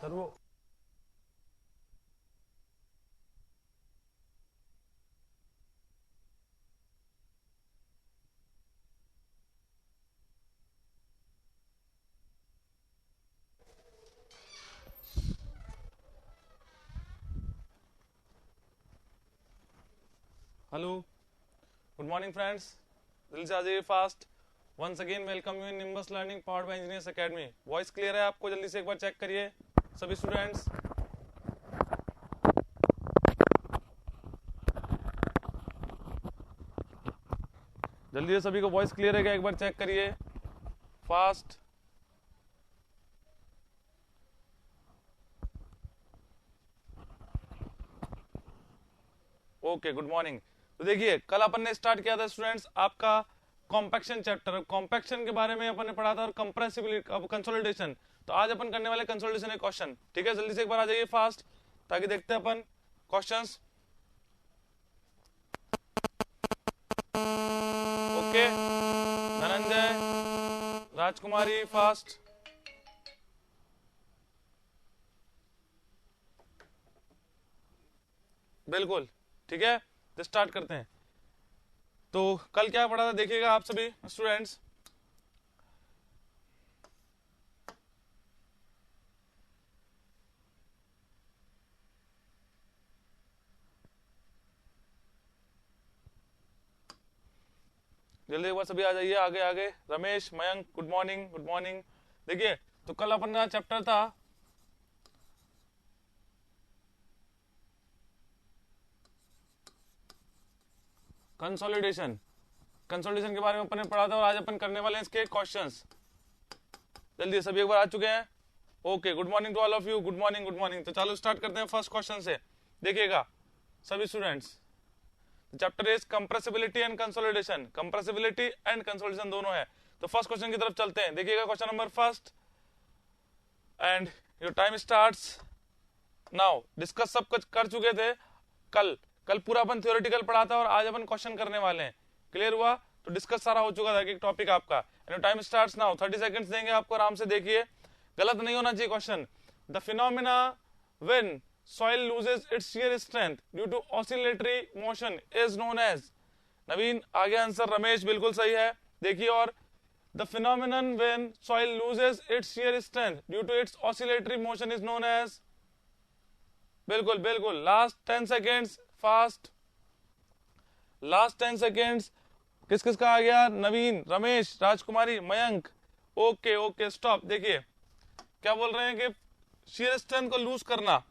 Sir वो hello, good morning friends. दिल से आ जाइए fast. Once again welcome you in Nimbus learning powered by engineers academy. Voice clear है आपको? जल्दी से एक बार चेक करिए सभी स्टूडेंट्स। जल्दी से सभी को वॉइस क्लियर है क्या? एक बार चेक करिए फास्ट। Okay, good morning. तो देखिए, कल अपन ने स्टार्ट किया था स्टूडेंट्स आपका कॉम्पैक्शन चैप्टर। कॉम्पैक्शन के बारे में अपन ने पढ़ा था और कंप्रेसिबिलिटी, कंसोलिडेशन। तो आज अपन करने वाले कंसोलिडेशन एक क्वेश्चन। ठीक है, जल्दी से एक बार आ जाइए फास्ट ताकि देखते हैं अपन क्वेश्चंस। ओके, धनंजय, राजकुमारी फास्ट। बिल्कुल ठीक है, तो स्टार्ट करते हैं। तो कल क्या पढ़ा था देखिएगा आप सभी स्टूडेंट्स। जल्दी एक बार सभी आ जाइए आगे आगे। Ramesh, Mayank, good morning good morning. देखिए, तो कल अपन का चैप्टर था कंसोलिडेशन। कंसोलिडेशन के बारे में अपन ने पढ़ा था और आज अपन करने वाले हैं इसके क्वेश्चंस। जल्दी सभी एक बार आ चुके हैं? Okay, good morning to all of you. Good morning good morning. तो चलो स्टार्ट करते हैं फर्स्ट क्वेश्चन से। देखिएगा सभी students, chapter is compressibility and consolidation. Compressibility and consolidation दोनों है। तो फर्स्ट क्वेश्चन की तरफ चलते हैं। देखिएगा question number first and your time starts now. Discuss सब कुछ कर चुके थे कल। कल पूरा अपन थ्योरेटिकल पढ़ा था और आज अपन क्वेश्चन करने वाले हैं। क्लियर हुआ? तो डिस्कस सारा हो चुका था कि टॉपिक आपका। And time starts now. 30 seconds देंगे आपको, आराम से देखिए, गलत नहीं होना चाहिए question. The phenomena when soil loses its shear strength due to oscillatory motion is known as। नवीन आगे आंसर, रमेश बिल्कुल सही है। देखिए, और the phenomenon when soil loses its shear strength due to its oscillatory motion is known as। बिल्कुल बिल्कुल, last 10 seconds fast. Last 10 seconds. किस किस का आ गया? नवीन, रमेश, राजकुमारी, मयंक। Okay okay, stop. देखिए क्या बोल रहे हैं कि shear strength को लूज करना,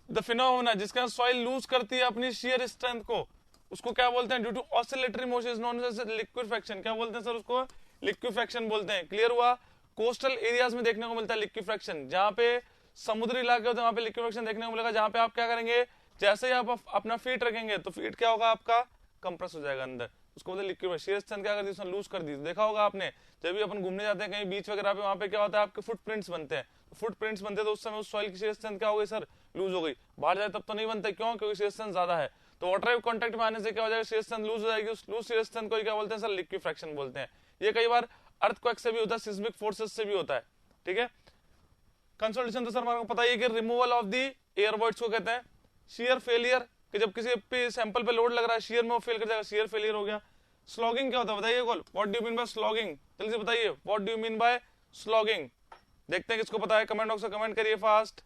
द फिनोमेना जिसका सॉइल लूज करती है अपनी शेयर स्ट्रेंथ को, उसको क्या बोलते हैं? Due to oscillatory motion is known as liquefaction. क्या बोलते हैं सर? उसको लिक्विफेक्शन बोलते हैं। क्लियर हुआ? कोस्टल एरियाज में देखने को मिलता है लिक्विफेक्शन। जहां पे समुद्री इलाके होते हैं वहां पे लिक्विफेक्शन देखने को मिलेगा। जहां पे आप क्या करेंगे, जैसे ही आप अपना फीट रखेंगे तो फीट क्या होगा आपका? कंप्रेस हो जाएगा अंदर। उसको बोलते हैं लिक्विड। शेयर स्ट्रेंथ क्या करती है? उसने लूज कर दी। देखा होगा आपने, जब भी अपन घूमने जाते हैं कहीं बीच वगैरह पे, वहां पे क्या होता है? आपके फुटप्रिंट्स बनते हैं। फुटप्रिंट्स बनते हैं तो उस समय उस सॉइल की शेयर स्ट्रेंथ क्या हो गई सर? लूज हो गई। बाहर जाए तब तो नहीं बनते, क्यों? क्योंकि शेयर स्ट्रेंथ ज्यादा है। तो वाटर वेव कांटेक्ट में आने से क्या हो जाएगा? शेयर स्ट्रेंथ लूज हो जाएगी। उस लूज शेयर स्ट्रेंथ को क्या बोलते हैं सर? लिक्विफेक्शन बोलते हैं। ये कई बार अर्थक्वेक से भी होता है, सिस्मिक फोर्सेस से भी होता है। ठीक है। कंसोलिडेशन तो सर हमारे को पता ही है कि removal of the air voids को कहते हैं। शेयर फेलियर, कि जब किसी पे सैंपल पे लोड लग रहा है शेयर में, वो फेल कर जाएगा, शेयर फेलियर हो गया। स्लॉगिंग क्या होता है बताइए? What do you mean by slogging? जल्दी से बताइए, what do you mean by slogging? देखते हैं किसको पता है, कमेंट बॉक्स में कमेंट करिए fast.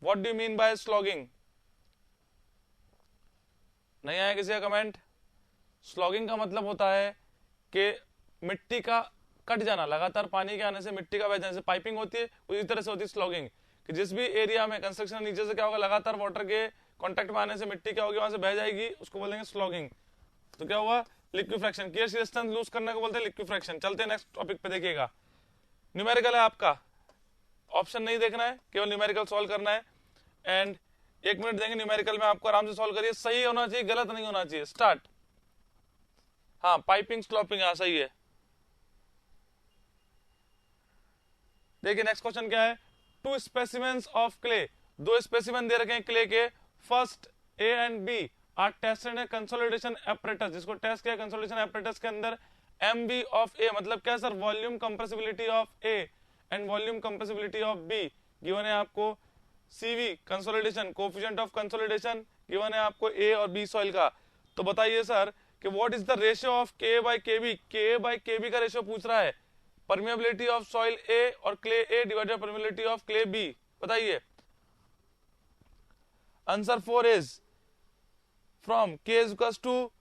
What do you mean by slogging? नहीं आया किसी का कमेंट? स्लॉगिंग का मतलब होता है कि मिट्टी का कट जाना, लगातार पानी के आने से मिट्टी का बह जाने से पाइपिंग होती है, उसी तरह से होती है स्लॉगिंग। कि जिस भी एरिया में कंस्ट्रक्शन नीचे से क्या होगा, लगातार वाटर के कांटेक्ट में आने से मिट्टी क्या होगी, वहां से बह जाएगी, उसको बोलेंगे स्लॉगिंग। तो क्या हुआ? लिक्विफेक्शन। केयर रेजिस्टेंस लूज करने को बोलते हैं लिक्विफेक्शन। चलते हैं नेक्स्ट टॉपिक पे। देखिएगा न्यूमेरिकल है आपका, ऑप्शन नहीं देखना है, केवल न्यूमेरिकल सॉल्व करना है। एंड 1 मिनट देंगे न्यूमेरिकल में आपको, आराम से सॉल्व करिए। सही होना चाहिए, गलत नहीं होना चाहिए। स्टार्ट। हाँ, पाइपिंग स्लॉपिंग, हाँ सही है। देखिए नेक्स्ट क्वेश्चन क्या है? 2 स्पेसिमेंस ऑफ क्ले। 2 स्पेसिमेन दे रखे हैं क्ले के। First A and B are tested in consolidation apparatus. जिसको टेस्ट किया कंसोलिडेशन एपरेटस के अंदर। एम बी ऑफ ए मतलब क्या sir? Volume compressibility of A and volume compressibility of B given है आपको CV consolidation, coefficient of consolidation given है आपको ए और बी सॉइल का। तो बताइए सर कि what is the ratio of के बाय केबी, के बाय केबी का रेशियो पूछ रहा है, परमेबिलिटी ऑफ सॉइल ए और clay A divided permeability of clay B, बताइए। Answer 4 is from K is equal to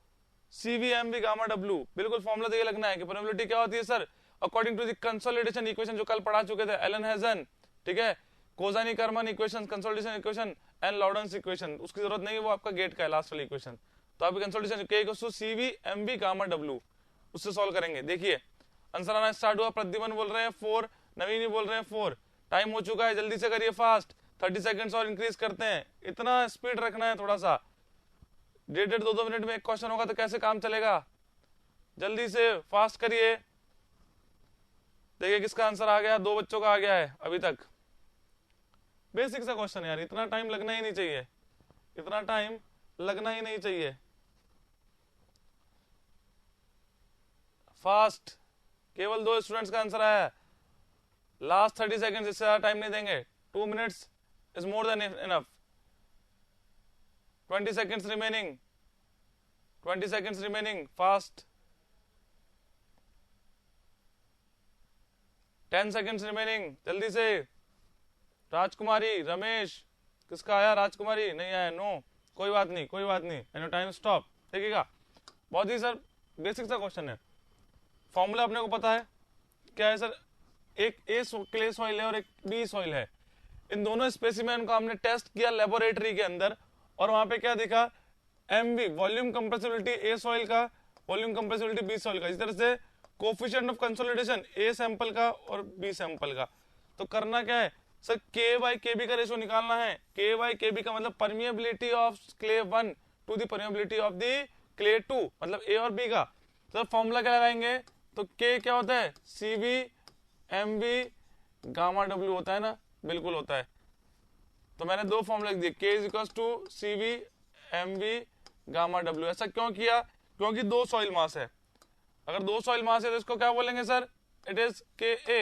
CVMV gamma W, बिल्कुल फॉर्मूला ये लगना है कि परमेबिलिटी क्या होती है sir, according to the consolidation equation जो कल पढ़ा चुके थे, एलन हेजन, ठीक है, Kozeny Karman equation, consolidation equation and Lawrence equation, उसकी जरूरत नहीं है, वो आपका गेट का है लास्ट वाली इक्वेशन। तो आपकी कंसोलिडेशन के equal to CVMV gamma W, उससे सॉल्व करेंगे। देखिए आंसर आना स्टार्ट हुआ, प्रद्युमन बोल रहे हैं 4, नवीन बोल रहे हैं 4, टाइम हो चुका है, जल्दी से करिए फास्ट, 30 सेकंड्स और इंक्रीज करते हैं, इतना स्पीड रखना है थोड़ा सा, 1.5 2 मिनट में एक क्वेश्चन होगा तो कैसे काम चलेगा, जल्दी से फास्ट करिए। देखिए किसका आंसर आ गया, 2 बच्चों का आ गया है अभी तक। बेसिक सा क्वेश्चन है यार, इतना टाइम लगना ही नहीं चाहिए, इतना टाइम लगना ही नहीं चाहिए। फास्ट, केवल 2 स्टूडेंट्स का आंसर आया है, लास्ट 30 सेकंड्स, इससे ज्यादा टाइम नहीं देंगे, 2 minutes is more than enough. 20 seconds remaining, 20 seconds remaining, fast, 10 seconds remaining, जल्दी से। राजकुमारी, रमेश, किसका आया, राजकुमारी नहीं आया, नो, कोई बात नहीं, कोई बात नहीं, एंड टाइम स्टॉप। देखिएगा बहुत ही सर बेसिक सा क्वेश्चन है, फॉर्मूला अपने को पता है क्या है सर, एक ए क्ले सॉइल है और एक बी सॉइल है, इन दोनों स्पेसिमेन को हमने टेस्ट किया लेबोरेटरी के अंदर, और वहां पे क्या दिखा, MV वॉल्यूम कंप्रेसिबिलिटी ए सॉइल का, वॉल्यूम कंप्रेसिबिलिटी बी सॉइल का, इस तरह से coefficient of consolidation a sample का और बी सैंपल का। तो करना क्या है सर, के बाय केबी का रेशियो निकालना है, के बाय केबी का मतलब permeability of clay 1 to the permeability of the clay 2, मतलब ए और बी का। सर फॉर्मूला क्या लगाएंगे, तो के क्या होता है, CVMV गामा W होता है ना, बिल्कुल होता है। तो मैंने 2 फॉर्मूला लिख दिए, K is equal to CVMV gamma W। ऐसा क्यों किया, क्योंकि 2 सॉइल मास है, अगर 2 सॉइल मास है तो इसको क्या बोलेंगे सर, इट इज KA,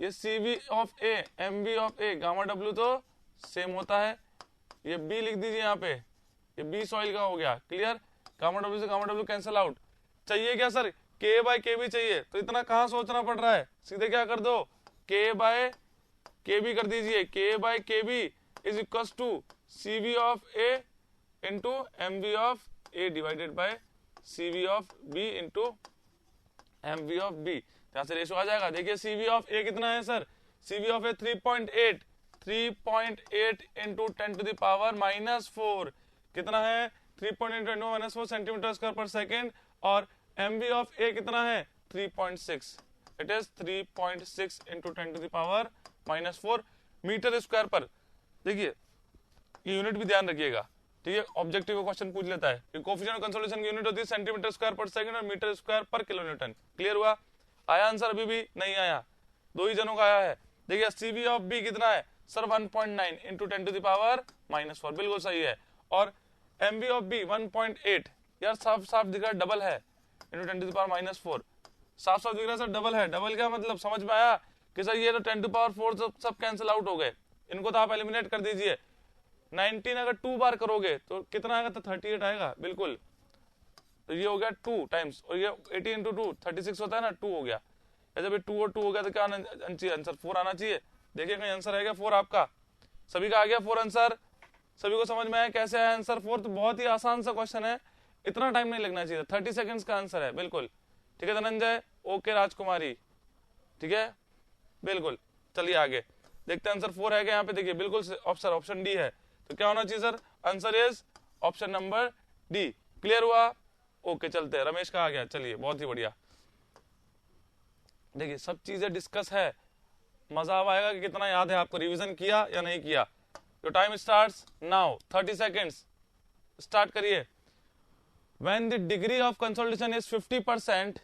ये CV of A, MV of A, gamma W तो सेम होता है, ये B लिख दीजिए यहाँ पे, ये B सॉइल का हो गया, क्लियर, गामा W से गामा W कैंसिल आउट। चाहिए क्या सर, K बाय KB चाहिए, तो इतना कहाँ सोचना पड़ रहा है, सीधे क्या कर दो, K बाय KB कर दीजिए, K by KB is equals to CV of A into MV of A divided by CV of B into MV of B, यहाँ से रेशो आ जाएगा। देखिए CV of A कितना है sir, CV of A 3.8, 3.8 into 10 to the power -4 कितना है, 3.8 into -4 centimetre square per second, और MV of A कितना है 3.6, it is 3.6 into 10 to the power -4 metre square per. देखिए ये यूनिट भी ध्यान रखिएगा, ठीक है, ऑब्जेक्टिव क्वेश्चन पूछ लेता है, कोफिशिएंट ऑफ कंसोलिडेशन की यूनिट होती है सेंटीमीटर स्क्वायर पर सेकंड और मीटर स्क्वायर पर किलोन्यूटन। क्लियर हुआ, आया आंसर, अभी भी नहीं आया, 2 ही जनों का आया है। देखिए CV ऑफ B कितना है sir, 1.9 into 10 to the power -4, बिल्कुल सही है, और MV ऑफ B 1.8, यार साफ साफ दिख रहा है डबल है, into 10 to the power -4, साफ साफ दिख रहा है सर डबल है, डबल क्या मतलब, समझ में आया कि सर ये तो 10 to the power 4 सब कैंसिल आउट हो गए, इनको तो आप एलिमिनेट कर दीजिए। 19 अगर 2 बार करोगे तो कितना आएगा, तो 38 आएगा, बिल्कुल, तो ये हो गया 2 टाइम्स, और ये 80 into 2 36 होता है ना, 2 हो गया, जब 2 और 2 हो गया तो क्या आना चाहिए, आंसर 4 आना चाहिए। देखिए कहीं आंसर आएगा 4 आपका, सभी का आ गया 4 आंसर, सभी को समझ में आया कैसे आया आंसर 4, तो बहुत ही आसान सा क्वेश्चन है, इतना टाइम नहीं लगना चाहिए, 30 सेकंड्स का आंसर है, बिल्कुल ठीक है धनंजय, ओके राजकुमारी, ठीक है बिल्कुल। चलिए आगे देखते हैं, आंसर 4 है क्या यहाँ पे, देखिए बिल्कुल ऑप्शन डी है, तो क्या होना चाहिए sir, answer is option number D. Clear हुआ, ओके चलते हैं, रमेश का आ गया, चलिए बहुत ही बढ़िया। देखिए सब चीजें डिस्कस है, मजा आएगा कि कितना याद है आपको, रिवीजन किया या नहीं किया। तो time starts now, 30 seconds start करिए। When the degree of consolidation is 50%,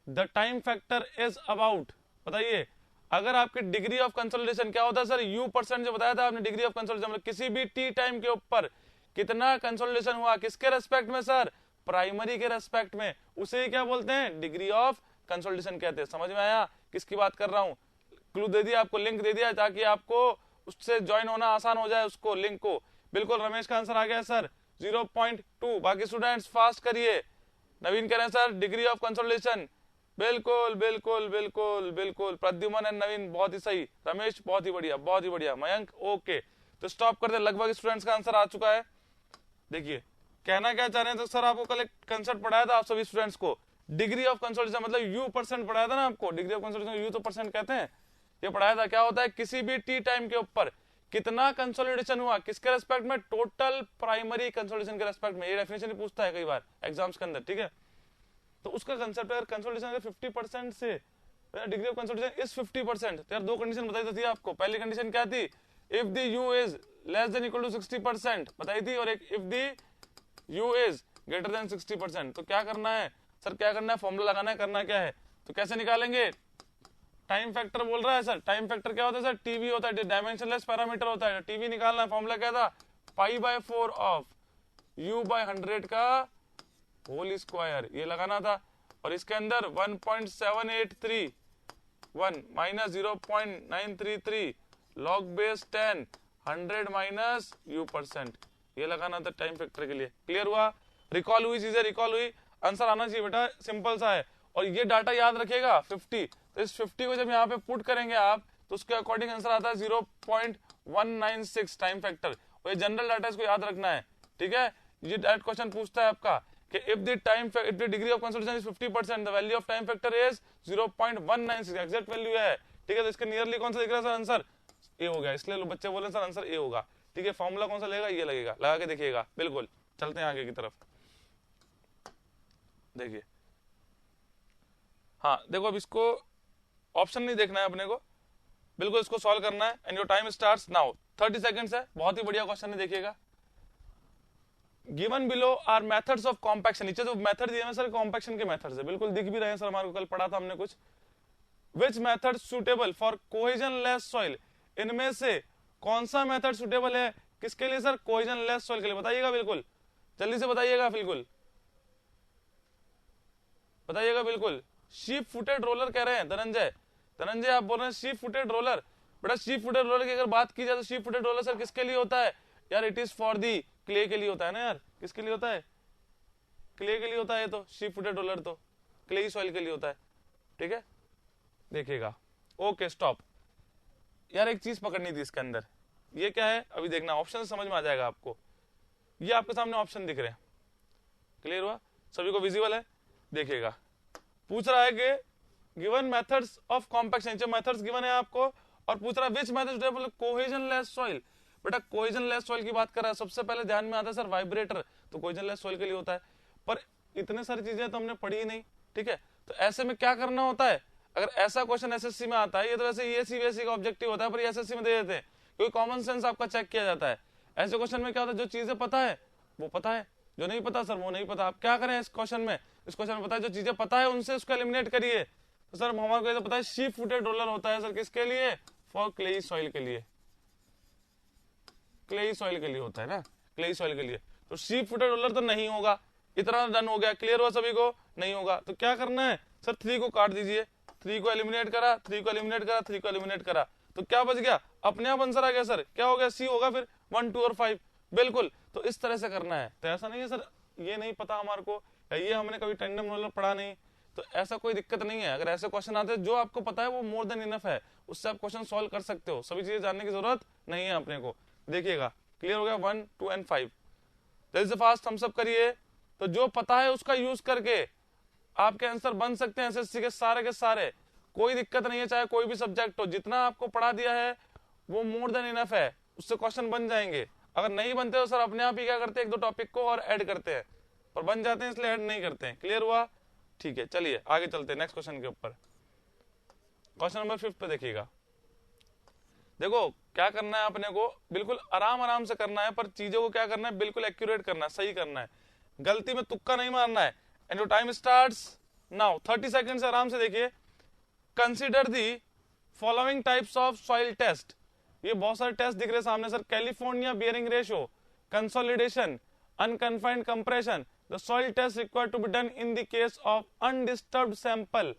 the time factor is about, बताइए अगर आपकी डिग्री ऑफ कंसोलिडेशन क्या होता है सर, U% जो बताया था आपने, डिग्री ऑफ कंसोलिडेशन मतलब किसी भी टी टाइम के ऊपर कितना कंसोलिडेशन हुआ, किसके रेस्पेक्ट में सर, प्राइमरी के रेस्पेक्ट में, उसे क्या बोलते हैं, डिग्री ऑफ कंसोलिडेशन कहते हैं। समझ में आया किसकी बात कर रहा हूं, क्लू दे दिया आपको, लिंक दे दिया ताकि आपको उससे ज्वाइन होना आसान हो जाए, उसको लिंक को। बिल्कुल रमेश का आंसर आ गया सर 0.2। बाकी स्टूडेंट्स फास्ट करिए। नवीन कह रहे हैं सर डिग्री ऑफ कंसोलिडेशन, बिल्कुल बिल्कुल बिल्कुल बिल्कुल। प्रद्युमन एंड नवीन बहुत ही सही, रमेश बहुत ही बढ़िया बहुत ही बढ़िया, मयंक ओके। तो स्टॉप करते, लगभग स्टूडेंट्स का आंसर आ चुका है। देखिए कहना क्या चाह रहे हैं, तो सर आपको कल एक कंसेप्ट पढ़ाया था आप सभी स्टूडेंट्स को, डिग्री ऑफ कंसोलिडेशन मतलब यू परसेंट पढ़ाया था ना आपको, डिग्री ऑफ कंसोलिडेशन यू तो परसेंट कहते हैं, ये पढ़ाया था। क्या होता है, किसी भी टी टाइम के ऊपर कितना कंसोलिडेशन हुआ, किसके रेस्पेक्ट में, टोटल प्राइमरी कंसोलिडेशन के रेस्पेक्ट में। ये डेफिनेशन ही पूछता है कई बार एग्जाम्स के अंदर, ठीक है। तो उसका कंसेप्ट है, कंसोलिडेशन अगर 50% से डिग्री ऑफ कंसोलिडेशन इज 50%, तो यार दो कंडीशन बताई थी आपको। पहली कंडीशन क्या थी, if the U is less than equal to 60% बताई थी, और एक if the U is greater than 60%। तो क्या करना है सर, क्या करना है, फॉर्मूला लगाना है, करना क्या है, तो कैसे निकालेंगे, टाइम फैक्टर बोल रहा है सर। टाइम फैक्टर क्या होता है सर, टीवी होता है, डायमेंशनलेस पैरामीटर होता है। टीवी निकालना है, फॉर्मूला क्या था, π/4 ऑफ u/100 का होल स्क्वायर, ये लगाना था। और इसके अंदर 1.7831 minus 0.933 log base 10 100 minus u%, ये लगाना था टाइम फैक्टर के लिए। क्लियर हुआ, रिकॉल हुई चीजें, रिकॉल हुई, आंसर आना चाहिए बेटा, सिंपल सा है। और ये डाटा याद रखेगा 50, तो इस 50 को जब यहाँ पे पुट करेंगे आप, तो उसके अकॉर्डिंग आंसर आता है 0.196 टाइम फैक्टर। और ये जनरल डाटा, इसको याद रखना है, ठीक है। ये डायरेक्ट क्वेश्चन पूछता है आपका कि if the degree of consolidation is 50%, the value of time factor is 0.196, exact value है, ठीक है। तो इसके नियरली कौन सा दिख रहा है सर, आंसर ए हो गया, इसलिए बच्चे बोले सर आंसर ए होगा, ठीक है। फॉर्मूला कौन सा लगेगा, ये लगेगा, लगा के देखिएगा। बिल्कुल चलते हैं आगे की तरफ। देखिए हाँ देखो, अब इसको ऑप्शन नहीं देखना है अपने को, बिल्कुल इसको सॉल्व करना है। And your time starts now, 30 seconds है। बहुत ही बढ़िया क्वेश्चन है, देखिएगा। Given below are methods of compaction, नीचे जो मेथड दिए हैं सर कॉम्पैक्शन के मेथड्स है, बिल्कुल दिख भी रहे हैं सर, हमारे को कल पढ़ा था हमने कुछ। Which method suitable for cohesion less soil, इनमें से कौन सा मेथड सुटेबल है किसके लिए सर, कोहेजन लेस सॉइल के लिए, बताइएगा, बिल्कुल जल्दी से बताइएगा, बिल्कुल बताइएगा, बिल्कुल। शीप फुटेड रोलर कह रहे हैं धनंजय, धनंजय आप बोल रहे हैं शीप फुटेड रोलर। बेटा शीप फुटेड रोलर की अगर बात की जाए तो शीप फुटेड रोलर सर किसके लिए होता है यार, it is for the clay के लिए होता है ना यार, किसके लिए होता है, क्ले के लिए होता है। तो शीप फुटेड रोलर तो क्ले सॉइल के लिए होता है, ठीक है। देखिएगा, ओके स्टॉप। यार एक चीज पकड़नी थी इसके अंदर, ये क्या है अभी देखना, ऑप्शन समझ में आ जाएगा आपको। ये आपके सामने ऑप्शन दिख रहे हैं, क्लियर हुआ, सभी को विजिबल है। देखिएगा पूछ रहा है कि गिवन मेथड्स ऑफ कॉम्पैक्शन, जो मेथड्स गिवन है आपको, और पूछ रहा है which method suitable cohesion less soil. बेटा कोहेजन लेस सॉइल की बात कर रहा है, सबसे पहले ध्यान में आता है सर वाइब्रेटर, तो कोहेजन लेस सॉइल के लिए होता है। पर इतने सारी चीजें तो हमने पढ़ी ही नहीं, ठीक है। तो ऐसे में क्या करना होता है, अगर ऐसा क्वेश्चन एसएससी में आता है, ये तो वैसे ईएससी का ऑब्जेक्टिव होता है, पर एसएससी में दे देते हैं क्योंकि कॉमन सेंस आपका चेक किया जाता है। ऐसे क्वेश्चन में क्या होता है, जो चीजें पता है वो पता है, जो नहीं पता सर वो नहीं पता। आप क्या करें इस क्वेश्चन में, इस क्वेश्चन में पता है जो चीजें पता है उनसे उसको एलिमिनेट करिए। तो सर हमारे को पता है शीप फुटेड रोलर होता है सर, किसके लिए, फॉर क्लेई सॉइल के लिए, क्लेई सॉइल के लिए होता है ना, क्लेई सॉइल के लिए। तो शीप फुटेड रोलर तो नहीं होगा, इतना डन हो गया, क्लियर हुआ सभी को, नहीं होगा। तो क्या करना है सर, 3 को काट दीजिए, 3 को एलिमिनेट करा, 3 को एलिमिनेट करा, 3 को एलिमिनेट करा, तो क्या बच गया, अपने आप आंसर आ गया सर, क्या हो गया, सी होगा फिर 1, 2 और 5, बिल्कुल। तो इस तरह से करना है। तो ऐसा नहीं है सर ये नहीं पता हमारे को, ये हमने कभी टेंडम रोलर पढ़ा नहीं, तो ऐसा कोई दिक्कत नहीं है। अगर ऐसे क्वेश्चन आते हैं जो आपको पता है वो मोर देन इनफ है, उससे आप क्वेश्चन सॉल्व कर सकते हो, सभी चीजें जानने की जरूरत नहीं है अपने को। देखिएगा क्लियर हो गया, 1, 2 एंड 5। जल्दी से फास्ट थम्स अप करिए। तो जो पता है उसका यूज करके आपके आंसर बन सकते हैं एसएससी के सारे, कोई दिक्कत नहीं है, चाहे कोई भी सब्जेक्ट हो, जितना आपको पढ़ा दिया है वो मोर देन इनफ है, उससे क्वेश्चन बन जाएंगे। अगर नहीं बनते तो सर अपने आप ही क्या करते हैं, 1-2 टॉपिक को और ऐड करते हैं, पर बन जाते हैं इसलिए ऐड नहीं करते हैं। क्लियर हुआ, ठीक है। चलिए आगे चलते हैं नेक्स्ट क्वेश्चन के ऊपर। क्वेश्चन नंबर 5 पे देखिएगा। देखो क्या करना है अपने को, बिल्कुल आराम से करना है, पर चीजों को क्या करना है, बिल्कुल एक्यूरेट करना है, सही करना है, गलती में तुक्का नहीं मारना है। And your time starts now, 30 second आराम से देखिए। Consider the following types of soil test, ये बहुत सारे टेस्ट दिख रहे हैं सामने sir, California bearing ratio, consolidation, unconfined compression, the soil test required to be done in the case of undisturbed sample.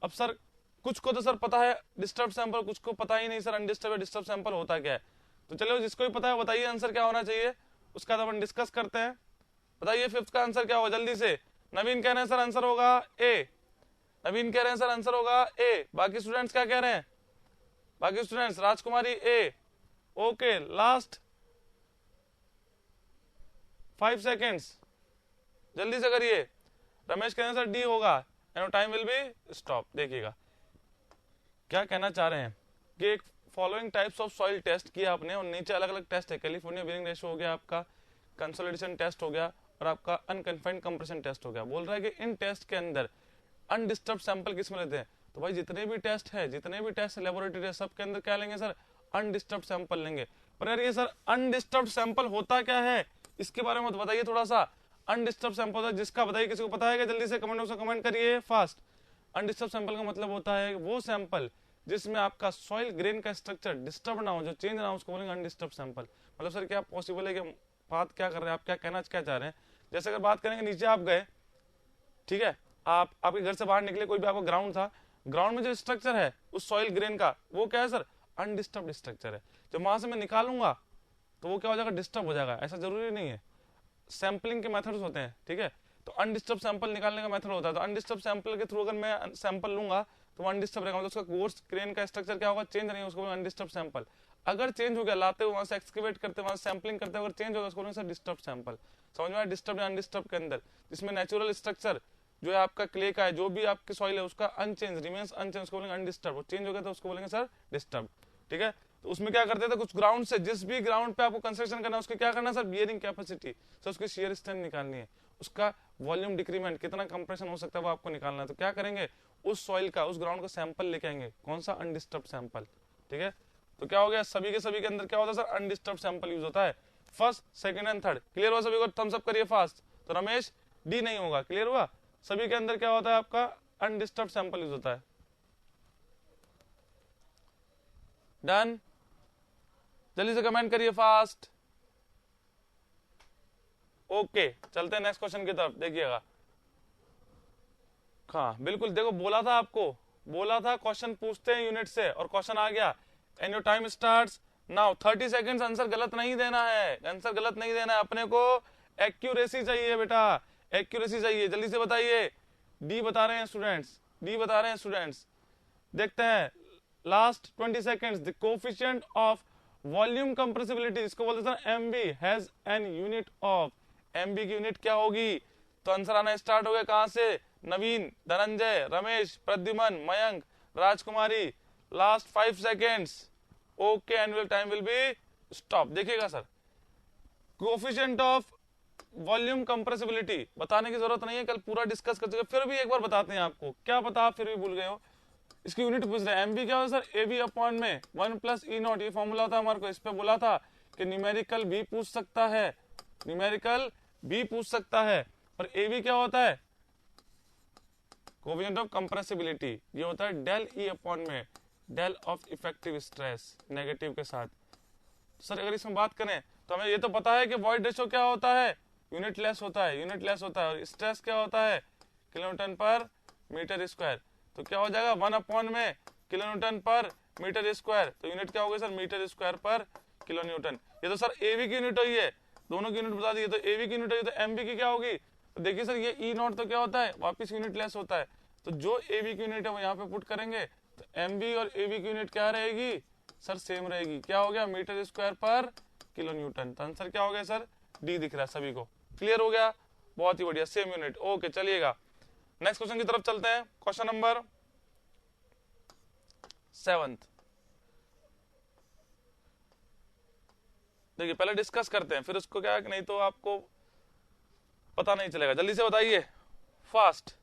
अब सर कुछ को तो सर पता है डिस्टर्ब सैंपल, कुछ को पता ही नहीं सर अनडिस्टर्ब या डिस्टर्ब सैंपल होता क्या है। तो चलो जिसको भी पता है बताइए आंसर क्या होना चाहिए, उसका तो अपन डिस्कस करते हैं। बताइए फिफ्थ का आंसर क्या होगा जल्दी से। नवीन कह रहे हैं सर आंसर होगा ए, नवीन कह रहे हैं सर आंसर होगा ए। बाकी स्टूडेंट्स क्या कह रहे हैं, बाकी स्टूडेंट्स राजकुमारी ए। ओके लास्ट 5 सेकेंड्स जल्दी से करिए। रमेश कह रहे हैं सर डी होगा and time will be stop. देखिएगा क्या कहना चाह रहे हैं कि एक following types of soil test किया आपने और नीचे अलग अलग टेस्ट है, कैलिफोर्निया बेरिंग रेशियो हो गया, आपका कंसोलिडेशन टेस्ट हो गया और आपका अनकन्फाइंड कंप्रेशन टेस्ट हो गया। बोल रहा है कि इन टेस्ट के अंदर अनडिस्टर्ब सैंपल किसमें लेते हैं, तो भाई जितने भी टेस्ट है, जितने भी टेस्ट लेबोरेटरी है, सब के अंदर क्या लेंगे सर, अनडिस्टर्ब सैंपल लेंगे। पर यार ये सर अनडिस्टर्ब सैंपल होता क्या है, इसके बारे में बताइए थोड़ा सा। अनडिस्टर्ब सैंपल होता है जिसका, बताइए किसी को पता है क्या, जल्दी से कमेंट बॉक्स में कमेंट करिए फास्ट। अनडिस्टर्ब सैंपल का मतलब होता है वो सैंपल जिसमें आपका सॉइल ग्रेन का स्ट्रक्चर डिस्टर्ब ना हो, जो चेंज ना हो, उसको बोलेंगे अनडिस्टर्ब सैंपल। मतलब सर क्या पॉसिबल है कि बात क्या कर रहे हैं आप, क्या कहना क्या चाह रहे हैं। जैसे अगर बात करेंगे नीचे आप गए, ठीक है, आप आपके घर से बाहर निकले, कोई भी आपका ग्राउंड था, ग्राउंड में जो स्ट्रक्चर है उस सॉइल ग्रेन का वो क्या है सर, अनडिस्टर्ब स्ट्रक्चर है। जब वहां से मैं निकालूंगा तो वो क्या हो जाएगा, डिस्टर्ब हो जाएगा। ऐसा जरूरी नहीं है, सैंपलिंग के मेथड्स होते हैं, ठीक है। तो अनडिस्टर्ब सैंपल निकालने का मेथड होता है, तो अनडिस्टर्ब सैंपल के थ्रू अगर मैं सैंपल लूंगा तो वो अनडिस्टर्ब रहेगा, मतलब उसका कोर्स ग्रेन का स्ट्रक्चर क्या होगा, चेंज नहीं, उसको अनडिस्टर्ब सैंपल। अगर चेंज हो गया, लाते हुए वहां से एक्सकेवेट करते, वहां सैंपलिंग करते, अगर चेंज होगा उसको सर डिस्टर्ब सैंपल। समझ में आया, डिस्टर्ब या अनडिस्टर्ब के अंदर जिसमें नेचुरल स्ट्रक्चर जो है आपका क्ले का है, जो भी आपकी सॉइल है उसका अनचेंज रिमेन्स अनचेंज, उसको बोलेंगे अनडिस्टर्ब। चेंज हो गया तो उसको बोलेंगे सर डिस्टर्ब, ठीक है। तो उसमें क्या करते थे, कुछ ग्राउंड से, जिस भी ग्राउंड पे आपको कंस्ट्रक्शन करना है उसके क्या करना है सर, बियरिंग कैपेसिटी, सर उसकी शियर स्ट्रेंथ निकालनी है, उसका वॉल्यूम डिक्रीमेंट, कितना कंप्रेशन हो सकता है वो आपको निकालना है। तो क्या करेंगे, उस सॉइल का, उस ग्राउंड का सैंपल लेके आएंगे, कौन सा, अनडिस्टर्ब सैंपल, ठीक है। तो क्या हो गया, सभी के अंदर क्या होता है सर, अनडिस्टर्ब सैंपल यूज होता है। First, second and third clear हुआ सभी को, थम्स अप करिए फास्ट। तो रमेश डी नहीं होगा, क्लियर हुआ। सभी के अंदर क्या होता है आपका, अनडिस्टर्ब सैंपल यूज होता है। डन, जल्दी से कमेंट करिए फास्ट। ओके चलते हैं नेक्स्ट क्वेश्चन की तरफ। देखिएगा, हाँ बिल्कुल, देखो बोला था आपको, बोला था क्वेश्चन पूछते हैं यूनिट से, और क्वेश्चन आ गया। And your time starts now, 30 seconds. Answer गलत नहीं देना है, आंसर गलत नहीं देना है, अपने को एक्यूरेसी चाहिए बेटा, एक्यूरेसी चाहिए। जल्दी से बताइए, डी बता रहे हैं स्टूडेंट्स, डी बता रहे हैं स्टूडेंट्स। देखते हैं last 20 seconds. The coefficient of volume compressibility, इसको बोलते हैं MB, has an unit of, MB की यूनिट क्या होगी। तो आंसर आना स्टार्ट हो गया, कहां से, नवीन, Dhananjay, Ramesh, Pradyuman, Mayank, Rajkumari. Last 5 seconds. Okay and time will be stop. देखिएगा sir, coefficient of volume compressibility बताने की जरूरत नहीं है, कल पूरा डिस्कस कर चुके, फिर भी एक बार बताते हैं आपको। क्या पता आप फिर भी भूल गए हो, इसकी यूनिट पूछ रहे हैं। एमबी क्या होता है सर, एबी अपॉन में 1 प्लस ई नॉट, ये फॉर्मूला था हमारे को। इस पे बोला था कि न्यूमेरिकल भी पूछ सकता है, न्यूमेरिकल भी पूछ सकता है। और एबी क्या होता है, कोएफिशिएंट ऑफ कंप्रेसिबिलिटी, ये होता है डेल ई अपॉन में del of effective stress, negative के साथ। सर अगर इसमें बात करें तो हमें ये तो पता है कि वॉइड रेशियो क्या होता है, यूनिट लेस होता है, यूनिट लेस होता है। और स्ट्रेस क्या होता है, किलोन्यूटन पर मीटर स्क्वायर। तो क्या हो जाएगा, 1 अपॉन में किलोन्यूटन पर मीटर स्क्वायर। तो यूनिट क्या होगी सर, मीटर स्क्वायर पर किलोन्यूटन। ये तो सर एवी की यूनिट हुई है, दोनों की यूनिट बता दी। तो एवी की यूनिट हुई, तो एमबी की क्या होगी। तो देखिए सर, ये ई नॉट तो क्या होता है, वापिस यूनिट लेस होता है। तो जो एवी की यूनिट है वो यहाँ पे पुट करेंगे, तो एमबी और एवी की यूनिट क्या रहेगी सर, सेम रहेगी। क्या हो गया, metre square per kilo Newton. तो आंसर क्या हो गया सर, डी दिख रहा है सभी को, क्लियर हो गया, बहुत ही बढ़िया, सेम यूनिट। ओके चलिएगा नेक्स्ट क्वेश्चन की तरफ चलते हैं। Question number 7। देखिए पहले डिस्कस करते हैं, फिर उसको क्या, नहीं तो आपको पता नहीं चलेगा। जल्दी से बताइए fast,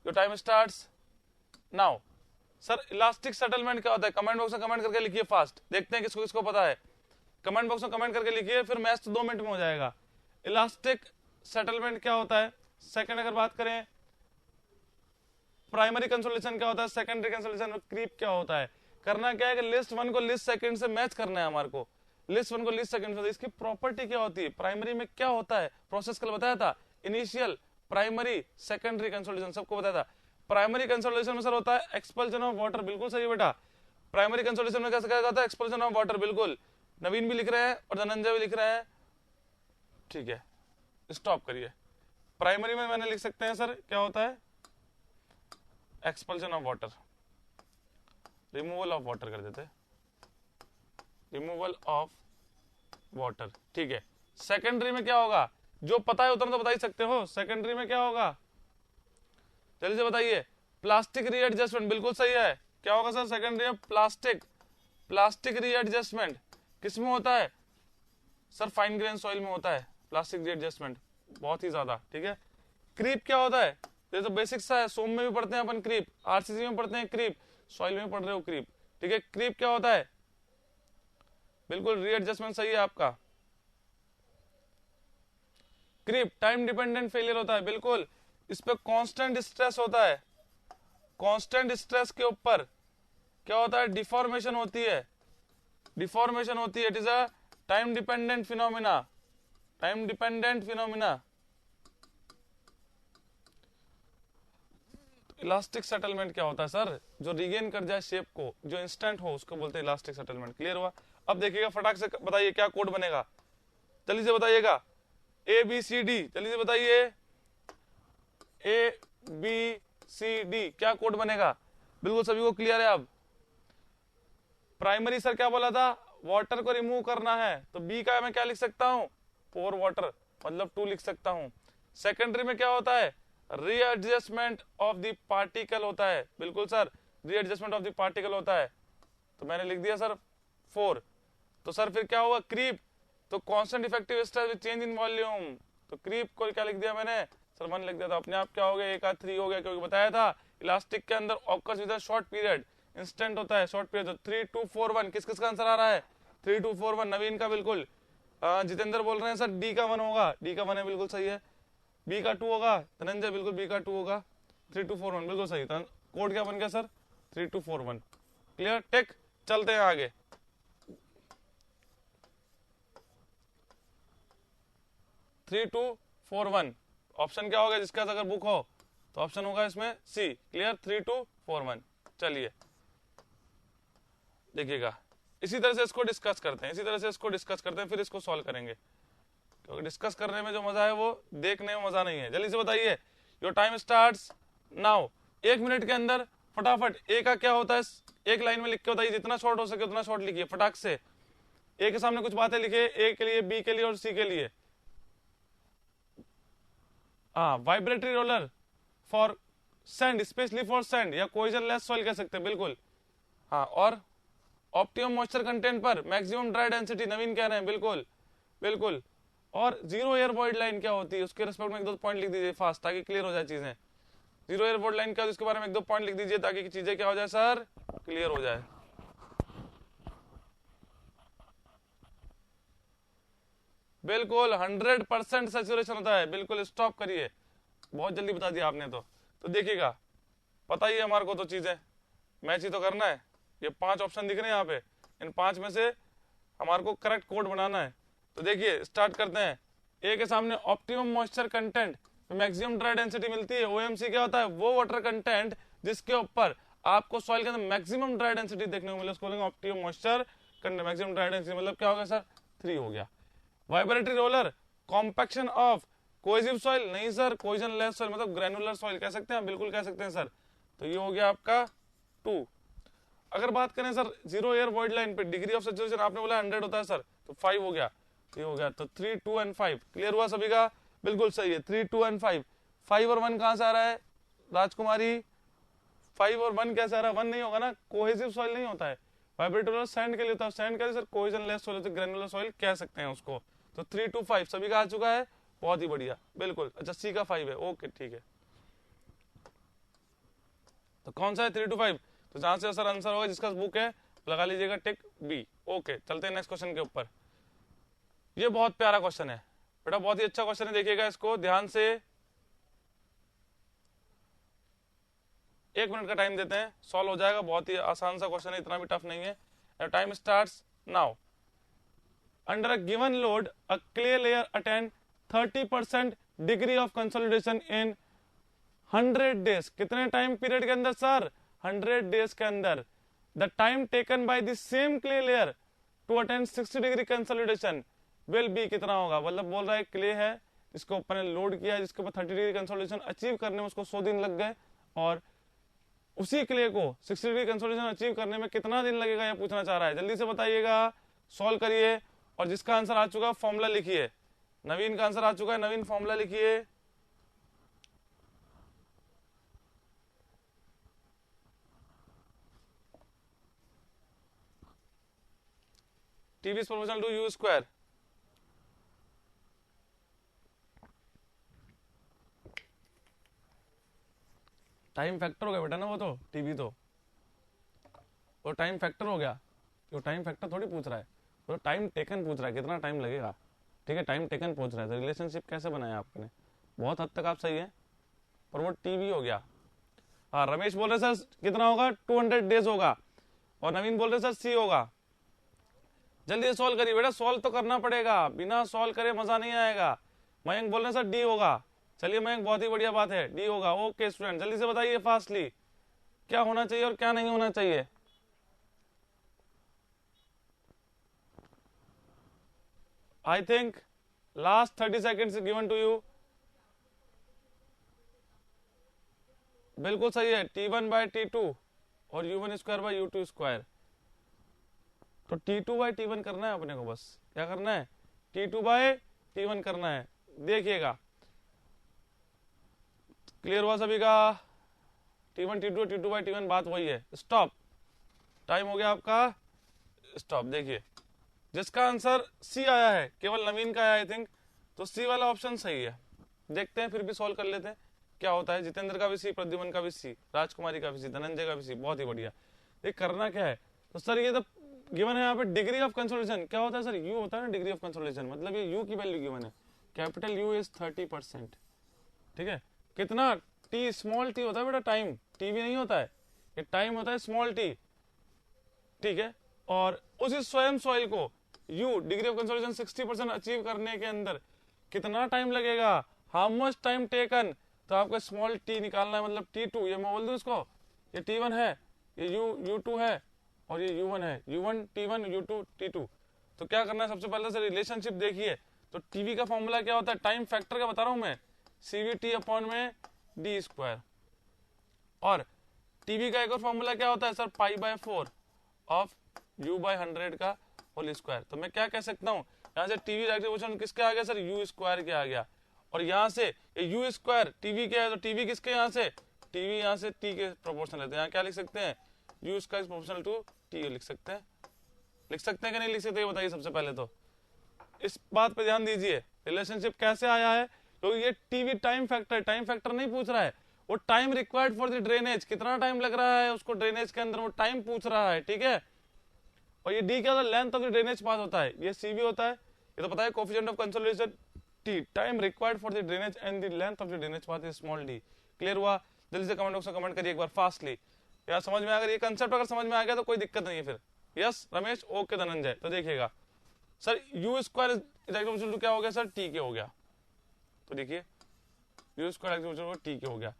your time starts now. Sir elastic settlement क्या होता है, कमेंट बॉक्स में कमेंट करके लिखिए फास्ट, देखते हैं किसको किसको पता है। कमेंट बॉक्स में कमेंट करके लिखिए, फिर मैच तो 2 मिनट में हो जाएगा। इलास्टिक सेटलमेंट क्या होता है। सेकंड अगर बात करें, प्राइमरी कंसोलिडेशन क्या होता है, सेकेंडरी कंसोलिडेशन और क्रीप क्या होता है। करना क्या है कि लिस्ट 1 को लिस्ट सेकंड से मैच करना है हमारे को, लिस्ट 1 को लिस्ट सेकंड से। इसकी प्रॉपर्टी क्या होती है, प्राइमरी में क्या होता है, प्रोसेस कल बताया था, इनिशियल, प्राइमरी, सेकेंडरी कंसोलिडेशन सबको बताया था। प्राइमरी कंसोलिडेशन में सर होता है एक्सपल्शन ऑफ वाटर, बिल्कुल सही बेटा। प्राइमरी कंसोलिडेशन में कैसे क्या होता है? एक्सपल्शन ऑफ वाटर, बिल्कुल। नवीन भी लिख रहे हैं और धनंजय भी लिख रहे हैं, ठीक है, स्टॉप करिए। प्राइमरी में मैंने लिख सकते हैं सर क्या होता है? Expulsion of water, removal of water कर देते, रिमूवल ऑफ वाटर, ठीक है। सेकेंडरी में क्या होगा? जो पता है उतना तो बता ही सकते हो। सेकेंडरी में क्या होगा? जल्दी से बताइए। प्लास्टिक रीएडजस्टमेंट, बिल्कुल सही है। क्या होगा सर सेकेंडरी में? प्लास्टिक रीएडजस्टमेंट किस में होता है सर? फाइन ग्रेन सॉइल में होता है प्लास्टिक रीएडजस्टमेंट, बहुत ही ज्यादा, ठीक है। क्रीप क्या होता है? ये तो बेसिक सा है, सोम में भी पढ़ते हैं अपन क्रीप, आरसीसी में पढ़ते हैं क्रीप, सॉइल में पढ़ रहे हो क्रीप, ठीक है। क्रीप क्या होता है? बिल्कुल रीएडजस्टमेंट सही है आपका। क्रीप टाइम डिपेंडेंट फेलियर होता है, बिल्कुल। इस पे कांस्टेंट स्ट्रेस होता है, कांस्टेंट स्ट्रेस के ऊपर क्या होता है? डिफॉर्मेशन होती है, डिफॉर्मेशन होती है। It is a time dependent phenomena, time dependent phenomena. Elastic settlement क्या होता है सर? जो रिगेन कर जाए शेप को, जो इंस्टेंट हो, उसको बोलते हैं इलास्टिक सेटलमेंट। क्लियर हुआ? अब देखिएगा फटाक से बताइए क्या कोड बनेगा, जल्दी से बताइएगा। ए बी सी डी, जल्दी से बताइए। ए बी सी डी क्या कोड बनेगा? बिल्कुल सभी को क्लियर है अब? प्राइमरी सर क्या बोला था? वाटर को रिमूव करना है, तो बी का मैं क्या लिख सकता हूं? पोर वाटर, मतलब 2 लिख सकता हूं। सेकेंडरी में क्या होता है? रीएडजस्टमेंट ऑफ द पार्टिकल होता है, बिल्कुल sir, readjustment of the particle होता है, तो मैंने लिख दिया सर 4। तो सर फिर क्या हुआ? क्रीप, तो constant effective stress with change in volume, तो क्रीप को क्या लिख दिया मैंने सर? 1 लिख दिया था, अपने आप क्या हो गया? एक 3 हो गया, क्योंकि बताया था इलास्टिक के अंदर occurs with a short period, instant होता है, शॉर्ट पीरियड। तो 3 2 4 1 किस किस का आंसर आ रहा है? 3 2 4 1 नवीन का, बिल्कुल। जितेंद्र बोल रहे हैं सर डी का 1 होगा, डी का 1 है, बिल्कुल सही है। बी का 2 होगा, धनंजय बिल्कुल बी का 2 होगा। 3 2 4 1 बिल्कुल सही। कोड क्या बन गया सर? 3 2 4 1। क्लियर? टेक, चलते हैं आगे। Three two four one option क्या होगा जिसका अगर बुक हो? तो ऑप्शन होगा इसमें सी। क्लियर? 3 2 4 1। चलिए देखिएगा, इसी तरह से इसको डिस्कस करते हैं, इसी तरह से इसको डिस्कस करते हैं, फिर इसको सॉल्व करेंगे, क्योंकि डिस्कस करने में जो मजा है वो देखने में मजा नहीं है। जल्दी से बताइए, your time starts now. 1 minute के अंदर फटाफट ए का क्या होता है? एक लाइन में लिख के बताइए, जितना शॉर्ट हो सके उतना शॉर्ट लिखिए फटाक से। ए के सामने कुछ बातें लिखिए, ए के लिए, बी के लिए और सी के लिए। हाँ, vibratory roller for sand, specially for sand, या कोहेजन लेस सॉइल कह सकते हैं, बिल्कुल। हाँ, और ऑप्टिमम मॉइस्चर कंटेंट पर मैक्सिमम ड्राई डेंसिटी, नवीन कह रहे हैं, बिल्कुल बिल्कुल। और जीरो एयर वॉइड लाइन क्या होती है, उसके रिस्पेक्ट में 1-2 पॉइंट लिख दीजिए फास्ट, ताकि क्लियर हो जाए चीजें। जीरो एयर वॉइड लाइन क्या है उसके बारे में 1-2 पॉइंट लिख दीजिए, ताकि चीजें क्या हो जाए सर? क्लियर हो जाए। बिल्कुल 100% सैचुरेशन होता है, बिल्कुल। स्टॉप करिए, बहुत जल्दी बता दिया आपने। तो देखिएगा, पता ही है हमारे को तो चीजें मैच ही तो करना है। ये 5 ऑप्शन दिख रहे हैं यहाँ पे, इन 5 में से हमारे को करेक्ट कोड बनाना है। तो देखिए स्टार्ट करते हैं। ए के सामने optimum moisture content, maximum dry density मिलती है। ओएमसी क्या होता है? वो वाटर कंटेंट जिसके ऊपर आपको सॉइल के अंदर मैक्सिमम ड्राई डेंसिटी देखने को मिले, उसको बोलेंगे optimum moisture content. Maximum dry density मतलब क्या हो गया सर? 3 हो गया। Vibratory roller, compaction of cohesive soil, नहीं सर, कोहेजन लेस सॉइल मतलब ग्रैनुलर सॉइल कह सकते हैं, बिल्कुल कह सकते हैं सर। तो ये हो गया आपका 2। अगर बात करें sir zero air void line पे, डिग्री ऑफ सैचुरेशन आपने बोला 100 होता है सर, तो 5 हो गया, ये हो गया। तो 3 2 एंड 5 क्लियर हुआ सभी का? बिल्कुल सही है। 3 2 एंड 5, 5 और 1 कहां से आ रहा है राजकुमारी? 5 और 1 कैसे आ रहा है? 1 नहीं होगा ना, कोहेसिव सॉइल नहीं होता है। वाइब्रेटरी सैंड के लिए होता है, सैंड का sir cohesion less soil, granular soil कह सकते हैं उसको। तो 3 2 5 सभी का आ चुका है, बहुत ही बढ़िया, बिल्कुल। अच्छा, सी का 5 है, ओके ठीक है। तो कौन सा है 3 2 5? तो जहां से सर आंसर होगा जिसका बुक है लगा लीजिएगा टिक बी। ओके, चलते हैं नेक्स्ट क्वेश्चन के ऊपर। ये बहुत प्यारा क्वेश्चन है बेटा, बहुत ही अच्छा क्वेश्चन है, देखिएगा इसको ध्यान से। 1 मिनट का टाइम देते हैं, सॉल्व हो जाएगा, बहुत ही आसान सा क्वेश्चन है, इतना भी टफ नहीं है। Time starts now. Under a given load, a clay layer attained 30% degree of consolidation in 100 days, कितने टाइम पीरियड के अंदर सर? 100 डेज के अंदर। The time taken by the same clay layer to attend 60 degree consolidation will be, कितना होगा? मतलब बोल रहा है क्ले है, इसको ऊपर ने लोड किया, जिसके ऊपर 30 डिग्री कंसोलिडेशन अचीव करने में उसको 100 दिन लग गए, और उसी क्ले को 60 डिग्री कंसोलिडेशन अचीव करने में कितना दिन लगेगा, यह पूछना चाह रहा है। जल्दी से बताइएगा, सॉल्व करिए, और जिसका आंसर आ चुका है फॉर्मूला लिखिए। नवीन का आंसर आ चुका है, नवीन फॉर्मूला लिखिए। TV is proportional to U square. Time factor हो गया बेटा ना, वो टाइम फैक्टर हो गया। वो टाइम फैक्टर थोड़ी पूछ रहा है, वो टाइम टेकन पूछ रहा है, कितना टाइम लगेगा। ठीक है, टाइम टेकन पूछ रहा है। तो रिलेशनशिप कैसे बनाया आपने? बहुत हद तक आप सही है, पर वो टीवी हो गया। हाँ, रमेश बोल रहे सर कितना होगा? 200 डेज होगा, और नवीन बोल रहे सर सी होगा। जल्दी सॉल्व करिए बेटा, सॉल्व तो करना पड़ेगा, बिना सॉल्व करे मजा नहीं आएगा। मयंक बोल रहे सर डी होगा। चलिए मयंक, बहुत ही बढ़िया बात है, डी होगा। ओके स्टूडेंट, जल्दी से बताइए फास्टली क्या होना चाहिए और क्या नहीं होना चाहिए। I think last 30 seconds given to you. बिल्कुल सही है, T1 बाय T2 और U1 square by U2 square. तो T2 बाय T1 करना है अपने को, बस क्या करना है? T2 बाय T1 करना है। देखिएगा, क्लियर हुआ सभी का? T1 T2 T2 bye T1 बात वही है। स्टॉप, टाइम हो गया आपका, स्टॉप। देखिए, जिसका आंसर सी आया है, केवल नवीन का आया आई थिंक, तो सी वाला ऑप्शन सही है। देखते हैं, फिर भी सॉल्व कर लेते हैं क्या होता है। जितेंद्र का भी सी, प्रद्युमन का भी सी, राजकुमारी का भी सी, धनंजय का भी सी। बहुत ही बढ़िया। ये करना क्या है? तो सर ये तो गिवन है यहाँ पे डिग्री ऑफ कंसोलिडेशन। क्या होता है सर? यू होता है ना डिग्री ऑफ कंसोलिडेशन, मतलब ये यू की वैल्यू गिवन है। Capital you is 30%। ठीक है, कितना? टी, स्मॉल टी होता है बेटा, टाइम, टीवी नहीं होता है, ये टाइम होता है स्मॉल टी। ठीक है, और उसी स्वयं सॉइल को you degree of consolidation 60% achieve करने के अंदर कितना टाइम लगेगा? How much time taken? तो आपको स्मॉल टी निकालना है, मतलब T2। ये मैं बोल दूं इसको, ये T1 है, ये U2 है, और ये U1 है। U1 T1 U2 T2। तो क्या करना है? सबसे पहले से रिलेशनशिप देखिए। तो टीवी का फॉर्मूला क्या होता है? टाइम फैक्टर का बता रहा हूं मैं, CVT अपॉन में D स्क्वायर। और टीवी का एक और फॉर्मूला क्या होता है सर? π/4 ऑफ U बाय 100 का होल स्क्वायर। तो मैं क्या कह सकता हूँ, यहाँ से टीवी डायरेक्ट किसके आ गया सर? U स्क्वायर के आ गया। और यहाँ से U स्क्वायर टीवी के है, तो टीवी किसके? यहाँ से टीवी, यहाँ से टी के प्रोपोर्शनल लेते हैं। यहाँ क्या लिख सकते हैं? U square is proportional to T लिख सकते हैं। लिख सकते हैं कि नहीं लिख सकते, ये बताइए सबसे पहले तो। इस बात पे ध्यान दीजिए, रिलेशनशिप कैसे आया है? क्योंकि ये टीवी टाइम फैक्टर नहीं पूछ रहा है, वो time required for the drainage, कितना टाइम लग रहा है उसको ड्रेनेज के अंदर, वो टाइम पूछ रहा है। ठीक है, और ये डी क्या होता है? Length of the drainage path होता है। ये सीवी होता है, ये तो पता है, coefficient of consolidation T, time required for the drainage and the length of the drainage path is small D. Clear हुआ? जल्दी से कमेंट बॉक्स में कमेंट करिए एक बार फास्टली। यार समझ में, अगर ये कंसेप्ट अगर समझ में आ गया तो कोई दिक्कत नहीं है फिर। Yes Ramesh, okay Dhananjay. तो देखिएगा सर, यू स्क्वायर इज क्या हो गया सर? टी के हो गया। तो देखिए यू स्क्वायर टी के हो गया।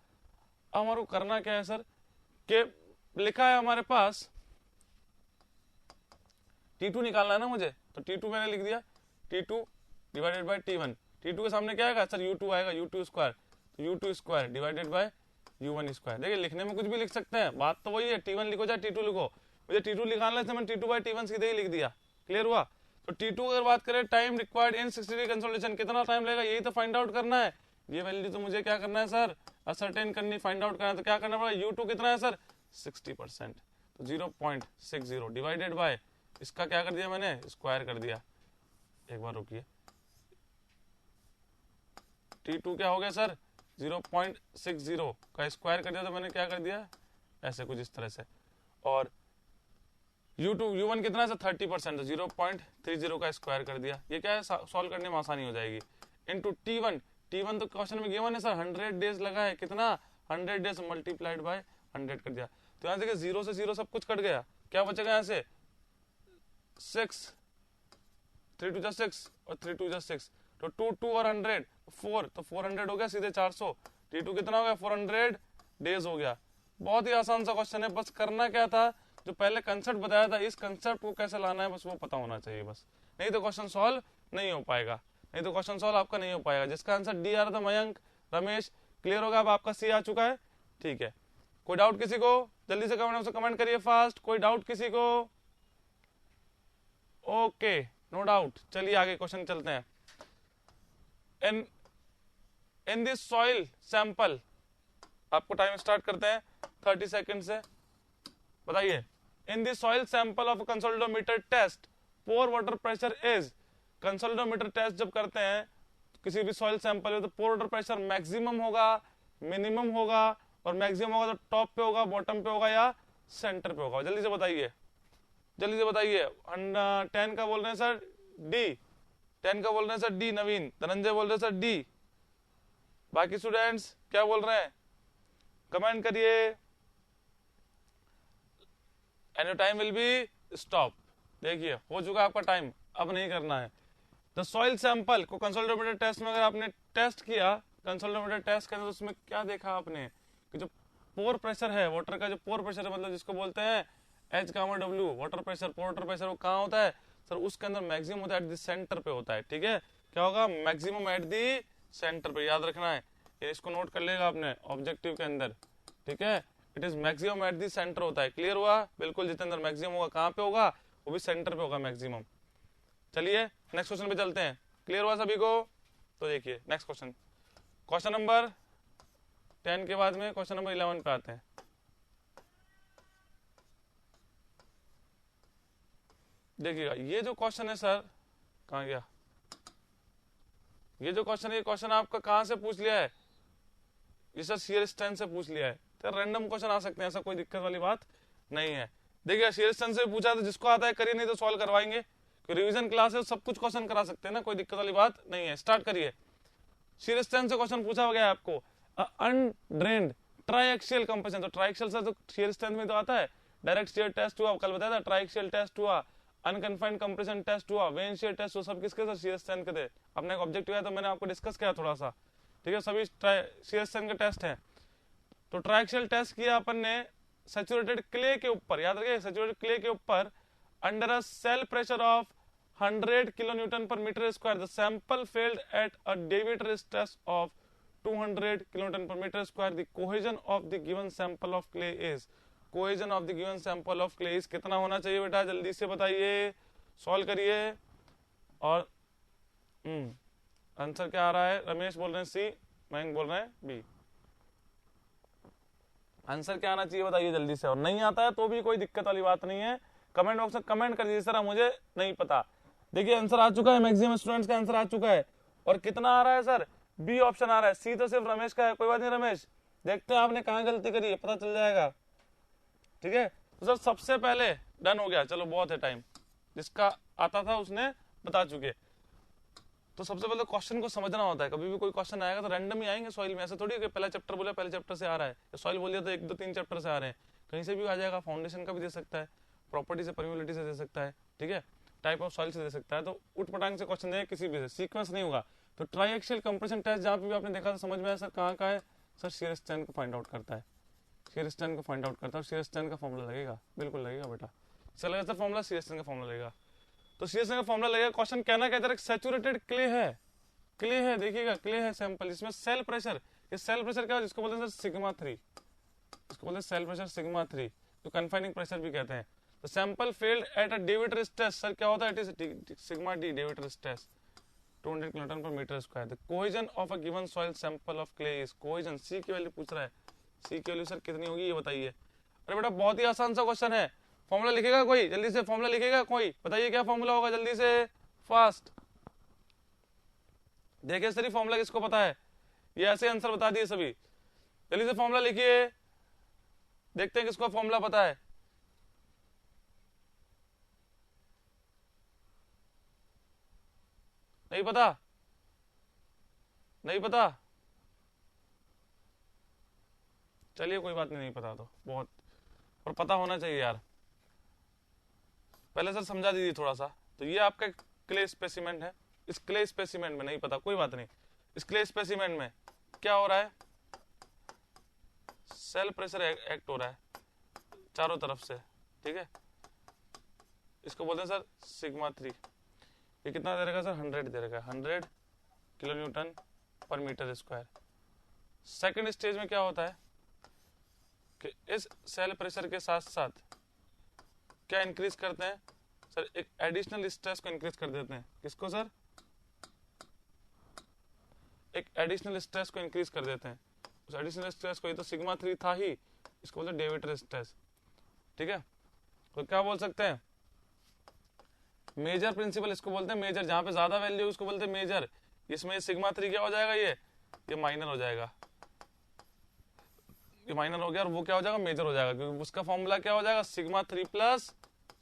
अब हमारे को करना क्या है सर? कि लिखा है हमारे पास T2 निकालना है ना मुझे, तो T2 मैंने लिख दिया, T2 divided by T1। T2 के सामने क्या आएगा सर? U2 आएगा, U2 स्क्वायर, तो U2 square divided by U1 square. देखिए लिखने में कुछ भी लिख सकते हैं, बात तो वही है, T1 लिखो चाहे T2 लिखो। मुझे T2 निकालना है, मैंने T2 बाय T1 सीधे ही लिख दिया। क्लियर हुआ? तो T2 अगर बात करें, time required in 60 degree consolidation, कितना टाइम लगेगा यही तो फाइंड आउट करना है। ये वैल्यू तो मुझे क्या करना है सर? असर्टेन करनी, फाइंड आउट करना है। तो क्या करना पड़ेगा? U2 कितना है सर? 60%, तो 0.60 डिवाइडेड बाय, इसका क्या कर दिया मैंने? स्क्वायर कर दिया। एक बार रुकिए, T2 क्या हो गया सर? 0.60 का स्क्वायर कर दिया, तो मैंने क्या कर दिया? ऐसे कुछ इस तरह से। और U1 कितना है सर? 30%, तो 0.30 का स्क्वायर कर दिया। ये क्या है? सॉल्व करने में आसानी हो जाएगी। इनटू T1 तो क्वेश्चन में गिवन है सर, 100 डेज लगा है। कितना? 100 डेज मल्टीप्लाइड बाय 100 कर दिया। तो यहाँ से 0 से 0 सब कुछ कट गया, क्या बचेगा यहाँ से? 6, 3 2 6 और 3 2 6, तो 2 2 और 100 4, तो 400 हो गया सीधे 400। T2 कितना हो गया 400 डेज हो गया। बहुत ही आसान सा क्वेश्चन है, बस करना क्या था, जो पहले कंसेप्ट बताया था इस कंसेप्ट को कैसे लाना है बस वो पता होना चाहिए बस, नहीं तो क्वेश्चन सॉल्व नहीं हो पाएगा, नहीं तो क्वेश्चन सॉल्व आपका नहीं हो पाएगा। जिसका आंसर डी आ रहा था मयंक, रमेश, क्लियर होगा। अब आपका सी आ चुका है, ठीक है। कोई डाउट किसी को, जल्दी से कमेंट में कमेंट करिए फास्ट, कोई डाउट किसी को? Okay, no doubt. चलिए आगे क्वेश्चन चलते हैं। इन दिस सॉइल सैंपल, आपको टाइम स्टार्ट करते हैं 30 सेकंड से। बताइए, in this soil sample of consolidometer test pore water pressure is. Consolidometer test जब करते हैं किसी भी सॉइल सैंपल में तो पोर वाटर प्रेशर मैक्सिमम होगा, मिनिमम होगा, और मैक्सिमम होगा तो टॉप पे होगा, बॉटम पे होगा या सेंटर पे होगा? जल्दी से बताइए, जल्दी से बताइए। 10 का बोल रहे हैं सर डी, 10 का बोल रहे हैं सर डी, नवीन, धनंजय बोल रहे हैं सर डी। बाकी स्टूडेंट्स क्या बोल रहे हैं कमेंट करिए। And your time will be stop. देखिए हो चुका आपका टाइम, अब नहीं करना है। द सॉइल सैंपल को कंसोलिडोमीटर टेस्ट में अगर आपने टेस्ट किया, कंसोलिडोमीटर टेस्ट करना, तो उसमें क्या देखा आपने कि जो पोर प्रेशर है, वाटर का जो पोर प्रेशर है, मतलब जिसको बोलते हैं H, वाटर प्रेशर, पोर वाटर प्रेशर, वो कहाँ होता है सर? उसके अंदर मैक्सिमम होता है एट द सेंटर पे होता है, ठीक है। क्या होगा? मैक्सिमम एट द सेंटर पे, याद रखना है, इसको नोट कर लेगा आपने ऑब्जेक्टिव के अंदर, ठीक है। It is maximum at the centre होता है, क्लियर हुआ? बिल्कुल, जितने अंदर मैक्सिमम होगा कहाँ पे होगा? वो भी सेंटर पे होगा मैक्सिमम। चलिए नेक्स्ट क्वेश्चन पे चलते हैं, क्लियर हुआ सभी को? तो देखिए नेक्स्ट क्वेश्चन, क्वेश्चन नंबर 10 के बाद में क्वेश्चन नंबर 11 पे आते हैं। देखिएगा ये जो क्वेश्चन है सर, कहाँ गया ये जो क्वेश्चन है? ये क्वेश्चन आपका कहाँ से पूछ लिया है? ये सर शियर स्ट्रेंथ से पूछ लिया है। तो रैंडम क्वेश्चन आ सकते हैं, ऐसा कोई दिक्कत वाली बात नहीं है। देखिए शियर स्ट्रेंथ से पूछा तो जिसको आता है करिए, नहीं तो सॉल्व करवाएंगे, रिवीजन क्लास है, सब कुछ क्वेश्चन करा सकते हैं ना, कोई दिक्कत वाली बात नहीं है। स्टार्ट करिए। शियर स्ट्रेंथ से क्वेश्चन पूछा गया है आपको, अनड्रेन्ड ट्राइएक्सियल कंप्रेशन, तो ट्राइएक्सियल से तो शियर स्ट्रेंथ में तो आता है। डायरेक्ट शियर टेस्ट हुआ, कल बताया था, ट्राइएक्सियल टेस्ट हुआ, अनकन्फाइंड कंप्रेशन टेस्ट हुआ, वेन शियर टेस्ट हुआ, सब किसके साथ? शियर स्ट्रेंथ के थे। अपने एक ऑब्जेक्टिव है तो मैंने आपको डिस्कस किया थोड़ा सा, ठीक है। सभी शियर स्ट्रेंथ के टेस्ट हैं। तो ट्राइएक्सियल टेस्ट किया अपन ने सैचुरेटेड क्ले के ऊपर, याद रखिए, सैचुरेटेड क्ले के ऊपर under a cell pressure of 100 kilonewton per metre square, the sample failed at a deviator stress of 200 kilonewton per metre square, the cohesion of the given sample of clay is. Cohesion of the given sample of clay is कितना होना चाहिए बेटा? जल्दी से बताइए, solve करिए। और answer क्या आ रहा है? रमेश बोल रहे हैं सी, मयंक बोल रहे हैं बी। आंसर क्या आना चाहिए बताइए जल्दी से, और नहीं आता है तो भी कोई दिक्कत वाली बात नहीं है, कमेंट बॉक्स में कमेंट कर दीजिए सर मुझे नहीं पता। देखिए आंसर आ चुका है, मैक्सिमम स्टूडेंट्स का आंसर आ चुका है, और कितना आ रहा है सर? बी ऑप्शन आ रहा है, सी तो सिर्फ रमेश का है। कोई बात नहीं रमेश, देखते हैं आपने कहाँ गलती करी है, पता चल जाएगा, ठीक है। तो सर सबसे पहले डन हो गया, चलो बहुत है टाइम, जिसका आता था उसने बता चुके। तो सबसे पहले क्वेश्चन को समझना होता है, कभी भी कोई क्वेश्चन आएगा तो रैंडम ही आएंगे सॉइल में, ऐसा थोड़ी कि पहला चैप्टर बोला पहले चैप्टर से आ रहा है, सॉइल बोलिए तो 1 2 3 चैप्टर से आ रहे हैं, कहीं से भी आ जाएगा, फाउंडेशन का भी दे सकता है, प्रॉपर्टी से, परमिबिलिटी से दे सकता है, ठीक है, टाइप ऑफ सॉइल से दे सकता है, तो उठ पटांग से क्वेश्चन देगा, किसी भी से सीक्वेंस नहीं होगा। तो ट्राइएक्सियल कंप्रेशन टेस्ट जहाँ पे भी आपने देखा था, समझ में आया सर कहाँ का है? सर शियर स्ट्रेंथ को फाइंड आउट करता है, शियर स्ट्रेंथ को फाइंड आउट करता है, शियर स्ट्रेंथ का फॉर्मूला लगेगा, बिल्कुल लगेगा बेटा, चलेगा सर फॉर्मूला, शियर स्ट्रेंथ का फॉर्मूला लगेगा। तो शियर स्ट्रेंथ का फॉर्मूला लगेगा। क्वेश्चन कहना कहता है सैचुरेटेड क्ले है, क्ले है, देखिएगा क्ले है सैंपल, इसमें सेल प्रेशर, ये सेल प्रेशर क्या है? जिसको बोलते हैं सर सिग्मा 3, इसको बोलते हैं सेल प्रेशर सिग्मा 3, तो कन्फाइनिंग प्रेशर भी कहते हैं। तो sample failed at a deviator stress, sir क्या होता है? It is sigma D, deviator stress 200 kilonewton per metre square. The cohesion of a given soil sample of clay is, cohesion C की value पूछ रहा है, सी की वैल्यू सर कितनी होगी ये बताइए। अरे बेटा बहुत ही आसान सा क्वेश्चन है, फॉर्मूला लिखेगा कोई? जल्दी से फॉर्मूला लिखेगा कोई, बताइए क्या फॉर्मूला होगा जल्दी से, फास्ट। देखिए सर फॉर्मूला किसको पता है? ये ऐसे आंसर बता दिए सभी, जल्दी से फॉर्मूला लिखिए, देखते हैं किसको फॉर्मूला पता है। नहीं पता? नहीं पता? चलिए कोई बात नहीं, नहीं पता तो बहुत, और पता होना चाहिए यार, पहले सर समझा दीजिए थोड़ा सा। तो ये आपका क्ले स्पेसिमेंट है, इस क्ले स्पेसिमेंट में नहीं पता कोई बात नहीं, इस क्ले स्पेसिमेंट में क्या हो रहा है? सेल प्रेशर एक्ट हो रहा है चारों तरफ से, ठीक है, इसको बोलते हैं सर सिग्मा 3। ये कितना दे रखा सर, 100 दे रखा है, 100 kilo newton per metre square. Second stage में क्या होता है कि इस सेल प्रेशर के साथ साथ क्या इंक्रीज करते हैं सर, एक एडिशनल स्ट्रेस को इंक्रीज कर देते हैं। किसको सर, एक एडिशनल स्ट्रेस को इंक्रीज कर देते हैं। उस एडिशनल स्ट्रेस को, ये तो सिग्मा 3 था ही, इसको बोलते हैं डे वेटर स्ट्रेस, ठीक है। तो क्या बोल सकते हैं, मेजर प्रिंसिपल इसको बोलते हैं, मेजर, जहां पे ज्यादा वैल्यू उसको बोलते हैं मेजर। इसमें सिग्मा 3 क्या हो जाएगा, ये माइनर हो जाएगा, ये माइनर हो गया, और वो क्या हो जाएगा, मेजर हो जाएगा, क्योंकि उसका फॉर्मूला क्या हो जाएगा, सिग्मा 3 प्लस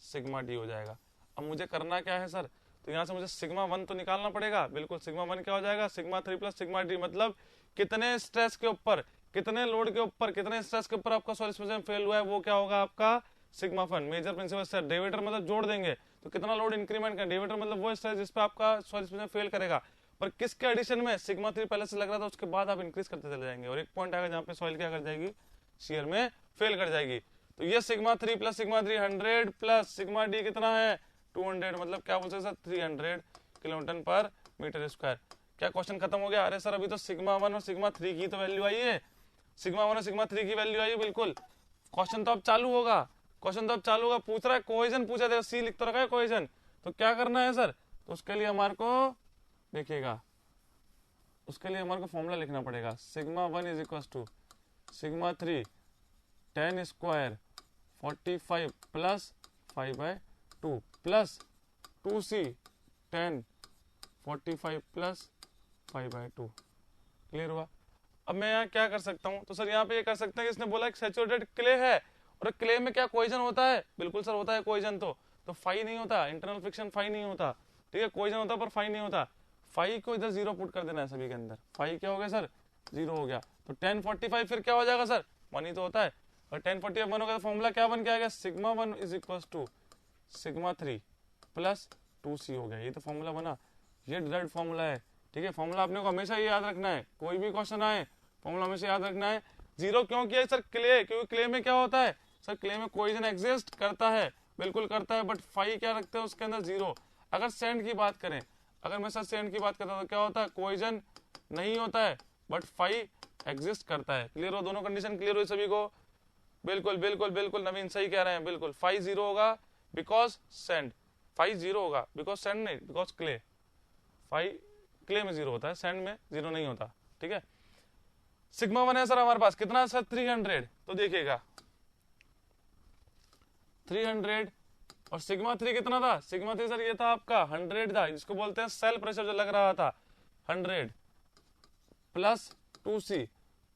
सिग्मा डी हो जाएगा। अब मुझे करना क्या है सर, तो यहाँ से मुझे सिग्मा 1 तो निकालना पड़ेगा, बिल्कुल। सिग्मा 1 क्या हो जाएगा, सिग्मा 3 प्लस सिग्मा डी, मतलब कितने स्ट्रेस के ऊपर, कितने लोड के ऊपर, कितने स्ट्रेस के ऊपर आपका सॉल्यूशन फेल हुआ है, वो क्या होगा आपका सिग्मा 1। मेजर प्रिंसिपल से डेविएटर मतलब जोड़ देंगे, तो कितना लोड इंक्रीमेंट कर, डेविएटर मतलब वो स्ट्रेस जिस पे आपका सॉल्यूशन फेल करेगा, पर किसके एडिशन में, सिग्मा 3 पहले से लग रहा था, उसके बाद आप इंक्रीज करते चले जाएंगे, और एक पॉइंट आएगा जहाँ पे सॉइल क्या कर जाएगी, शेयर में फेल कर जाएगी। तो ये sigma 3 plus sigma 3 100 plus sigma D कितना है 200, मतलब क्या बोल सकते sir 300 kilonewton per metre square. क्या क्वेश्चन खत्म हो गया, अरे सर अभी तो सिग्मा 1 और सिग्मा 3 की तो वैल्यू आई है, सिग्मा 1 और सिग्मा 3 की वैल्यू आई है, बिल्कुल। क्वेश्चन तो अब चालू होगा, क्वेश्चन तो अब चालू होगा, पूछ रहा है कोहेजन पूछा था, सी लिख तो रखा है कोहेजन, तो क्या करना है सर, तो उसके लिए हमारे को देखिएगा, उसके लिए हमारे को फॉर्मूला लिखना पड़ेगा, sigma 1 is equal to sigma 3 10 square 45 plus 5/2 plus 2c 10 45 plus 5/2। Clear हुआ। अब मैं यहाँ क्या कर सकता हूँ, तो सर यहाँ पे ये कर सकते हैं कि इसने बोला कि सैचुरेटेड क्ले है, और क्ले में क्या कोहेजन होता है, बिल्कुल सर होता है कोहेजन, तो फाई नहीं होता, इंटरनल फ्रिक्शन फाई नहीं होता, ठीक है, कोहेजन होता पर फाई नहीं होता। फाई को इधर 0 पुट कर देना है सभी के अंदर, फाई क्या हो गया सर 0 हो गया, तो 1045 फिर क्या हो जाएगा सर 1 ही तो होता है, और 1045 1 होगा, तो फॉर्मूला क्या बन के आएगा, sigma 1 is equal to sigma 3 plus 2c हो गया, ये तो फॉर्मूला बना, ये डायरेक्ट फॉर्मूला है, ठीक है। फॉर्मूला आपने को हमेशा ये याद रखना है, कोई भी क्वेश्चन आए फॉर्मूला हमेशा याद रखना है। 0 क्यों किया सर, क्ले, क्योंकि क्ले में क्या होता है सर, क्ले में कोहेजन एग्जिस्ट करता है, बिल्कुल करता है, बट फाई क्या रखते हैं उसके अंदर 0। अगर सैंड की बात करें, अगर मैं सर सैंड की बात करता हूं तो क्या होता है, कोहेजन नहीं होता है बट फाई एग्जिस्ट करता है। क्लियर हो, दोनों कंडीशन क्लियर हुई सभी को, बिल्कुल बिल्कुल बिल्कुल नवीन सही कह रहे हैं, बिल्कुल। फाई 0 होगा बिकॉज सैंड, फाई 0 होगा बिकॉज सैंड नहीं, बिकॉज क्ले, फाई क्ले में 0 होता है, सैंड में 0 नहीं होता, ठीक है। सिग्मा 1 है सर हमारे पास, कितना सर 300, तो देखिएगा 300, और सिग्मा 3 कितना था, सिग्मा 3 सर ये था आपका 100 था, जिसको बोलते हैं सेल प्रेशर जो लग रहा था 100 प्लस 2c,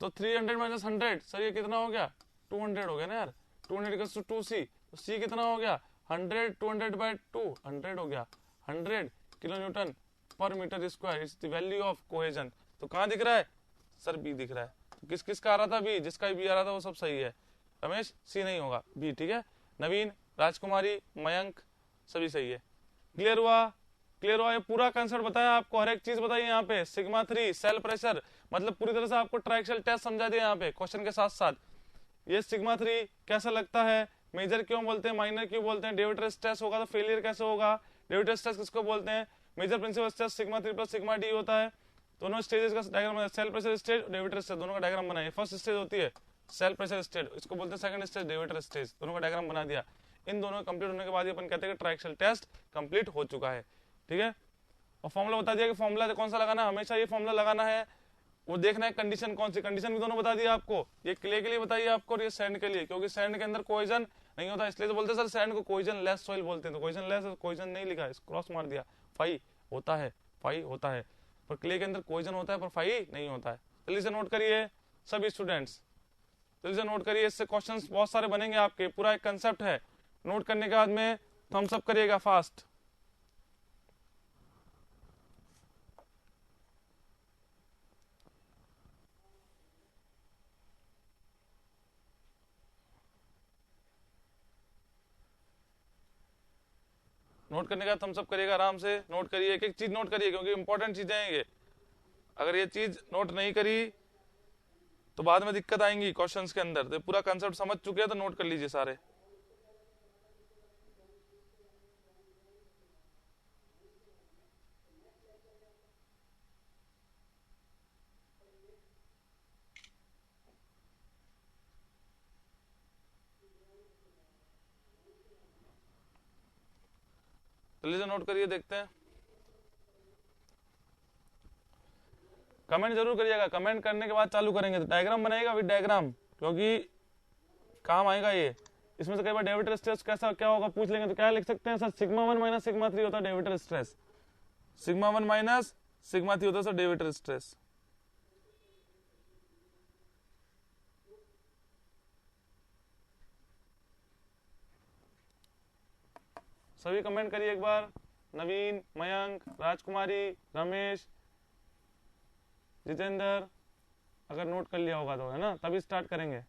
तो 300 माइनस 100 सर ये कितना हो गया 200 हो गया ना यार, 200 इक्वल्स टू 2c, तो c कितना हो गया 100 200/2 100 हो गया, 100 kilo newton per metre square is the value of cohesion. तो कहाँ दिख रहा है सर, बी दिख रहा है, तो किस किस का आ रहा था बी, जिसका भी आ रहा था वो सब सही है। रमेश सी नहीं होगा, बी, ठीक है। नवीन, राजकुमारी, मयंक सभी सही है। क्लियर हुआ, क्लियर हुआ, ये पूरा कंसेप्ट बताया आपको, हर एक चीज बताई यहाँ पे, सिग्मा 3 सेल प्रेशर, मतलब पूरी तरह से आपको ट्राइक्सल टेस्ट समझा दिया यहाँ पे क्वेश्चन के साथ साथ। ये सिग्मा 3 कैसा लगता है, मेजर क्यों बोलते हैं, माइनर क्यों बोलते हैं, डेविएटर स्ट्रेस होगा तो फेलियर कैसे होगा, डेविएटर स्ट्रेस किसको बोलते हैं, major principal stress sigma 3 plus sigma D होता है। दोनों स्टेजेस का डायग्राम बनाया, cell pressure stage, deviator stage, दोनों का डायग्राम बनाया। फर्स्ट स्टेज होती है सेल प्रेशर स्टेज, इसको बोलते हैं सेकंड स्टेज डेविएटर स्टेज, दोनों का डायग्राम बना दिया। इन दोनों कंप्लीट होने के बाद अपन कहते हैं कि ट्राइक्सल टेस्ट कंप्लीट हो चुका है, ठीक है। और फॉर्मूला बता दिया कि फॉर्मूला कौन सा लगाना है, हमेशा ये फॉर्मूला लगाना है, वो देखना है कंडीशन कौन सी, कंडीशन भी दोनों बता दिया आपको, ये क्ले के लिए बताइए आपको और ये सैंड के लिए, क्योंकि सैंड के अंदर कोहेजन नहीं होता, इसलिए तो बोलते हैं सर सैंड को कोहेजन लेस सॉइल बोलते हैं, तो कोहेजन लेस, कोहेजन नहीं लिखा, क्रॉस मार दिया, फाई होता है, फाई होता है, पर क्ले के अंदर कोहेजन होता है पर फाई नहीं होता है। जल्दी से नोट करिए सभी स्टूडेंट्स, जल्दी से नोट करिए, इससे क्वेश्चंस बहुत सारे बनेंगे आपके, पूरा एक कंसेप्ट है, नोट करने के बाद में थम्स अप करिएगा फास्ट। नोट करने का थम्स अप करिएगा, आराम से नोट करिए, एक एक चीज नोट करिए, क्योंकि इंपॉर्टेंट चीजें हैं ये, अगर ये चीज नोट नहीं करी तो बाद में दिक्कत आएंगी क्वेश्चंस के अंदर। तो पूरा कंसेप्ट समझ चुके हैं तो नोट कर लीजिए सारे। जल्दी से नोट करिए, देखते हैं। कमेंट जरूर करिएगा, कमेंट करने के बाद चालू करेंगे। तो डायग्राम बनाएगा विद डायग्राम, क्योंकि काम आएगा ये। इसमें से कई बार डेविएटर स्ट्रेस कैसा क्या होगा पूछ लेंगे, तो क्या लिख सकते हैं सर, सिग्मा 1 माइनस सिग्मा 3 होता है डेविएटर स्ट्रेस। सिग्मा 1 माइनस सिग्मा 3 होता है सर डेविएटर स्ट्रेस। सभी कमेंट करिए एक बार। नवीन, मयंक, राजकुमारी, रमेश, जितेंद्र, अगर नोट कर लिया होगा तो, है ना, तभी स्टार्ट करेंगे।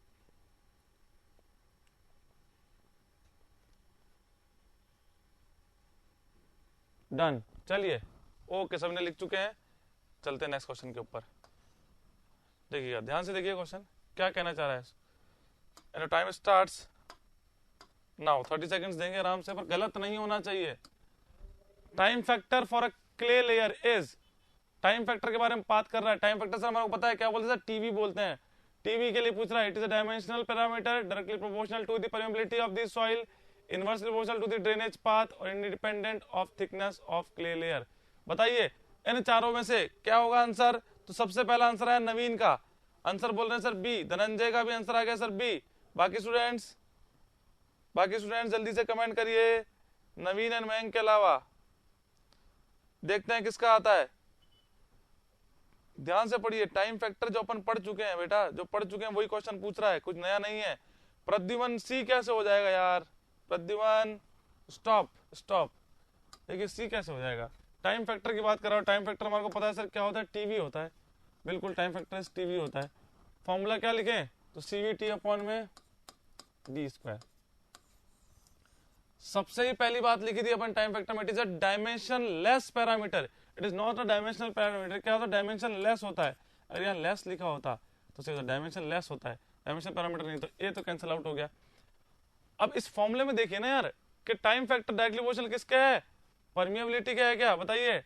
डन, चलिए ओके, सबने लिख चुके हैं। चलते हैं नेक्स्ट क्वेश्चन के ऊपर। देखिएगा, ध्यान से देखिए क्वेश्चन क्या कहना चाह रहा है। Time starts now. 30 सेकंड्स देंगे आराम से, पर गलत नहीं होना चाहिए। Time factor for a clay layer is, time factor के बारे में बात कर रहा है। टाइम फैक्टर से हमारे को पता है क्या बोलते हैं सर, टीवी बोलते हैं। टीवी के लिए पूछ रहा है। It is a dimensional parameter directly proportional to the permeability of the soil, inversely proportional to the drainage path और independent of thickness of clay layer. बताइए इन चारों में से क्या होगा आंसर। तो सबसे पहला आंसर है नवीन का, आंसर बोल रहे हैं सर बी। धनंजय का भी आंसर आ गया सर बी। बाकी स्टूडेंट्स जल्दी से कमेंट करिए, नवीन एंड मयंक के अलावा। देखते हैं किसका आता है। ध्यान से पढ़िए, टाइम फैक्टर जो अपन पढ़ चुके हैं बेटा, जो पढ़ चुके हैं वही क्वेश्चन पूछ रहा है, कुछ नया नहीं है। प्रद्युमन सी कैसे हो जाएगा यार, प्रद्युमन स्टॉप। देखिए सी कैसे हो जाएगा, टाइम फैक्टर की बात कर रहा हूं। टाइम फैक्टर हमारे को पता है सर क्या होता है, टीवी होता है। बिल्कुल, टाइम फैक्टर टीवी होता है। फॉर्मूला क्या लिखें, तो सीवीटी अपॉन में डी स्क्वायर। सबसे ही पहली बात लिखी थी अपन टाइम फैक्टर में, it is a dimension less parameter, it is not a dimensional parameter. क्या होता है, डायमेंशन लेस होता है। अगर यहाँ लेस लिखा होता तो सीधा डायमेंशन लेस होता है, डायमेंशन पैरामीटर नहीं। तो ए तो कैंसिल आउट हो गया। अब इस फॉर्मूले में देखिए ना यार कि टाइम फैक्टर डायरेक्टली प्रोपोर्शनल किसका है, परमिएबिलिटी क्या है, क्या बताइए,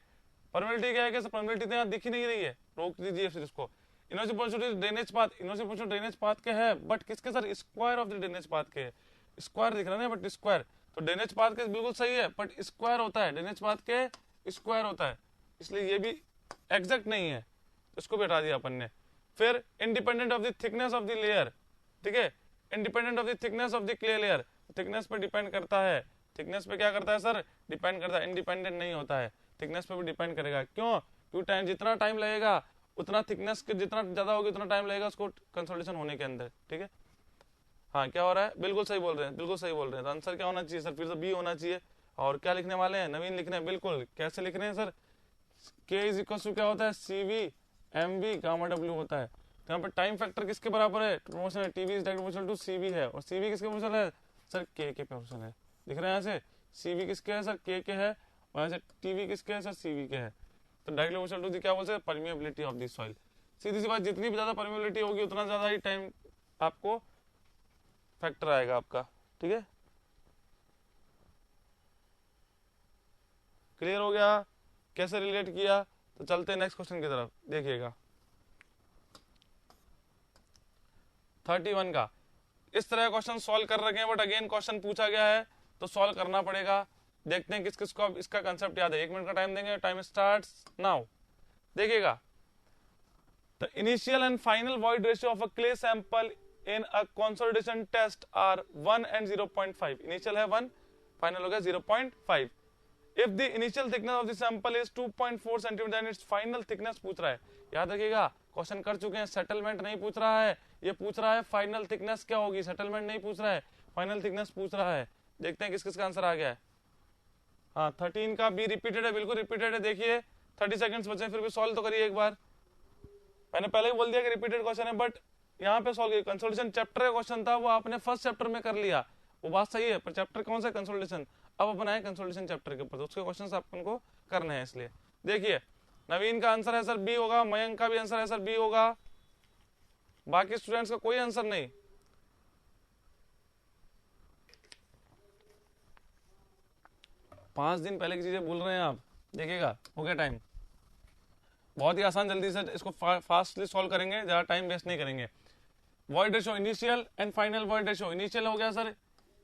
परमिएबिलिटी क्या है, क्या परमिएबिलिटी तो यहाँ दिख ही नहीं रही है, रोक दीजिए फिर इसको। Inversely proportional drainage path, inversely proportional drainage path के है, बट किसके sir, square of the drainage path के। स्क्वायर दिख रहा है ना, बट स्क्वायर तो ड्रेनेज पाथ के बिल्कुल सही है, बट स्क्वायर होता है, ड्रेनेज पाथ के स्क्वायर होता है, इसलिए ये भी एग्जैक्ट नहीं है, इसको भी हटा दिया अपन ने। फिर independent of the thickness of the layer, ठीक है, independent of the thickness of the clay layer, thickness पे डिपेंड करता है। थिकनेस पे क्या करता है सर, डिपेंड करता है, इंडिपेंडेंट नहीं होता है, थिकनेस पे भी डिपेंड करेगा। क्यों, क्योंकि टाइम जितना टाइम लगेगा उतना थिकनेस के जितना ज्यादा होगी उतना टाइम लगेगा उसको कंसोलिडेशन होने के अंदर, ठीक है। हाँ क्या हो रहा है, बिल्कुल सही बोल रहे हैं, बिल्कुल सही बोल रहे हैं। तो आंसर क्या होना चाहिए सर, फिर से बी होना चाहिए। और क्या लिखने वाले हैं, नवीन लिखने हैं, बिल्कुल। कैसे लिख रहे हैं सर, के इज इक्वल टू क्या होता है, C V M V gamma W होता है। तो यहाँ पर टाइम फैक्टर किसके बराबर है, proportional TV is directly proportional to C V है, और सी वी किसके प्रोपोर्शनल है सर, के प्रोपोर्शनल है। दिख रहा है यहाँ से, सी वी किसके है सर, के है, और यहाँ से टीवी किसके है सर, सी वी के है। तो डायरेक्टली प्रोपोर्शनल टू क्या बोल सकते हैं, परमिएबिलिटी ऑफ द सॉइल। सीधी सी बात, जितनी भी ज्यादा परमिएबिलिटी होगी उतना ज्यादा ही टाइम आपको फैक्टर आएगा आपका, ठीक है। क्लियर हो गया कैसे रिलेट किया। तो चलते हैं नेक्स्ट क्वेश्चन की तरफ, देखिएगा 31 का। इस तरह क्वेश्चन सॉल्व कर रखे हैं, बट अगेन क्वेश्चन पूछा गया है तो सॉल्व करना पड़ेगा। देखते हैं किस किस को अब इसका कंसेप्ट याद है। 1 मिनट का टाइम देंगे, टाइम स्टार्ट्स नाउ। देखिएगा, the initial and final void ratio of a clay sample in a consolidation test are 1 and 0.5. Initial है 1, final हो गया 0.5. If the initial thickness of the sample is 2.4 cm, then its final thickness पूछ रहा है। याद रखिएगा, question कर चुके हैं, सेटलमेंट नहीं पूछ रहा है, ये पूछ रहा है फाइनल थिकनेस क्या होगी, सेटलमेंट नहीं पूछ रहा है, फाइनल थिकनेस पूछ रहा है। देखते हैं किस किस का आंसर आ गया है। हाँ 13 का बी रिपीटेड है, बिल्कुल रिपीटेड है। देखिए 30 सेकंड्स बचे, फिर भी सॉल्व तो करिए एक बार। मैंने पहले ही बोल दिया कि रिपीटेड क्वेश्चन है, बट यहाँ पे सॉल्व किया। कंसोलिडेशन चैप्टर का क्वेश्चन था, वो आपने फर्स्ट चैप्टर में कर लिया, वो बात सही है, पर चैप्टर कौन सा, कंसोलिडेशन। अब अपन आए कंसोलिडेशन चैप्टर के ऊपर, तो उसके क्वेश्चन अपन को करने हैं। इसलिए देखिए, नवीन का आंसर है सर बी होगा, मयंक का भी आंसर है सर बी होगा, बाकी स्टूडेंट्स का कोई आंसर नहीं। पांच दिन पहले की चीजें भूल रहे हैं आप, देखिएगा हो गया टाइम। बहुत ही आसान, जल्दी से इसको फास्टली सॉल्व करेंगे, ज्यादा टाइम वेस्ट नहीं करेंगे। Void ratio initial and final void ratio. Initial हो गया sir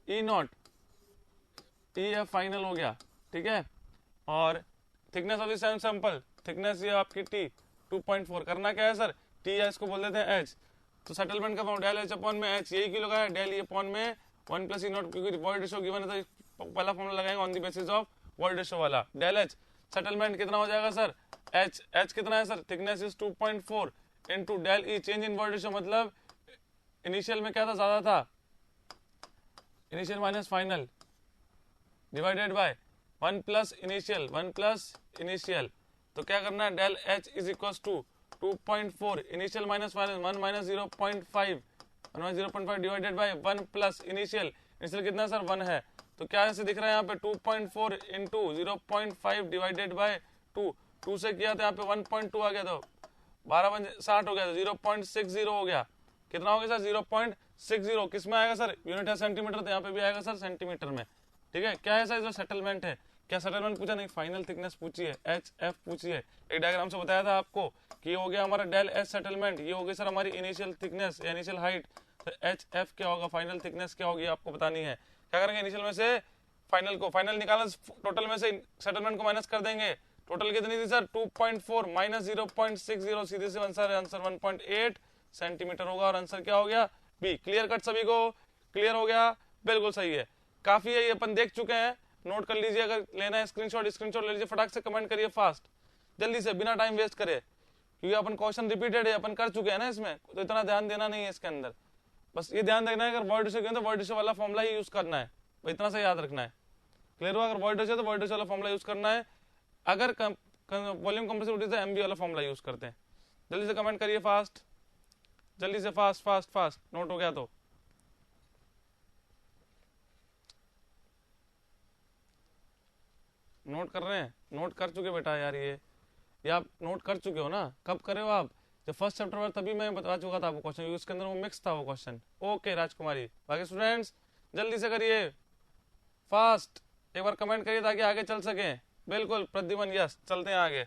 E not, E F final हो गया, ठीक है। और thickness of the seven sample, thickness ये आपकी टी 2.4, करना क्या है सर, टी या इसको बोल देते हैं एच। तो सेटलमेंट का फॉर्म डेल एच अपॉन में एच, यही क्यों लगाया, डेल ई अपॉन में 1 प्लस ई नॉट, क्योंकि वॉइड रेशो गिवन है तो पहला फॉर्मूला लगाएंगे on the basis of void ratio वाला। डेल एच सेटलमेंट कितना हो जाएगा सर, एच, एच कितना है sir, thickness is 2.4 into del E, change in void ratio मतलब इनिशियल में क्या था, ज्यादा था, initial minus final divided by 1 plus initial, 1 plus initial. तो क्या करना है, del H is equal to 2.4 initial minus final 1 minus 0.5, 1 minus 0.5 divided by 1 plus initial, initial कितना सर 1 है। तो क्या ऐसे दिख रहा है यहाँ पे 2.4 इंटू 0.5 डिवाइडेड बाय 2, 2 से किया तो यहाँ पे 1.2 आ गया, तो 12 हो गया, तो 0.60 हो गया। कितना हो गया सर, 0.60। किस में आएगा सर, यूनिट है सेंटीमीटर, तो यहाँ पे भी आएगा सर सेंटीमीटर में, ठीक है। क्या है सर, जो सेटलमेंट है, क्या सेटलमेंट पूछा नहीं, फाइनल थिकनेस पूछी है, एच एफ पूछी है। एक डायग्राम से बताया था आपको कि ये हो गया हमारा डेल एच सेटलमेंट, ये हो गई सर हमारी इनिशियल थिकनेस या इनिशियल हाइट। तो एच एफ क्या होगा, फाइनल थिकनेस क्या होगी आपको बतानी है। क्या करेंगे, इनिशियल में से फाइनल को, फाइनल निकाला, टोटल में से सेटलमेंट को माइनस कर देंगे। टोटल कितनी थी सर, 2.4 माइनस 0.60, सीधे से आंसर 1.8 सेंटीमीटर होगा, और आंसर क्या हो गया, बी। क्लियर कट, सभी को क्लियर हो गया, बिल्कुल सही है, काफी है, ये अपन देख चुके हैं। नोट कर लीजिए, अगर लेना है स्क्रीनशॉट, स्क्रीनशॉट ले लीजिए, फटाक से कमेंट करिए फास्ट, जल्दी से, बिना टाइम वेस्ट करे, क्योंकि अपन क्वेश्चन रिपीटेड है, अपन कर चुके हैं ना इसमें, तो इतना ध्यान देना नहीं है इसके अंदर। बस ये ध्यान रखना है, अगर वॉइड रेशो तो वॉइड रेशो वाला फॉर्मुला ही यूज करना है, इतना सा याद रखना है। क्लियर हुआ, अगर वॉइड रेशो तो वॉइड रेशो वाला फॉर्मुला यूज करना है, अगर वॉल्यूम कंप्रेसिबिलिटी तो एमबी वाला फॉर्मुला यूज करते हैं। जल्दी से कमेंट करिए फास्ट, जल्दी से, फास्ट फास्ट फास्ट, नोट हो गया तो। नोट कर रहे हैं, नोट कर चुके बेटा यार, ये आप नोट कर चुके हो ना, कब करे हो आप, जब फर्स्ट चैप्टर में, तभी मैं बता चुका था आपको क्वेश्चन, उसके अंदर वो मिक्स था वो क्वेश्चन। ओके राजकुमारी, बाकी स्टूडेंट्स जल्दी से करिए फास्ट, एक बार कमेंट करिए ताकि आगे चल सके। बिल्कुल प्रद्युमन, यस, चलते हैं आगे।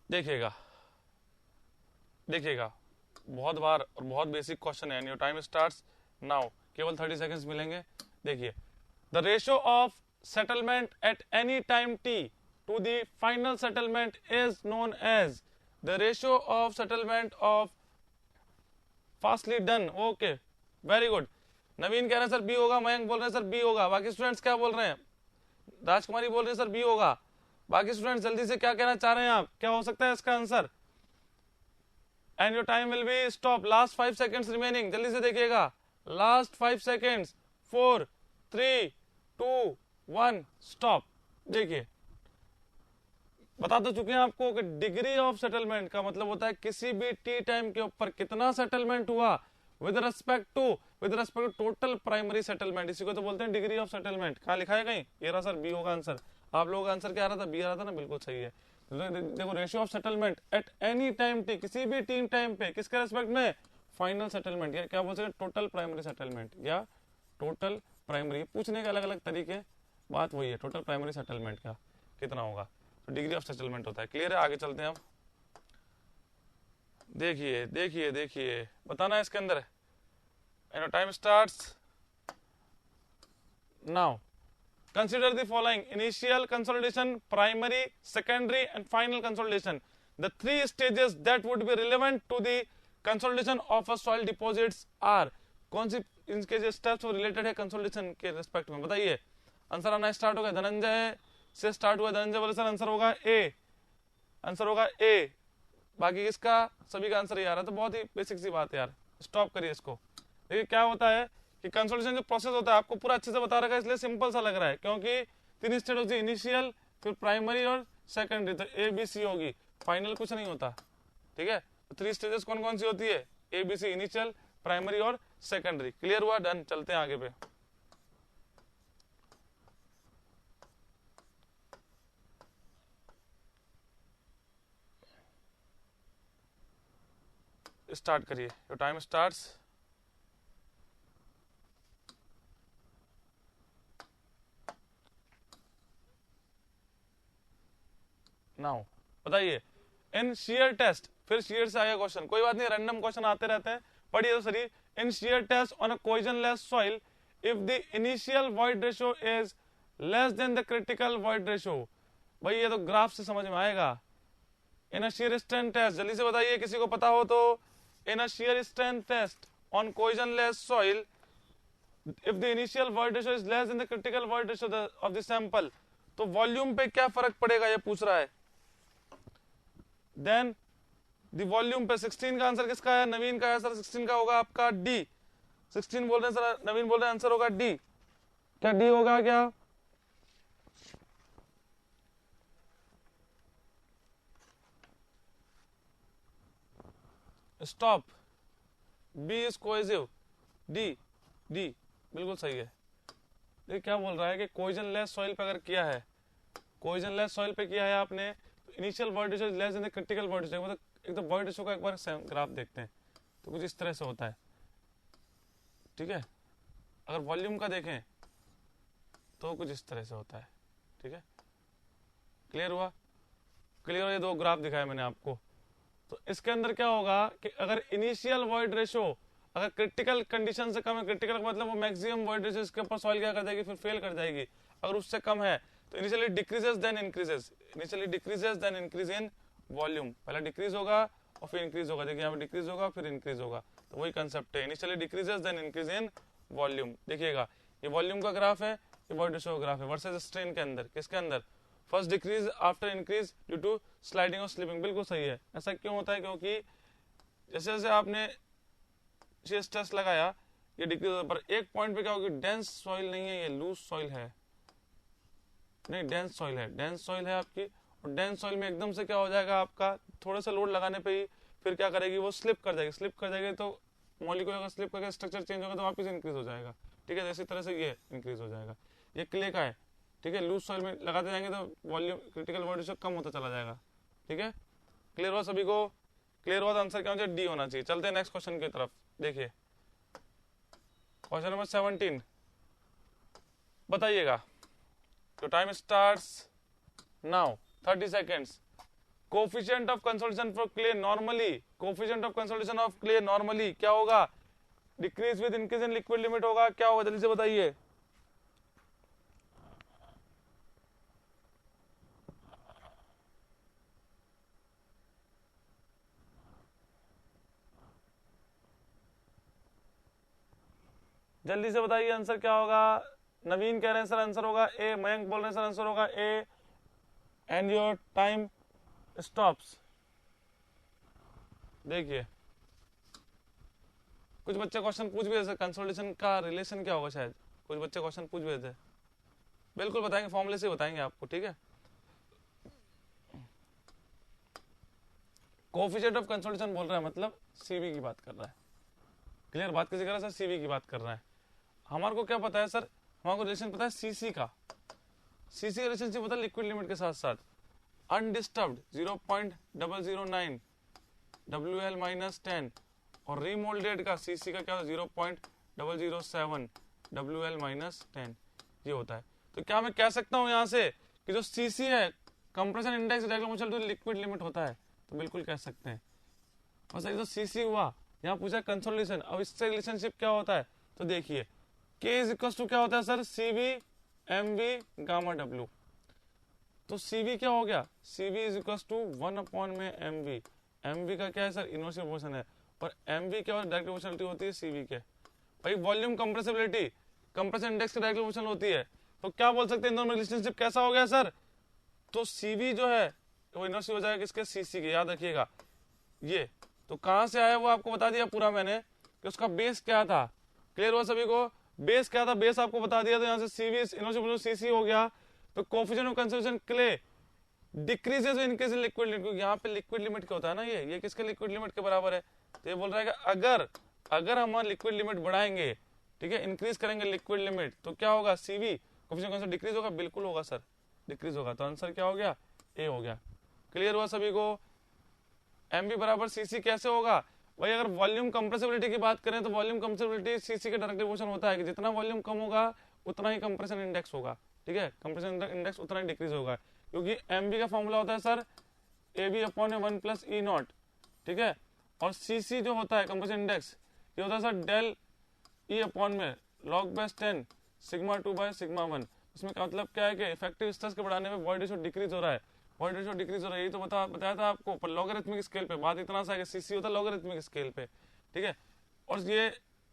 देखिएगा देखिएगा, बहुत बार और बहुत बेसिक क्वेश्चन है, योर टाइम स्टार्ट्स नाउ, केवल 30 सेकंड्स मिलेंगे। देखिए, the ratio of settlement at any time t to the final settlement is known as the ratio of settlement of fastly done। okay, very good। नवीन कह रहे हैं sir B होगा, मयंक बोल रहे हैं सर बी होगा, बाकी स्टूडेंट्स क्या बोल रहे हैं, राजकुमारी बोल रहे हैं सर बी होगा। बाकी स्टूडेंट्स जल्दी से क्या कहना चाह रहे हैं आप, क्या हो सकता है इसका answer, and your time will be stop, last 5 seconds remaining, जल्दी से देखिएगा, लास्ट 5 सेकेंड्स, 4 3 2 1 स्टॉप। देखिए, बता तो चुके हैं आपको कि डिग्री ऑफ सेटलमेंट का मतलब होता है किसी भी टी टाइम के ऊपर कितना सेटलमेंट हुआ with respect to total primary settlement, इसी को तो बोलते हैं डिग्री ऑफ सेटलमेंट। कहाँ लिखा है कहीं, ये रहा सर बी होगा आंसर। आप लोगों का आंसर क्या आ रहा था, बी आ रहा था ना, बिल्कुल सही है। देखो, ratio of settlement at any time T, किसी भी टी टाइम पे, किसके रेस्पेक्ट में, फाइनल सेटलमेंट, या क्या बोल सकते हैं टोटल प्राइमरी सेटलमेंट, या टोटल प्राइमरी, पूछने के अलग अलग तरीके, बात वही है, टोटल प्राइमरी सेटलमेंट का कितना होगा, तो डिग्री ऑफ सेटलमेंट होता है। क्लियर है, आगे चलते हैं अब। देखिए देखिए देखिए, बताना है इसके अंदर, and time starts now. Consider the following: initial consolidation, primary, secondary, and final consolidation. The 3 stages that would be relevant to the consolidation of a soil deposits are, कौन सी इनके जो स्टेप्स वो रिलेटेड है कंसोलिडेशन के respect में, बताइए। Answer आना start हो गया, धनंजय से स्टार्ट हुआ, धनंजय बोले सर आंसर होगा ए, आंसर होगा ए। बाकी इसका सभी का आंसर ये आ रहा है, तो बहुत ही बेसिक सी बात है यार, स्टॉप करिए इसको। देखिए क्या होता है कि कंसोलिडेशन जो प्रोसेस होता है आपको पूरा अच्छे से बता रखा है, इसलिए सिंपल सा लग रहा है, क्योंकि 3 स्टेज होती है, इनिशियल, फिर प्राइमरी और सेकेंडरी, तो ए बी सी होगी, फाइनल कुछ नहीं होता, ठीक है। तो 3 स्टेजेस कौन कौन सी होती है, A B C, initial, primary और सेकेंडरी। क्लियर हुआ, डन, चलते हैं आगे पे। स्टार्ट करिए, योर टाइम स्टार्ट्स नाउ। बताइए, इन शेयर टेस्ट, फिर शेयर से आया क्वेश्चन, कोई बात नहीं, रैंडम क्वेश्चन आते रहते हैं, पढ़िए तो सही। In shear test on a cohesionless soil if the initial void ratio is less than the critical void ratio. भाई ये तो ग्राफ से समझ में आएगा। In a shear strength test, जल्दी से बताइए किसी को पता हो तो। In a shear strength test on cohesionless soil if the initial void ratio is less than the critical void ratio of the sample, तो वॉल्यूम पे क्या फर्क पड़ेगा ये पूछ रहा है। देन द वॉल्यूम पे 16 का आंसर किसका है, नवीन का है सर। 16 का होगा आपका डी। 16 बोल रहे हैं सर, नवीन बोल रहे हैं आंसर होगा डी। क्या डी होगा क्या? Stop, B is cohesive, D, D बिल्कुल सही है। ये क्या बोल रहा है कि कोहेजनलेस सॉइल पे अगर किया है, कोहेजनलेस सॉइल पे किया है आपने, तो initial void ratio is less than the critical void ratio. मतलब एक तो वॉइड रेशियो का एक बार ग्राफ देखते हैं, तो कुछ इस तरह से होता है, ठीक है। अगर वॉल्यूम का देखें तो कुछ इस तरह से होता है, ठीक है। क्लियर हुआ? क्लियर? ये दो ग्राफ दिखाए मैंने आपको। तो इसके अंदर क्या होगा कि अगर इनिशियल वॉइड रेशियो अगर क्रिटिकल कंडीशन से कम है, क्रिटिकल का मतलब वो मैक्सिमम वॉइड रेशियो, इसके ऊपर सॉइल क्या कर जाएगी, फिर फेल कर जाएगी। अगर उससे कम है तो initially decreases then increases, initially decreases then increase in volume. पहले डिक्रीज होगा और फिर इंक्रीज होगा। देखिए यहाँ पे डिक्रीज होगा फिर इंक्रीज होगा, तो वही कंसेप्ट है, initially decreases then increase in volume. देखिएगा ये वॉल्यूम का ग्राफ है, ये वॉइड रेशियो का ग्राफ है वर्सेस स्ट्रेन के अंदर। किसके अंदर? First decrease after increase due to sliding और स्लिपिंग। बिल्कुल सही है। ऐसा क्यों होता है? क्योंकि जैसे जैसे आपने शेयर टेस्ट लगाया, ये डिक्रीज होता है, पर एक पॉइंट पे क्या होगी, डेंस सॉइल नहीं है, ये लूज सॉइल है, नहीं डेंस सॉइल है, डेंस सॉइल है आपकी। और डेंस सॉइल में एकदम से क्या हो जाएगा आपका, थोड़ा सा लोड लगाने पे ही फिर क्या करेगी, वो स्लिप कर जाएगी। स्लिप कर जाएगी तो मॉलिक्यूल अगर स्लिप करके स्ट्रक्चर चेंज होगा तो वापस इंक्रीज हो जाएगा, ठीक है। इसी तरह से ये इंक्रीज हो जाएगा। ये क्ले का है, ठीक है। लूज सॉइल में लगाते जाएंगे तो वॉल्यूम क्रिटिकल वॉइड रेशियो कम होता चला जाएगा, ठीक है। क्लियर हुआ सभी को? क्लियर हुआ तो आंसर क्या होना चाहिए, डी होना चाहिए। चलते हैं नेक्स्ट क्वेश्चन की तरफ। देखिए क्वेश्चन नंबर 17, बताइएगा। तो time starts now, 30 seconds. Coefficient of consolidation for clay normally, coefficient of consolidation of clay normally क्या होगा, decrease with increase in liquid limit होगा। क्या होगा जल्दी से बताइए। जल्दी से बताइए आंसर क्या होगा। नवीन कह रहे हैं सर आंसर होगा ए, मयंक बोल रहे हैं सर आंसर होगा ए, एंड योर टाइम स्टॉप्स। देखिए कुछ बच्चे क्वेश्चन पूछ भी थे, कंसोलिडेशन का रिलेशन क्या होगा, शायद कुछ बच्चे क्वेश्चन पूछ भी थे। बिल्कुल बताएंगे, फॉर्मूले से बताएंगे आपको, ठीक है। कोफिशिएंट ऑफ कंसोलिडेशन बोल रहा है मतलब सीवी की बात कर रहा है। क्लियर बात किसी कर रहा है सर, सीवी की बात कर रहा है। हमारे को क्या पता है सर, हमारे को रिलेशन पता है सीसी का। सीसी का रिलेशनशिप होता है लिक्विड लिमिट के साथ साथ अनडिस्टर्ब्ड 0.009 WL माइनस 10 और रीमोल्डेड का सीसी का क्या होता है 0.007 WL माइनस 10, ये होता है। तो क्या मैं कह सकता हूं यहां से कि जो सीसी है कंप्रेशन इंडेक्स लिक्विड लिमिट होता है, तो बिल्कुल कह सकते हैं। बस ये तो सीसी हुआ, यहाँ पूछा कंसोलिडेशन। अब इससे रिलेशनशिप क्या होता है तो देखिए K इज इक्वल टू क्या होता है sir, CV MV gamma W। तो CV क्या हो गया, CV इज इक्वल टू 1 में MV। MV का क्या है सर, इनवर्स प्रोपोर्शन है, और MV क्या होता है, डायरेक्ट प्रोपोर्शनलिटी होती है CV के। भाई वॉल्यूम कंप्रेसिबिलिटी कंप्रेशन इंडेक्स की डायरेक्ट प्रोपोर्शनल होती है, तो क्या बोल सकते हैं इन दोनों रिलेशनशिप कैसा हो गया सर। तो CV जो है वो इनवर्स हो जाएगा किसके, CC के। याद रखिएगा ये तो कहां से आया वो आपको बता दिया पूरा मैंने कि उसका बेस क्या था। क्लियर हुआ सभी को, बेस क्या था, बेस आपको बता दिया। तो यहाँ से CV इनवर्स सीसी हो गया। तो coefficient of consolidation clay decreases increase in liquid limit, यहाँ पे लिक्विड लिमिट क्या होता है ना, ये किसके लिक्विड लिमिट के बराबर है। तो ये बोल रहा है कि अगर हम लिक्विड लिमिट बढ़ाएंगे, ठीक है, इंक्रीज करेंगे लिक्विड लिमिट, तो क्या होगा, CV कोफिशिएंट डिक्रीज होगा। बिल्कुल होगा सर, डिक्रीज होगा। तो आंसर क्या हो गया, ए हो गया। क्लियर हुआ सभी को। MV बराबर CC कैसे होगा, भाई अगर वॉल्यूम कंप्रेसिबिलिटी की बात करें तो वॉल्यूम कंप्रेसिबिलिटी सीसी का डायरेक्ट डिवोशन होता है कि जितना वॉल्यूम कम होगा उतना ही कंप्रेशन इंडेक्स होगा, ठीक है, कंप्रेशन इंडेक्स उतना ही डिक्रीज होगा, क्योंकि एमबी का फॉर्मूला होता है sir A B upon 1 plus E naught, ठीक है, और सीसी जो होता है कंप्रेशन इंडेक्स ये होता है सर डेल ई अपॉन में log base 10 sigma 2 by sigma 1। इसमें का मतलब क्या है कि इफेक्टिव स्ट्रेस के बढ़ाने में वॉइड रेशियो डिक्रीज हो रहा है, वॉइड रेशियो डिक्रीज हो रहा है, यही तो बताया था आपको, पर लॉगरिथमिक स्केल पे। बात इतना सा है कि सीसी होता है लॉगरिथमिक स्केल पे, ठीक है।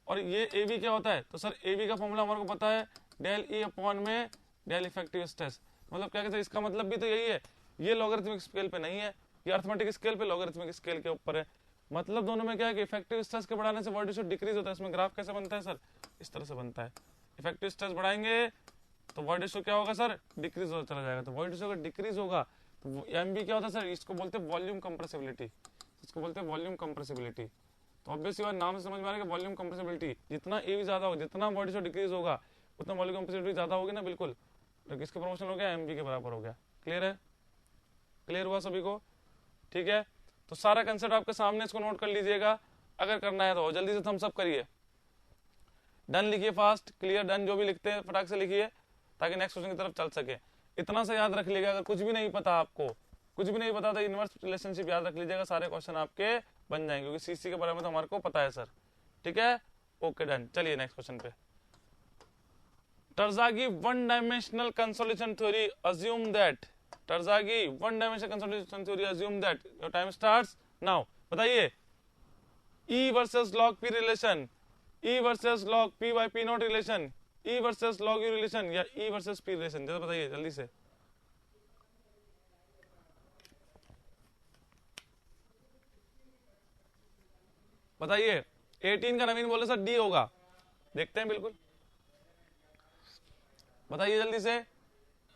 और ये ए बी क्या होता है, तो सर ए बी का फॉर्मूला हमारे को पता है डेल ई अपॉन में डेल इफेक्टिव स्ट्रेस। मतलब क्या कहते हैं, इसका मतलब भी तो यही है, ये लॉगरिथमिक स्केल पे नहीं है, ये अर्थमेटिक स्केल पे लॉगरिथमिक स्केल के ऊपर है। मतलब दोनों में क्या है कि इफेक्टिव स्ट्रेस के बढ़ाने से वॉइड रेशियो डिक्रीज होता है। इसमें ग्राफ कैसे बनता है सर, इस तरह से बनता है, इफेक्टिव स्ट्रेस बढ़ाएंगे तो वॉइड रेशियो क्या होगा सर, डिक्रीज होता चला जाएगा। तो वॉइड रेशियो अगर डिक्रीज होगा तो एमबी क्या होता है सर, इसको बोलते हैं वॉल्यूम कंप्रेसिबिलिटी, इसको बोलते हैं वॉल्यूम कंप्रेसिबिलिटी। तो ऑब्वियसली बात नाम से समझ में आ रहा है कि वॉल्यूम कंप्रेसिबिलिटी जितना ए भी ज्यादा होगा, जितना वॉइड रेशियो डिक्रीज होगा उतना वॉल्यूम कंप्रेसिबिलिटी ज्यादा होगी ना, बिल्कुल। तो किसके प्रोपोर्शनल हो गया, एमबी के बराबर हो गया। क्लियर है, क्लियर हुआ सभी को, ठीक है। तो सारा कंसेप्ट आपके सामने, इसको नोट कर लीजिएगा, अगर करना है तो जल्दी से थम्स अप करिए, डन लिखिए फास्ट, क्लियर डन, जो भी लिखते हैं फटाक से लिखिए ताकि नेक्स्ट क्वेश्चन की तरफ चल सके। इतना सा याद रख लीजिएगा, अगर कुछ भी नहीं पता आपको, कुछ भी नहीं पता तो इनवर्स रिलेशनशिप याद रख लीजिएगा, सारे क्वेश्चन आपके बन जाएंगे, क्योंकि सीसी के बारे में तो हमारे को पता है सर, ठीक है। ओके डन, चलिए नेक्स्ट क्वेश्चन पे। Terzaghi one-dimensional consolidation theory assume that Terzaghi one-dimensional consolidation theory assume that your time starts now। बताइए E versus log P relation, E versus log P by P naught relation, E versus log U relation या E versus P relation, जरा बताइए जल्दी से। बताइए 18 का नवीन बोले sir D होगा, देखते हैं बिल्कुल, बताइए जल्दी से।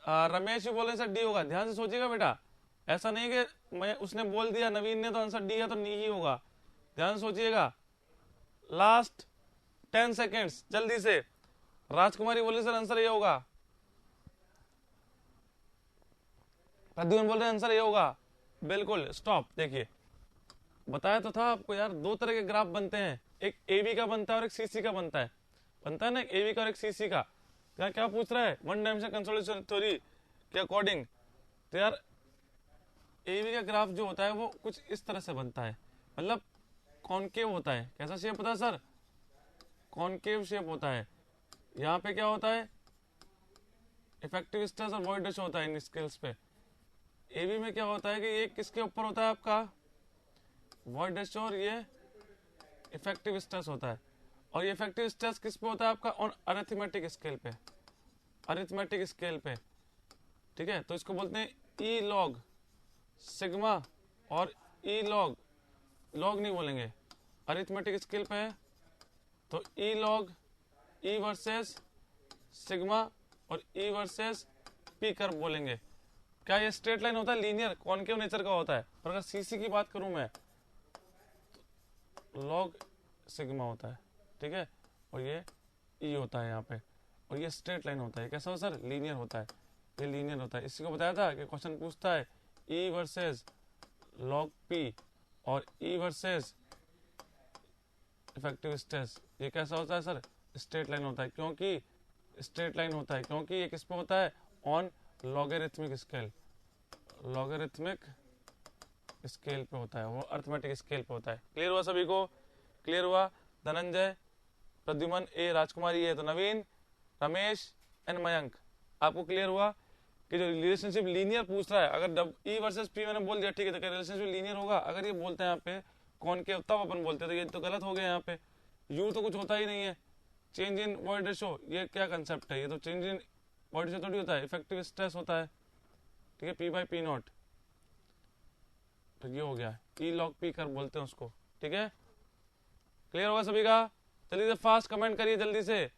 रमेश भी बोले सर डी होगा, ध्यान से सोचिएगा बेटा, ऐसा नहीं कि मैं उसने बोल दिया नवीन ने तो आंसर डी है तो नी ही होगा, ध्यान से सोचिएगा। लास्ट 10 सेकेंड्स जल्दी से। राजकुमारी बोले सर आंसर ये होगा, प्रद्युम्न बोल रहे आंसर ये होगा, बिल्कुल। स्टॉप, देखिए बताया तो था आपको यार, दो तरह के ग्राफ बनते हैं, एक एबी का बनता है और एक सीसी का बनता है ना, एबी का और एक सीसी का। क्या क्या पूछ रहा है, वन डायमेंशनल कंसोलिडेशन थ्योरी के अकॉर्डिंग। तो यार एबी का ग्राफ जो होता है वो कुछ इस तरह से बनता है, मतलब कॉनकेव होता है। कैसा शेप होता है सर, कॉनकेव शेप होता है। यहाँ पे क्या होता है, इफेक्टिव स्ट्रेस और वॉइड रेशियो होता है इन स्केल्स पे। एबी में क्या होता है कि ये किसके ऊपर होता है आपका, वॉइड रेशियो, और ये इफेक्टिव स्ट्रेस होता है। और ये इफेक्टिव स्ट्रेस किस पे होता है आपका, ऑन अरिथमेटिक स्केल पे, अरिथमेटिक स्केल पे, ठीक है। तो इसको बोलते हैं ई लॉग सिग्मा और ई लॉग, लॉग नहीं बोलेंगे, अरिथमेटिक स्केल पे है तो ई लॉग ई वर्सेस सिग्मा और ई वर्सेस पी कर्व बोलेंगे। क्या ये स्ट्रेट लाइन होता है, लीनियर कॉनकेव नेचर का होता है। और अगर सीसी की बात करूं मैं, लॉग सिग्मा होता है, ठीक है, और ये ई होता है यहाँ पे, और ये स्ट्रेट लाइन होता है। कैसा हो सर, लीनियर होता है, ये लीनियर होता है। इसी को बताया था कि क्वेश्चन पूछता है ई वर्सेस लॉग पी और ई वर्सेस इफेक्टिव स्ट्रेस, ये कैसा होता है सर, स्ट्रेट लाइन होता है। क्योंकि स्ट्रेट लाइन होता है क्योंकि ये किस पे होता है, on logarithmic scale, logarithmic scale पे होता है, वो अर्थमेटिक स्केल पे होता है। क्लियर हुआ सभी को, क्लियर हुआ। धनंजय, प्रद्युमन, ए राजकुमारी है तो नवीन, रमेश एंड मयंक, आपको क्लियर हुआ कि जो रिलेशनशिप लीनियर पूछ रहा है, अगर ई वर्सेस पी मैंने बोल दिया ठीक है, तो क्या रिलेशनशिप लीनियर होगा। अगर ये बोलते हैं यहाँ पे कॉनकेव तब अपन बोलते हैं, तो ये तो गलत हो गया। यहाँ पे यू तो कुछ होता ही नहीं है, चेंज इन वॉइड रेशियो, ये क्या कंसेप्ट है, ये तो चेंज इन वॉइड रेशियो थोड़ी होता है, इफेक्टिव स्ट्रेस होता है, ठीक है, पी बाई पी नॉट। तो ये हो गया ई लॉग पी कर बोलते हैं उसको, ठीक है। क्लियर होगा सभी का, जल्दी से फास्ट कमेंट करिए, जल्दी से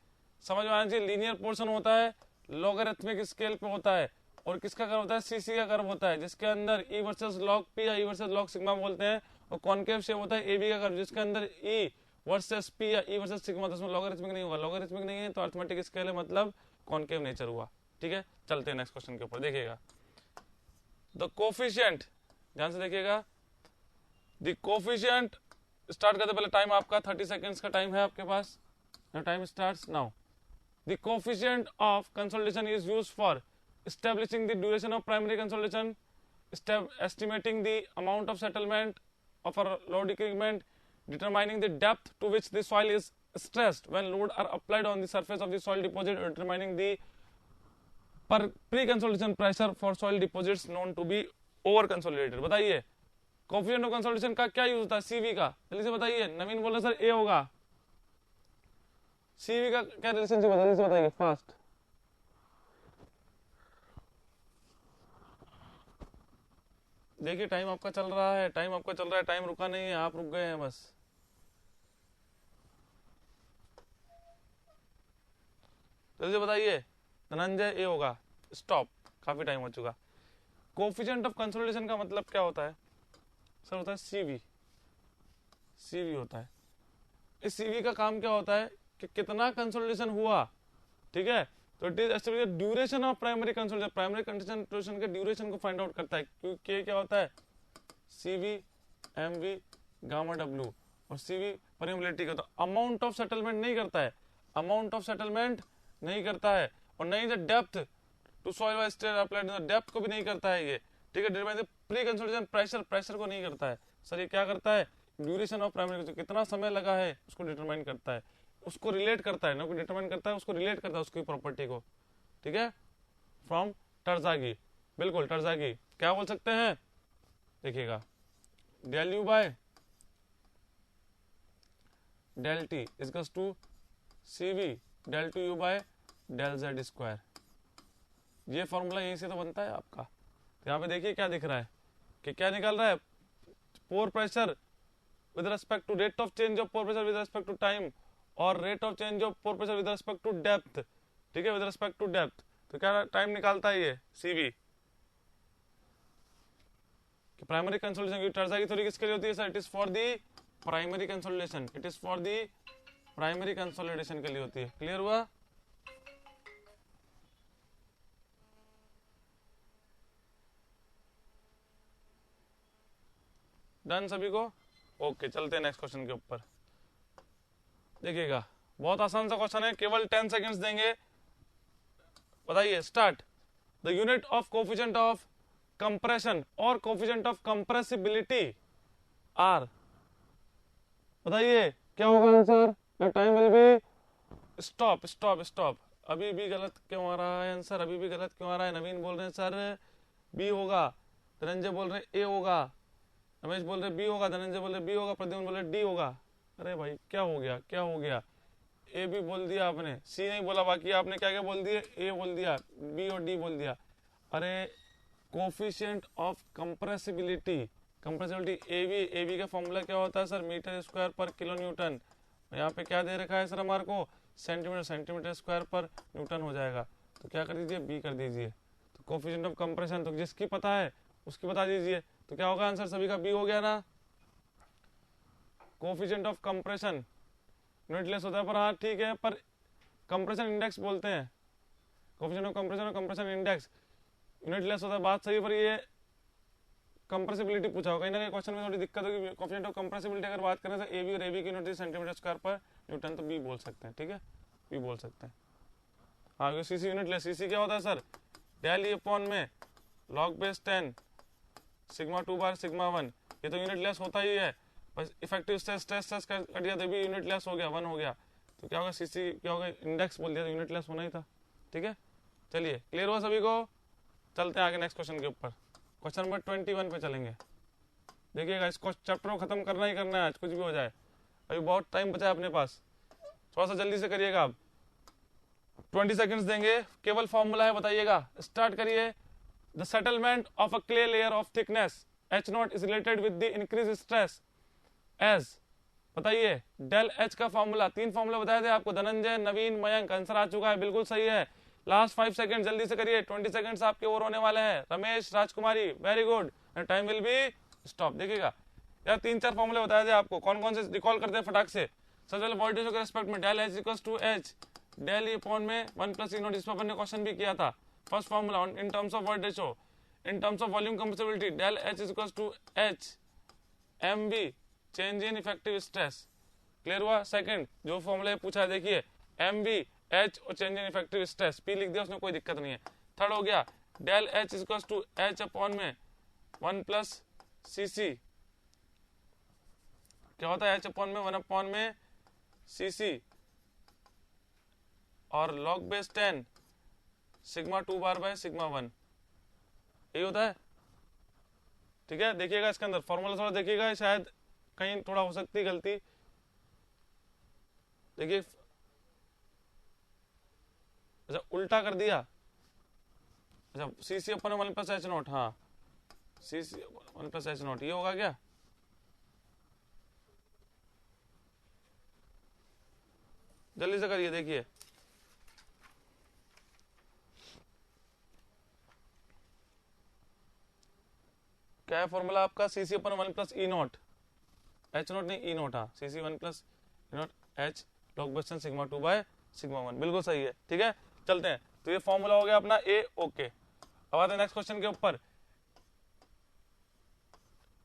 समझ में आना चाहिए। लीनियर पोर्शन होता है, लॉगरिथमिक स्केल पे होता है, और किसका कर्व होता है, सीसी का कर्व होता है, जिसके अंदर ई वर्सेस लॉग पी या ई वर्सेस लॉग सिग्मा बोलते हैं। और कॉनकेव शेप होता है एबी का कर्व, जिसके अंदर ई वर्सेस पी या ई वर्सेस सिग्मा, तो उसमें लॉगरिथमिक नहीं होगा, लॉगरिथमिक नहीं है तो अर्थमेटिक स्केल है, मतलब कॉनकेव नेचर हुआ, ठीक है। चलते हैं नेक्स्ट क्वेश्चन के ऊपर, देखिएगा। द कोफिशिएंट, ध्यान से देखिएगा, द कोफिशिएंट स्टार्ट करते पहले टाइम आपका 30 सेकेंड्स का टाइम है आपके पास. Time starts now. The coefficient of consolidation is used for establishing the duration of primary consolidation, estimating the amount of settlement of a load increment, determining the depth to which the soil is stressed when load are applied on the surface of the soil deposit, determining the pre-consolidation pressure for soil deposits known to be over consolidated. बताइए coefficient of consolidation का क्या use होता है? CV का जल्दी से बताइए. नवीन बोल रहे सर A होगा. CV का क्या रिलेशनशिप है? जल्दी से बताइए फास्ट. देखिए टाइम आपका चल रहा है, टाइम आपका चल रहा है, टाइम रुका नहीं है, आप रुक गए हैं बस. जल्दी से बताइए. धनंजय ए होगा. स्टॉप, काफी टाइम हो चुका. कोफिशिएंट ऑफ कंसोलिडेशन का मतलब क्या होता है सर? होता है सीवी. सीवी होता है. इस सीवी का काम क्या होता है कि कितना कंसोलिडेशन हुआ. ठीक है, तो it is estimated duration of primary consolidation. Primary consolidation के ड्यूरेशन को फाइंड आउट करता है. क्योंकि क्या होता है? CV, MV, gamma W. और सीवी परमेबिलिटी का. तो अमाउंट ऑफ सेटलमेंट नहीं करता है. अमाउंट ऑफ सेटलमेंट नहीं करता है. और नहीं the depth to soil wise state applied, depth को भी नहीं करता है ये. ठीक है, determine the pre consolidation pressure, pressure को नहीं करता है. सर ये क्या करता है? ड्यूरेशन ऑफ प्राइमरी, कितना समय लगा है उसको डिटरमाइन करता है. उसको रिलेट करता है ना, डिटरमाइन करता है, उसको रिलेट करता है उसकी प्रॉपर्टी को. ठीक है, फ्रॉम टर्जागी. बिल्कुल टर्जागी. क्या बोल सकते हैं? देखिएगा, del U by del T equals to CV del two U by del Z square. ये फॉर्मूला यहीं से तो बनता है आपका. तो यहाँ पे देखिए क्या दिख रहा है कि क्या निकल रहा है? Pore pressure with respect to rate of change of pore pressure with respect to time, और rate of change of pore pressure with respect to depth. ठीक है, विद रिस्पेक्ट टू डेप्थ. तो क्या टाइम निकालता है ये सीवी? कि primary consolidation की टर्जागी थ्योरी किसके लिए होती है sir? It is for the primary consolidation. It is for the primary consolidation के लिए होती है. क्लियर हुआ? डन सभी को? ओके, चलते हैं नेक्स्ट क्वेश्चन के ऊपर. देखिएगा, बहुत आसान सा क्वेश्चन है, केवल 10 सेकंड्स देंगे. बताइए, start. The unit of coefficient of compression और कोफिशिएंट ऑफ कंप्रेसिबिलिटी आर. बताइए क्या होगा answer? The time will be. Stop stop stop. अभी भी गलत क्यों आ रहा है आंसर? अभी भी गलत क्यों आ रहा है? नवीन बोल रहे हैं सर बी होगा. धनंजय बोल रहे हैं ए होगा. रमेश बोल रहे बी होगा. धनंजय बोल रहे बी होगा. प्रद्युम्न बोल रहे डी होगा. अरे भाई क्या हो गया? क्या हो गया? ए भी बोल दिया आपने, सी नहीं बोला. बाकी आपने क्या क्या बोल दिए? ए बोल दिया, बी और डी बोल दिया. अरे coefficient of compressibility, compressibility A B का फॉर्मूला क्या होता है sir? Metre square per kilo newton. यहाँ पे क्या दे रखा है सर हमारे को? Centimetre, centimetre square per newton हो जाएगा. तो क्या कर दीजिए? बी कर दीजिए. तो कोफिशिएंट ऑफ कंप्रेशन तो जिसकी पता है उसकी बता दीजिए. तो क्या होगा आंसर? सभी का बी हो गया ना. कोफिशिएंट ऑफ कंप्रेशन यूनिटलेस होता है, पर हाँ ठीक है, पर कंप्रेशन इंडेक्स बोलते हैं. कोफिशिएंट ऑफ कंप्रेशन और कंप्रेशन इंडेक्स यूनिटलेस होता है, बात सही. पर ये कंप्रेसिबिलिटी पूछा होगा, कहीं ना कहीं क्वेश्चन में थोड़ी दिक्कत होगी. कोफिशिएंट ऑफ कंप्रेसिबिलिटी अगर बात करें तो ए बी और ए बी की unit centimetre square per Newton, तो बी बोल सकते हैं. ठीक है, बी बोल सकते हैं. हाँ, सीसी यूनिटलेस. सीसी क्या होता है सर? डेल ई अपॉन में लॉग बेस 10 सिग्मा 2 बार सिग्मा 1. ये तो यूनिटलेस होता ही है. बस इफेक्टिव स्ट्रेस स्ट्रेस कट दिया तो भी यूनिटलेस हो गया, 1 हो गया. तो क्या होगा? सीसी क्या होगा? इंडेक्स बोल दिया तो यूनिटलेस होना ही था. ठीक है, चलिए क्लियर हुआ सभी को? चलते हैं आगे नेक्स्ट क्वेश्चन के ऊपर. क्वेश्चन नंबर 21 पे चलेंगे. देखिएगा, इसको चैप्टर को खत्म करना ही करना है आज, कुछ भी हो जाए. अभी बहुत टाइम बचा है अपने पास, थोड़ा सा जल्दी से करिएगा. आप 20 सेकंड्स देंगे, केवल फॉर्मूला है, बताइएगा. स्टार्ट करिए. The settlement of a clay layer of thickness H0 is related with the increase stress as. बताइए डेल एच का फॉर्मूला. 3 फॉर्मूला बताए थे आपको. धनंजय, नवीन, मयंक. आंसर आ चुका है, बिल्कुल सही है. लास्ट 5 सेकंड जल्दी से करिए. 20 सेकंड्स आपके ओवर होने वाले हैं. रमेश, राजकुमारी, very good. Time will be stop. देखिएगा यार, 3-4 फॉर्मूले बताए थे आपको. कौन कौन से रिकॉल करते हैं फटाक से? सबसे पहले वोल्टेज के रिस्पेक्ट में del H equals to H del E upon में 1 प्लस ई नॉट. इस पर अपन ने क्वेश्चन भी किया था. First formula in terms of voltage in terms of volume compressibility del H is equals to H M B change in effective stress. Clear हुआ। Second जो formula पूछा है देखिए एम वी एच और change in effective stress, P लिख दिया उसमें कोई दिक्कत नहीं है। थर्ड हो गया del H equal to H upon में 1 प्लस सी सी, क्या होता है एच अपॉन में 1 अपॉन में सी सी और log base 10 sigma 2 bar by sigma 1, यही होता है। ठीक है, देखिएगा इसके अंदर फॉर्मूला थोड़ा देखिएगा, शायद कहीं थोड़ा हो सकती है गलती। देखिए अच्छा उल्टा कर दिया, अच्छा सी सी अपन 1 प्लस एच नॉट, हाँ सी सी 1 प्लस एच नॉट, ये होगा क्या? जल्दी से करिए देखिए, क्या है फॉर्मूला आपका? सी सी अपन 1 plus E not, H not नहीं ई नॉट, हाँ सी सी 1 plus E not H log base 10 sigma 2 by sigma 1, बिल्कुल सही है। ठीक है चलते हैं, तो ये फॉर्मूला हो गया अपना ए, ओके। अब आते हैं नेक्स्ट क्वेश्चन के ऊपर।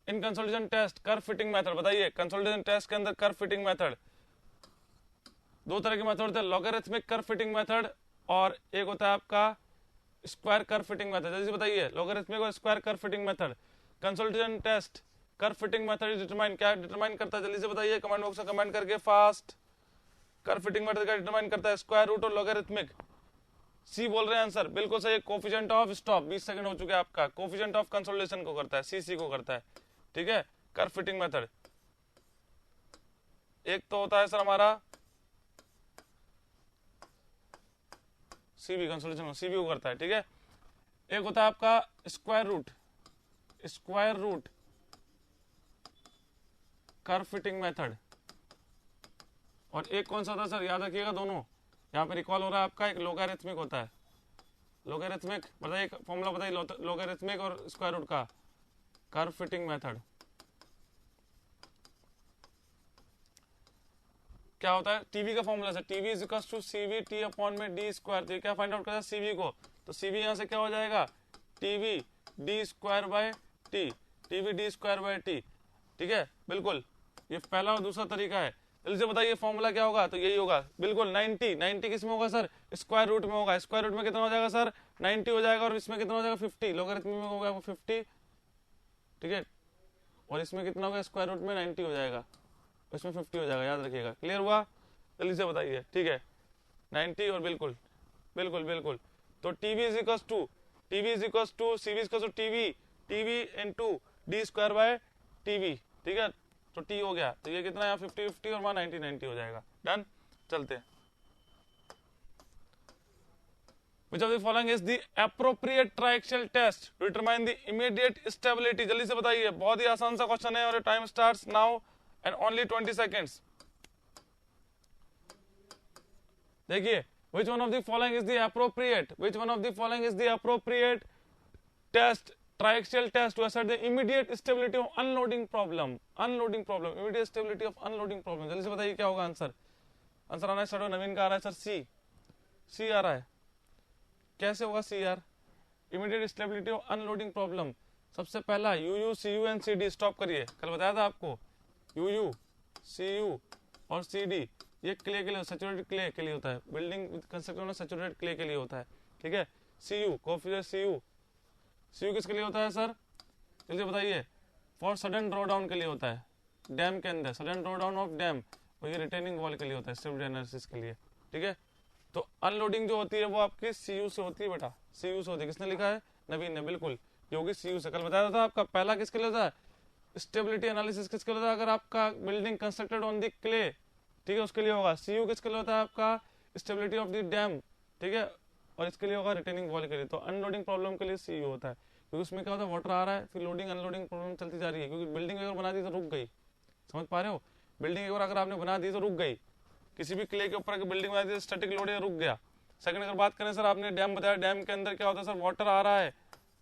In consolidation test curve fitting method, बताइए कंसोलिडेशन टेस्ट के अंदर कर्व फिटिंग मेथड, दो तरह के मेथड होते हैं, लॉगरिथमिक कर्व फिटिंग मेथड और एक होता है आपका स्क्वायर कर्व फिटिंग मेथड। जल्दी से बताइए लॉगरिथमिक और square curve fitting method. Consolidation test curve fitting method determine, क्या डिटरमाइन करता है? जल्दी से बताइए कमेंट बॉक्स में कमेंट करके फास्ट। कर्व फिटिंग मेथड का डिटरमाइन करता है स्क्वायर रूट और लॉगरिथमिक। सी बोल रहे हैं आंसर, बिल्कुल सही। कोफिशिएंट ऑफ स्टॉप 20 सेकंड हो चुके हैं आपका, कोफिशिएंट ऑफ कंसोलिडेशन को करता है, सी को करता है। ठीक है कर्व फिटिंग मेथड, एक तो होता है सर हमारा सीबी कंसोलिडेशन, सीबी को करता है। ठीक है, एक होता है आपका square root, square root curve fitting method, और एक कौन सा होता है सर, याद रखिएगा दोनों, यहाँ पे रिकॉल हो रहा है आपका, एक लोगारिथमिक होता है। लोगारिथमिक बताइए फॉर्मूला बताइए लोगारिथमिक और स्क्वायर रूट का कर्व फिटिंग मेथड क्या होता है? टीवी का फॉर्मूला है TV is equal to CV T upon में डी स्क्वायर। तो क्या फाइंड आउट करता है सीवी को, तो सीवी यहाँ से क्या हो जाएगा TV D square bye T, TV D square bye T. ठीक है बिल्कुल, ये पहला और दूसरा तरीका है। जल्दी से बताइए फॉर्मूला क्या होगा, तो यही होगा बिल्कुल 90, 90 किस में होगा सर? स्क्वायर रूट में होगा। स्क्वायर रूट में कितना हो जाएगा सर? 90 हो जाएगा, और इसमें कितना हो जाएगा 50, लोगरिथमिक में होगा 50। ठीक है, और इसमें कितना होगा? स्क्वायर रूट में 90 हो जाएगा, इसमें 50 हो जाएगा, याद रखिएगा। क्लियर हुआ? जल्दी से बताइए। ठीक है 90 और बिल्कुल बिल्कुल बिल्कुल, तो TV is equal to TV is equal to CV is equal to TV into D square by TV. ठीक है, तो टी हो गया, तो ये कितना है 50 50 और वहां 90 90 हो जाएगा। डन, चलते हैं। Which of the following is the appropriate triaxial test to determine the immediate stability? जल्दी से बताइए, बहुत ही आसान सा क्वेश्चन है और time starts now and only 20 seconds. देखिए which one of the following is the appropriate, which one of the following is the appropriate test, triaxial test to assess the immediate stability of unloading problem, immediate stability of unloading problem. जल्दी से बताइए क्या होगा answer? Answer आना है sir, नवीन का आ रहा है सर, सी आ रहा है। कैसे होगा सी यार? Immediate stability of unloading problem, सबसे पहला UU CU and CD. Stop करिए, कल बताया था आपको यूयू सीयू और सीडी ये क्ले के लिए, सैचुरेटेड क्ले के लिए होता है, बिल्डिंग कंस्ट्रक्शन में सैचुरेटेड क्ले के लिए होता है। ठीक है, सीयू कोफिशिएंट सीयू किसके लिए होता है सर? जल्दी बताइए। फॉर सडन ड्रॉ डाउन के लिए होता है, डैम के अंदर sudden draw down of dam, और ये रिटेनिंग वॉल के लिए होता है, स्टेबिलिटी एनालिसिस के लिए। ठीक है, तो अनलोडिंग जो होती है वो आपकी सीयू से होती है बेटा, सीयू से होती है। किसने लिखा है? नवीन ने, बिल्कुल योगी सीयू से। कल बताया था आपका पहला किसके लिए होता है? स्टेबिलिटी एनालिसिस किसके लिए होता है? अगर आपका building constructed on the clay, ठीक है, उसके लिए होगा। सीयू किसके लिए होता है? आपका स्टेबिलिटी ऑफ द डैम, ठीक है, और इसके लिए होगा रिटेनिंग वॉल के लिए। तो अनलोडिंग प्रॉब्लम के लिए सीयू होता है, क्योंकि उसमें क्या होता है, वाटर आ रहा है, फिर लोडिंग अनलोडिंग प्रॉब्लम चलती जा रही है, क्योंकि बिल्डिंग अगर बना दी तो रुक गई। समझ पा रहे हो? बिल्डिंग एक बार अगर आपने बना दी तो रुक गई, किसी भी क्ले के ऊपर बिल्डिंग बना दी तो स्टैटिक लोड रुक गया। सेकंड अगर बात करें सर, आपने डैम बताया, डैम के अंदर क्या होता है सर? वाटर आ रहा है,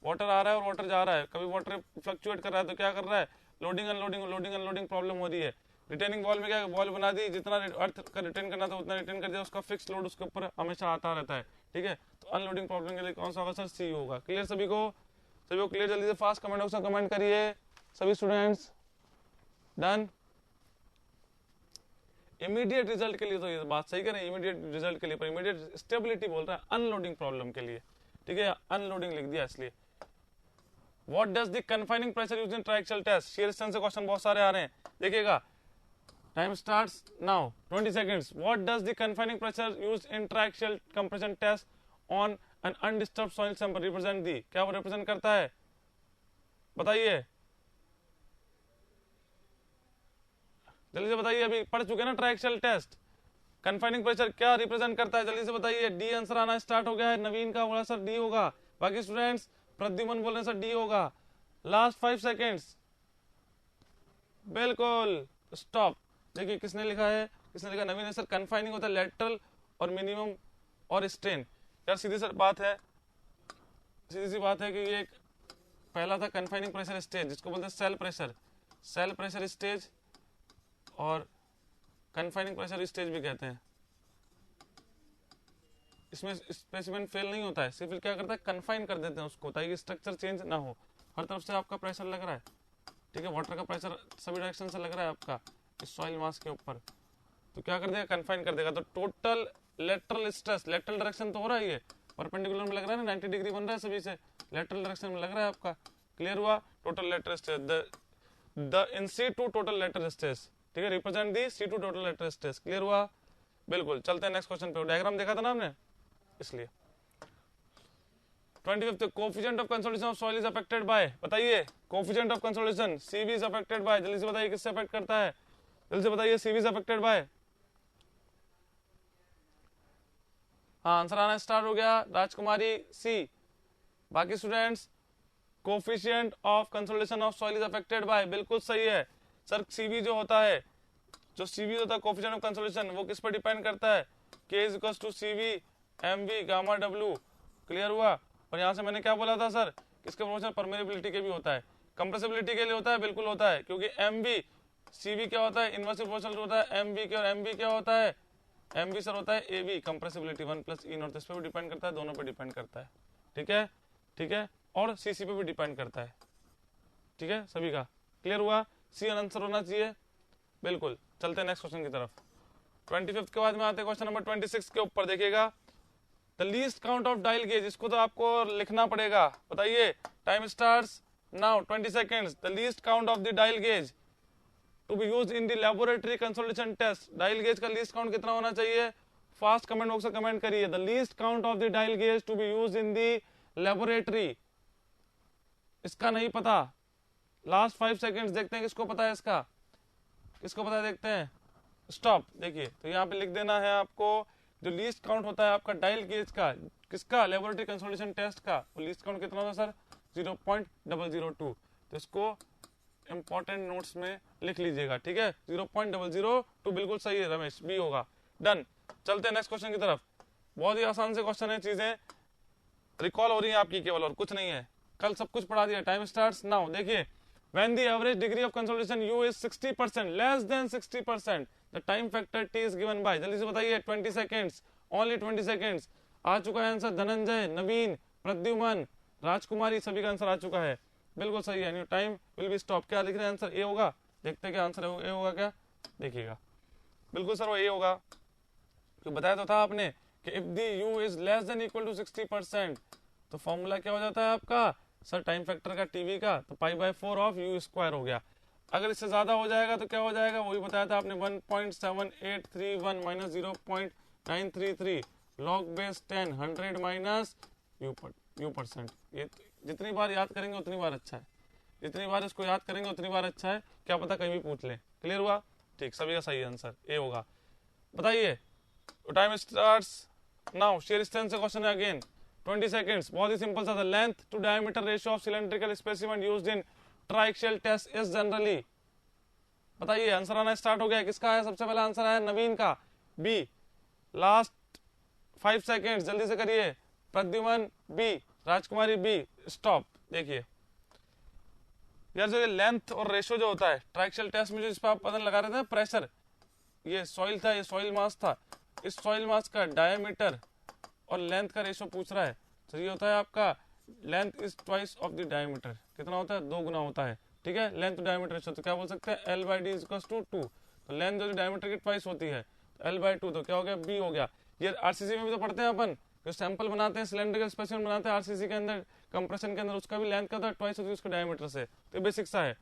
वाटर आ रहा है और वाटर जा रहा है, कभी वाटर फ्लक्चुएट कर रहा है, तो क्या कर रहा है? लोडिंग अनलोडिंग प्रॉब्लम हो रही है। रिटेनिंग वॉल में क्या, वॉल बना दी, जितना अर्थ का रिटेन करना था उतना रिटेन कर दिया, उसका फिक्स लोड उसके ऊपर हमेशा आता रहता है। ठीक है, तो अनलोडिंग प्रॉब्लम के लिए कौन सा होगा सर? सी होगा। क्लियर सभी को? क्लियर? जल्दी से फास्ट कमेंट बॉक्स में कमेंट करिए सभी स्टूडेंट्स। डन। इमीडिएट रिजल्ट के लिए तो ये बात सही कह रहे हैं, इमीडिएट रिजल्ट के लिए, पर इमीडिएट स्टेबिलिटी बोल रहा है अनलोडिंग प्रॉब्लम के लिए, ठीक है, अनलोडिंग लिख दिया इसलिए। What does the confining pressure used in triaxial test, shear strength से क्वेश्चन बहुत सारे आ रहे हैं, देखिएगा time starts now 20 seconds। What does the confining pressure used in triaxial compression test on an undisturbed soil sample represent the, क्या वो represent करता है, बताइए जल्दी से बताइए, अभी पढ़ चुके ना ट्रायक्सियल टेस्ट, कन्फाइनिंग प्रेशर क्या रिप्रेजेंट करता है, जल्दी से बताइए। डी आंसर आना स्टार्ट हो गया है, नवीन का बोला सर डी होगा, बाकी स्टूडेंट्स प्रद्युमन बोल रहे सर डी होगा। लास्ट 5 seconds, बिल्कुल स्टॉप। देखिए किसने लिखा है, किसने लिखा, नवीन है सर। कन्फाइनिंग होता है लेटरल और मिनिमम और स्ट्रेन। यार सीधी सी बात है, सीधी सी बात है कि ये पहला था कन्फाइनिंग प्रेशर स्टेज, जिसको बोलते हैं cell pressure, cell pressure stage, और कन्फाइनिंग प्रेशर स्टेज भी कहते हैं। इसमें स्पेसिमेन फेल नहीं होता है, सिर्फ क्या करता है कन्फाइन कर देते हैं उसको, ताकि स्ट्रक्चर चेंज ना हो। हर तरफ से आपका प्रेशर लग रहा है, ठीक है, वाटर का प्रेशर सभी डायरेक्शन से लग रहा है आपका इस सॉइल मास के ऊपर, तो क्या कर देगा कन्फाइन कर देगा। तो total lateral stress, lateral direction तो हो रहा है, ये परपेंडिकुलर में लग रहा है ना, 90 डिग्री बन रहा है सभी से, लेटरल डायरेक्शन में लग रहा है आपका, क्लियर हुआ। Total lateral stress the in C2 total lateral stress, ठीक है, represent the C2 total lateral stress, clear हुआ। बिल्कुल चलते हैं नेक्स्ट क्वेश्चन पे, डायग्राम देखा था ना हमने इसलिए। 25th coefficient of consolidation of soil is affected by, बताइए coefficient of consolidation CV is affected by, जल्दी से बताइए किससे अफेक्ट करता है, जल्दी से बताइए CV इज अफेक्टेड बाय। हाँ आंसर आना स्टार्ट हो गया, राजकुमारी सी। बाकी students coefficient of consolidation of soil is affected bye, बिल्कुल सही है सर। CV जो होता है, जो CV होता है कोएफिशिएंट ऑफ कंसोलिडेशन, वो किस पर डिपेंड करता है, K is equal to CV MV gamma W, clear हुआ। और यहाँ से मैंने क्या बोला था सर, किसके प्रोपोर्शनल परमेबिलिटी के भी होता है, कंप्रेसिबिलिटी के लिए होता है, बिल्कुल होता है, क्योंकि MV CV क्या होता है इनवर्सली प्रोपोर्शनल होता है MV के, और MV क्या होता है, MV सर होता है AB कंप्रेसिबिलिटी 1 + E नॉट, इस पे भी डिपेंड करता है, दोनों पे डिपेंड करता है, ठीक है, ठीक है, और CC पे भी डिपेंड करता है, ठीक है, सभी का क्लियर हुआ। C आंसर होना चाहिए, बिल्कुल। चलते हैं नेक्स्ट क्वेश्चन की तरफ। 25th के बाद में आते हैं क्वेश्चन नंबर 26 के ऊपर, देखिएगा the least count of dial gauge, इसको तो आपको लिखना पड़ेगा, बताइए time starts now 20 seconds। The least count of the dial gauge to be used in the laboratory consolidation test, dial gauge का लीस्ट काउंट कितना होना चाहिए, फास्ट कमेंट बॉक्स में कमेंट करिए। The least count of the dial gauge to be used in the laboratory, इसका नहीं पता, last 5 seconds देखते हैं किसको पता है, इसका किसको पता है, देखते हैं, स्टॉप। देखिए तो यहाँ पे लिख देना है आपको, जो लीस्ट काउंट होता है आपका डायल गेज का, किसका, लेबोरेटरी कंसोलिडेशन टेस्ट का, वो लीस्ट काउंट कितना होता है सर 0.002, तो इसको इंपॉर्टेंट नोट्स में लिख लीजिएगा, ठीक है, 0.002 बिल्कुल सही है रमेश, बी होगा, डन। चलते हैं नेक्स्ट क्वेश्चन की तरफ, बहुत ही आसान से क्वेश्चन है, चीजें रिकॉल हो रही है आपकी केवल, और कुछ नहीं है, कल सब कुछ पढ़ा दिया। टाइम स्टार्ट्स नाउ, देखिए when the average degree of consolidation U is 60%, less than 60%, the time factor T is given by, जल्दी से बताइए 20 seconds, only 20 seconds। आ चुका है आंसर, धनंजय, नवीन, प्रद्युमन, राजकुमारी, सभी का आंसर आ चुका है, बिल्कुल सही है। टाइम विल बी स्टॉप, क्या लिख रहे हैं आंसर, ए होगा, देखते हैं क्या आंसर है, ए होगा क्या, देखिएगा, बिल्कुल सर वो ए होगा, तो बताया तो था आपने कि if the U is less than equal to 60%, तो फॉर्मूला क्या हो जाता है आपका सर, टाइम फैक्टर का टीवी का, तो π/4 ऑफ U² हो गया। अगर इससे ज्यादा हो जाएगा तो क्या हो जाएगा, वही बताया था आपने, 1.7831 minus 0.933 log base 10 100 minus U%। ये जितनी बार याद करेंगे उतनी बार अच्छा है, जितनी बार इसको याद करेंगे उतनी बार अच्छा है, क्या पता कहीं भी पूछ ले, क्लियर हुआ, ठीक, सभी का सही आंसर ए होगा। बताइए time starts now, shear strength से क्वेश्चन है अगेन, 20 seconds, बहुत ही सिंपल सा था। Length to diameter ratio of cylindrical specimen used in triaxial test is generally, बताइए आंसर आना स्टार्ट हो गया, किसका है, सबसे पहला आंसर है नवीन का, बी। लास्ट 5 seconds, जल्दी से करिए, प्रद्युमन बी, राजकुमारी बी, स्टॉप। देखिए यार जो ये लेंथ और रेशियो जो होता है ट्रायक्सियल टेस्ट में, जो इस पर आप पता लगा रहे थे प्रेशर, ये सॉइल था, ये सॉइल मास था, इस सॉइल मास का डायमीटर और लेंथ का रेशियो पूछ रहा है, तो ये होता है आपका length is twice of the diameter, कितना होता है, 2 गुना होता है, ठीक है, लेंथ टू डायमीटर रेशियो, तो क्या बोल सकते हैं L/D = 2, तो लेंथ जो डायमीटर की ट्वाइस होती है, L/2, तो क्या हो गया, B हो गया। ये आरसीसी में भी तो पढ़ते हैं अपन, जो सैंपल बनाते हैं, सिलेंड्रिकल स्पेसिमेन बनाते हैं आरसीसी के अंदर, कंप्रेशन के अंदर, उसका भी लेंथ का था ट्वाइस होती है उसके डायमीटर से, तो बेसिक सा है।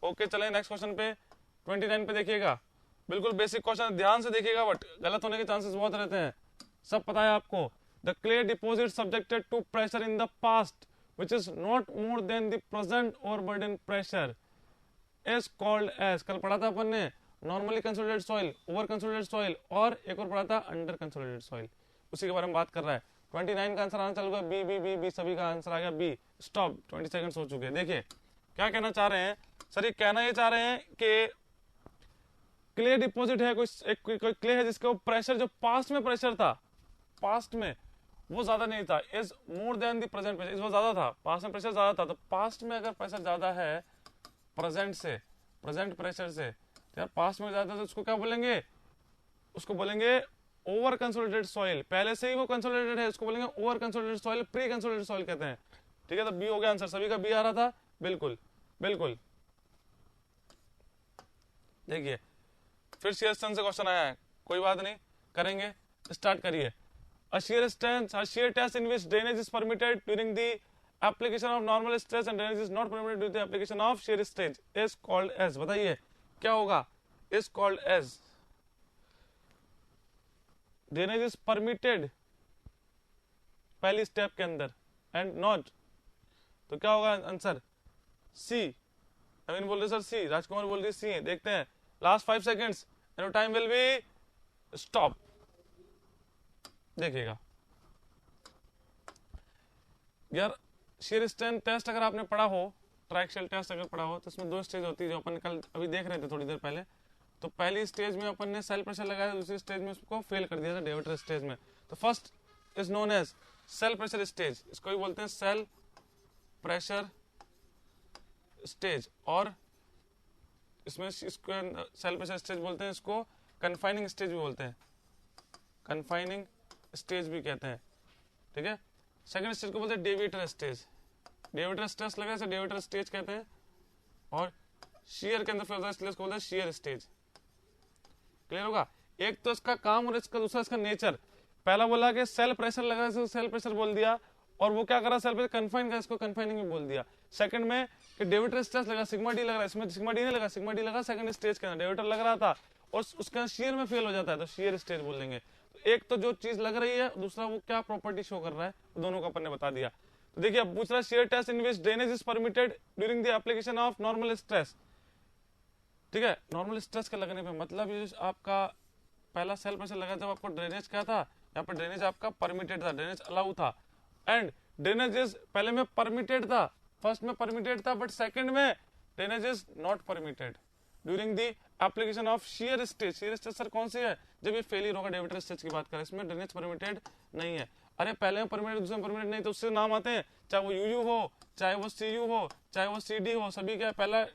ओके, चलें नेक्स्ट क्वेश्चन पे, 29 पे देखिएगा, बिल्कुल बेसिक क्वेश्चन, ध्यान से देखिएगा, बट गलत होने के चांसेस बहुत रहते हैं, सब पता है आपको। The clay deposit subjected to pressure in the past which is not more than the present overburden pressure is called as, कल पढ़ा था अपन ने, normally consolidated soil, over consolidated soil, और एक और पढ़ा था अंडर कंसोलिडेटेड सॉइल, उसी के बारे में बात कर रहा है। 29 का आंसर आना चालू हुआ, बी बी बी बी, सभी का आंसर आ गया बी। स्टॉप, 20 सेकंड्स हो चुके हैं। देखिए क्या कहना चाह रहे हैं सर, ये कहना ये चाह रहे हैं कि क्ले डिपॉजिट है, कोई क्ले है जिसका प्रेशर, जो पास्ट में प्रेशर था, पास्ट में वो ज्यादा नहीं था, is more than the present pressure, वो ज्यादा था, पास्ट में प्रेशर ज्यादा था, तो पास्ट में अगर प्रेशर ज्यादा है प्रेजेंट से, प्रेजेंट प्रेशर से, तो यार पास्ट में ज्यादा, तो उसको क्या बोलेंगे, उसको बोलेंगे ओवर कंसोलिडेटेड सॉइल, पहले से ही वो कंसोलिडेटेड है, उसको बोलेंगे over consolidated soil, pre consolidated soil कहते हैं। ठीक है, तो बी हो गया आंसर, सभी का बी आ रहा था, बिल्कुल बिल्कुल। देखिए फिर शेयर स्ट्रेंथ से क्वेश्चन आया है, कोई बात नहीं, करेंगे, स्टार्ट करिए। A shear strength, a shear test in which drainage is permitted during the application of normal stress and drainage is not permitted during the application of shear stress is called as, बताइए क्या होगा, is called as, drainage is permitted पहली step के अंदर and not, तो क्या होगा answer, सी। नवीन बोल रहे सर सी, राजकुमार बोल रही सी, देखते हैं last 5 seconds, time will be stop. देखिएगा यार, शेयर स्ट्रेंथ टेस्ट अगर आपने पढ़ा हो, ट्राइक्सियल टेस्ट अगर पढ़ा हो, तो इसमें 2 स्टेज होती है, जो अपन कल अभी देख रहे थे थोड़ी देर पहले। तो पहली स्टेज में अपन ने सेल प्रेशर लगाया, दूसरी स्टेज में उसको फेल कर दिया था डेविएटर स्टेज में। तो first is known as cell pressure stage, इसको भी बोलते हैं सेल प्रेशर स्टेज, और इसमें इसको सेल प्रेशर स्टेज बोलते हैं, इसको कन्फाइनिंग स्टेज भी बोलते हैं, कन्फाइनिंग स्टेज भी कहते हैं। ठीक है, सेकंड स्टेज को बोलते हैं डेविएटर स्टेज, डेविएटर स्ट्रेस लगा से डेविएटर स्टेज कहते हैं, और शियर के अंदर फिर स्टेज को बोलते हैं शियर स्टेज। क्लियर होगा, एक तो इसका काम और इसका दूसरा इसका नेचर। पहला बोला कि सेल प्रेशर लगा, इसको सेल प्रेशर बोल दिया, और वो क्या करा, सेल प्रेशर कन्फाइन का, इसको कन्फाइनिंग में बोल दिया। सेकंड में कि डेविएटर स्ट्रेस लगा, सिग्मा डी लग रहा है, इसमें सिग्मा डी नहीं लगा, सिग्मा डी लगा सेकंड स्टेज के अंदर, डेविएटर लग रहा था और उसका शियर में फेल हो जाता है, तो शियर स्टेज बोल देंगे। एक तो जो चीज लग रही है, दूसरा वो क्या प्रॉपर्टी शो कर रहा है, दोनों को अपन ने बता दिया। तो देखिए अब पूछ रहा है shear test in which drainage is permitted during the application of normal stress. ठीक है, नॉर्मल स्ट्रेस के लगने पे मतलब ये आपका पहला सेल प्रेशर लगा जब आपको ड्रेनेज क्या था, यहाँ पर ड्रेनेज आपका परमिटेड था, ड्रेनेज अलाउ था, एंड ड्रेनेज इज पहले में परमिटेड था, फर्स्ट में परमिटेड था, बट सेकंड में drainage is not permitted during the application of shear stage. Shear stage sir कौन सी है, जब ये फेलियर होगा, डेविएटर स्टेज की बात करें, इसमें ड्रेनेज परमिटेड नहीं है। अरे पहले में परमिटेड, दूसरे में परमिटेड नहीं, तो उससे नाम आते हैं, चाहे वो यूयू हो, चाहे वो सीयू हो, चाहे वो सीडी हो, सभी क्या पहला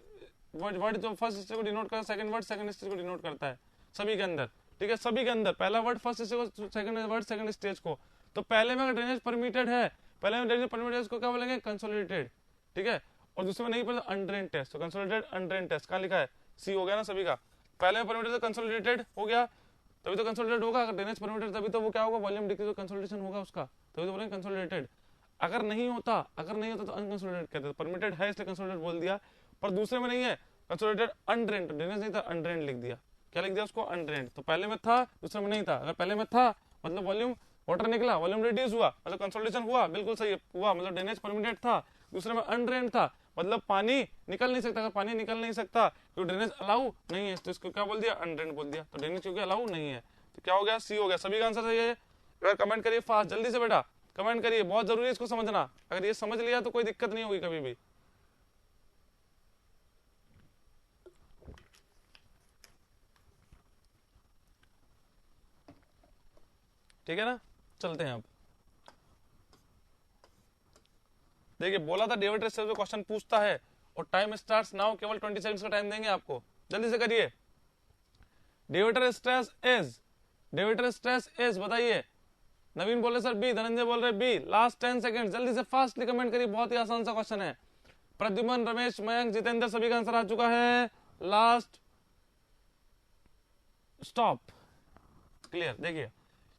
वर्ड जो फर्स्ट स्टेज को डिनोट करता है, सेकंड वर्ड सेकंड स्टेज को डिनोट करता है, सभी के अंदर। ठीक है, सभी के अंदर पहला वर्ड फर्स्ट स्टेज को, सेकंड वर्ड सेकंड स्टेज को। तो पहले में अगर ड्रेनेज परमिटेड है, पहले में ड्रेनेज परमिटेड है, उसको क्या बोलेंगे, कंसोलिडेटेड। ठीक है, और दूसरे में नहीं पता अनड्रेन टेस्ट, तो कंसोलिडेटेड अनड्रेन टेस्ट कहाँ लिखा है, सी हो गया ना सभी का। पहले में परमिटेड तो कंसोलिडेटेड हो गया, तभी तो कंसोलिडेटेड होगा, अगर ड्रेनेज परमिटेड तभी तो वो क्या होगा, वॉल्यूम डिक्रीज तो कंसोलिडेशन होगा उसका, तभी तो बोलेंगे कंसोलिडेटेड। अगर नहीं होता तो अनकंसोलिडेटेड कहते हैं, परमिटेड है इसलिए कंसोलिडेटेड बोल दिया, पर दूसरे में नहीं है कंसोलिडेटेड अनड्रेन, तो ड्रेनेज नहीं था अनड्रेन लिख दिया, क्या लिख दिया उसको, अनड्रेन। तो पहले में था दूसरे में नहीं था, अगर पहले में था मतलब वॉल्यूम वाटर निकला, वॉल्यूम रिड्यूस हुआ, मतलब कंसोलिडेशन हुआ, बिल्कुल सही हुआ, मतलब ड्रेनेज परमिटेड था, दूसरे में अनड्रेन था, मतलब पानी निकल नहीं सकता, अगर पानी निकल नहीं सकता तो ड्रेनेज अलाउ नहीं है, तो इसको क्या बोल दिया, अनड्रेन बोल दिया, तो ड्रेनेज क्योंकि अलाउ नहीं है, तो क्या हो गया, सी हो गया। सभी का आंसर सही है। यार कमेंट करिए फास्ट, जल्दी से बेटा कमेंट करिए, बहुत जरूरी है इसको समझना, अगर ये समझ लिया तो कोई दिक्कत नहीं होगी कभी भी। ठीक है ना, चलते हैं अब। देखिए बोला था डेविएटर स्टेज पे क्वेश्चन पूछता है, और टाइम स्टार्ट्स नाउ, केवल 20 सेकंड्स का टाइम देंगे आपको, जल्दी से करिए। डेविएटर स्ट्रेस इज बताइए, नवीन बोल रहे सर बी, धनंजय बोल रहे बी, लास्ट 10 सेकंड, जल्दी से फास्टली कमेंट करिए, बहुत ही आसान सा क्वेश्चन है। प्रद्युमन, रमेश, मयंक, जितेंद्र, सभी का आंसर आ चुका है, लास्ट स्टॉप, क्लियर। देखिए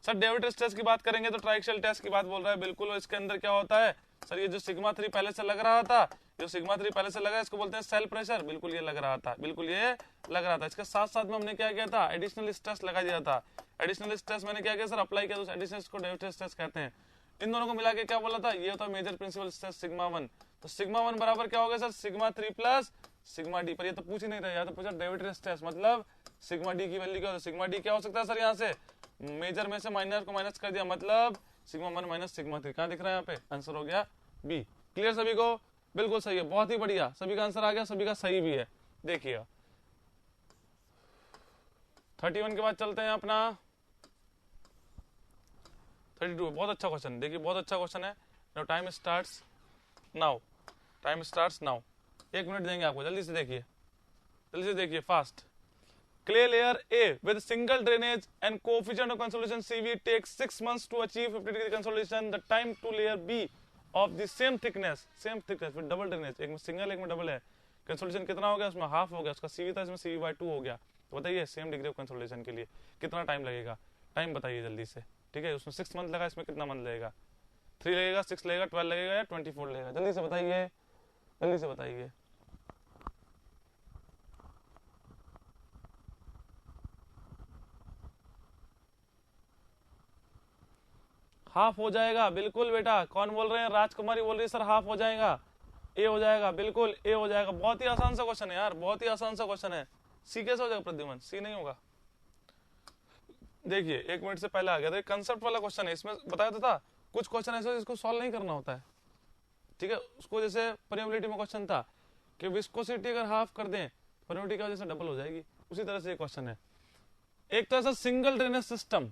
सर डेविड टेस्ट की बात करेंगे तो ट्राइक्सियल टेस्ट की बात बोल रहा है, बिल्कुल। और इसके अंदर क्या होता है सर, ये जो सिग्मा 3 पहले से लग रहा था, जो सिग्मा 3 पहले से लगा इसको बोलते हैं सेल प्रेशर, बिल्कुल ये लग रहा था, बिल्कुल ये लग रहा था। इसके साथ साथ में हमने क्या किया था, एडिशनल स्ट्रेस लगा दिया था। एडिशनल स्ट्रेस मैंने क्या किया सर, अप्लाई किया, तो एडिशनल को डेविड स्ट्रेस कहते हैं। इन दोनों को मिला के क्या बोला था, ये होता है मेजर प्रिंसिपल स्ट्रेस सिग्मा 1। तो सिग्मा 1 बराबर क्या हो गया sir, sigma 3 plus sigma D. पर ये तो पूछ ही नहीं रहा, या तो पूछा डेविड स्ट्रेस मतलब सिग्मा डी की वैल्यू क्या हो, सिग्मा डी क्या हो सकता है सर, यहाँ से मेजर में से माइनर को माइनस कर दिया, मतलब सिग्मा 1 माइनस सिग्मा 3। कहाँ दिख रहा है यहाँ पे, आंसर हो गया बी। क्लियर सभी को, बिल्कुल सही है, बहुत ही बढ़िया, सभी का आंसर आ गया, सभी का सही भी है। देखिए 31 के बाद चलते हैं अपना 32। बहुत अच्छा क्वेश्चन, देखिए बहुत अच्छा क्वेश्चन है। Now time starts now, time starts now. 1 minute देंगे आपको, जल्दी से देखिए, जल्दी से देखिए, fast. Clay layer A with single drainage and coefficient of consolidation CV takes 6 months to achieve 50° consolidation. The time to layer B of the same thickness with double drainage, एक में सिंगल एक में डबल है, consolidation कितना हो गया, उसमें half हो गया, उसका CV था, इसमें CV/2 हो गया। तो बताइए सेम डिग्री ऑफ कंसोलिडेशन के लिए कितना टाइम लगेगा, टाइम बताइए जल्दी से। ठीक है, उसमें 6 मंथ लगा, इसमें कितना मंथ लगेगा, 3 लगेगा, 6 लगेगा, 12 लगेगा या 24 लगेगा, जल्दी से बताइए, जल्दी से बताइए। हाफ हो जाएगा, बिल्कुल बेटा। कौन बोल रहे हैं, राजकुमारी बोल रही है सर हाफ हो जाएगा, ए हो जाएगा, बिल्कुल ए हो जाएगा। बहुत ही आसान सा क्वेश्चन है यार, बहुत ही आसान सा क्वेश्चन है। सी कैसे हो जाएगा प्रद्युमन, सी नहीं होगा। देखिए 1 मिनट से पहले आ गया था, कंसेप्ट वाला क्वेश्चन है, इसमें बताया तो था कुछ क्वेश्चन ऐसे जिसको सॉल्व नहीं करना होता है। ठीक है, उसको जैसे परमेबिलिटी में क्वेश्चन था कि विस्कोसिटी अगर हाफ कर दें परमेबिलिटी की वजह से डबल हो जाएगी, उसी तरह से ये क्वेश्चन है। एक तो ऐसा सिंगल ड्रेनेज सिस्टम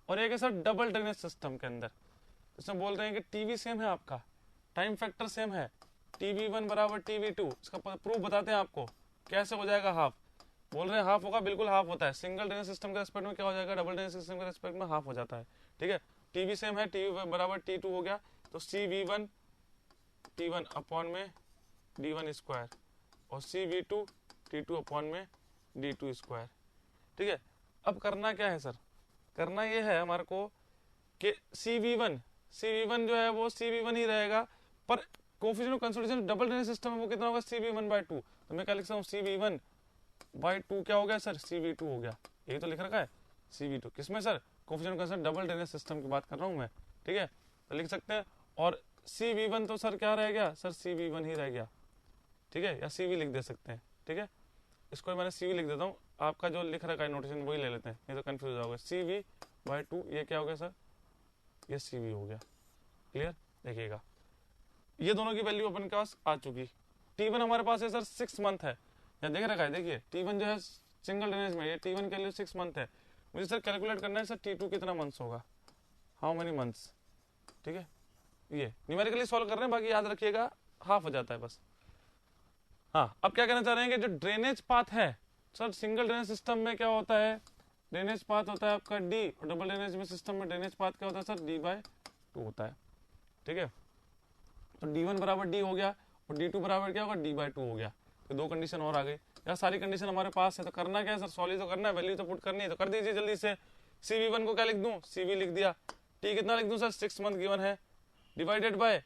और एक ऐसा डबल ड्रेनेज सिस्टम के अंदर, इसमें बोल रहे हैं कि टीवी सेम है, आपका टाइम फैक्टर सेम है, TV1 बराबर TV2। इसका प्रूफ बताते हैं आपको कैसे हो जाएगा हाफ। बोल रहे हैं हाफ होगा, बिल्कुल हाफ होता है। सिंगल ड्रेनेज सिस्टम के रेस्पेक्ट में क्या हो जाएगा, डबल ड्रेनेज सिस्टम के रेस्पेक्ट में हाफ हो जाता है। ठीक है, टीवी सेम है, TV बराबर T2 हो गया, तो CV1 T1 अपॉन में D1 स्क्वायर और CV2 T2 अपॉन में D2 स्क्वायर। ठीक है, अब करना क्या है सर, करना ये है हमारे को कि CV1 जो है वो CV1 ही रहेगा, पर coefficient of consolidation double drainage system है वो कितना होगा, CV1/2। तो मैं क्या लिख सकता हूँ, CV1/2 क्या हो गया सर, CV2 हो गया। यही तो लिख रखा है CV2, किसमें sir, coefficient of consolidation double drainage system की बात कर रहा हूँ मैं। ठीक है, तो लिख सकते हैं। और CV1 तो सर क्या रह गया सर, CV1 ही रह गया। ठीक है, या CV लिख दे सकते हैं। ठीक है, इसको मैंने CV लिख देता हूँ, आपका जो लिख रखा है नोटेशन वही ले लेते हैं, नहीं तो कंफ्यूज हो जाओगे। CV/2 ये क्या हो गया सर, ये CV हो गया। क्लियर, देखिएगा ये दोनों की वैल्यू अपन के पास आ चुकी। T1 हमारे पास है सर 6 मंथ है, यहाँ देख रखा है, देखिए T1 जो है सिंगल ड्रेनेज में, ये T1 के लिए 6 मंथ है। मुझे सर कैलकुलेट करना है सर T2 कितना मंथ्स होगा, हाउ मेनी मंथ्स। ठीक है, ये न्यूमेरिकली सॉल्व कर रहे हैं, बाकी याद रखिएगा हाफ हो जाता है बस। हाँ, अब क्या कहना चाह रहे हैं कि जो ड्रेनेज पाथ है सर, सिंगल ड्रेनेज सिस्टम में क्या होता है, ड्रेनेज पाथ होता है आपका D, और डबल ड्रेनेज में सिस्टम में ड्रेनेज पाथ क्या होता है सर, D/2 होता है। ठीक है, तो D1 बराबर D हो गया और D2 बराबर क्या होगा, D/2 हो गया। तो 2 कंडीशन और आ गई यार, सारी कंडीशन हमारे पास है। तो करना क्या है सर, सॉल्व तो करना है, वैल्यू तो पुट करनी है, तो कर दीजिए जल्दी से। CV1 को क्या लिख दूं, CV लिख दिया। T कितना लिख दूं सर, 6 मंथ गिवन है, डिवाइडेड बाय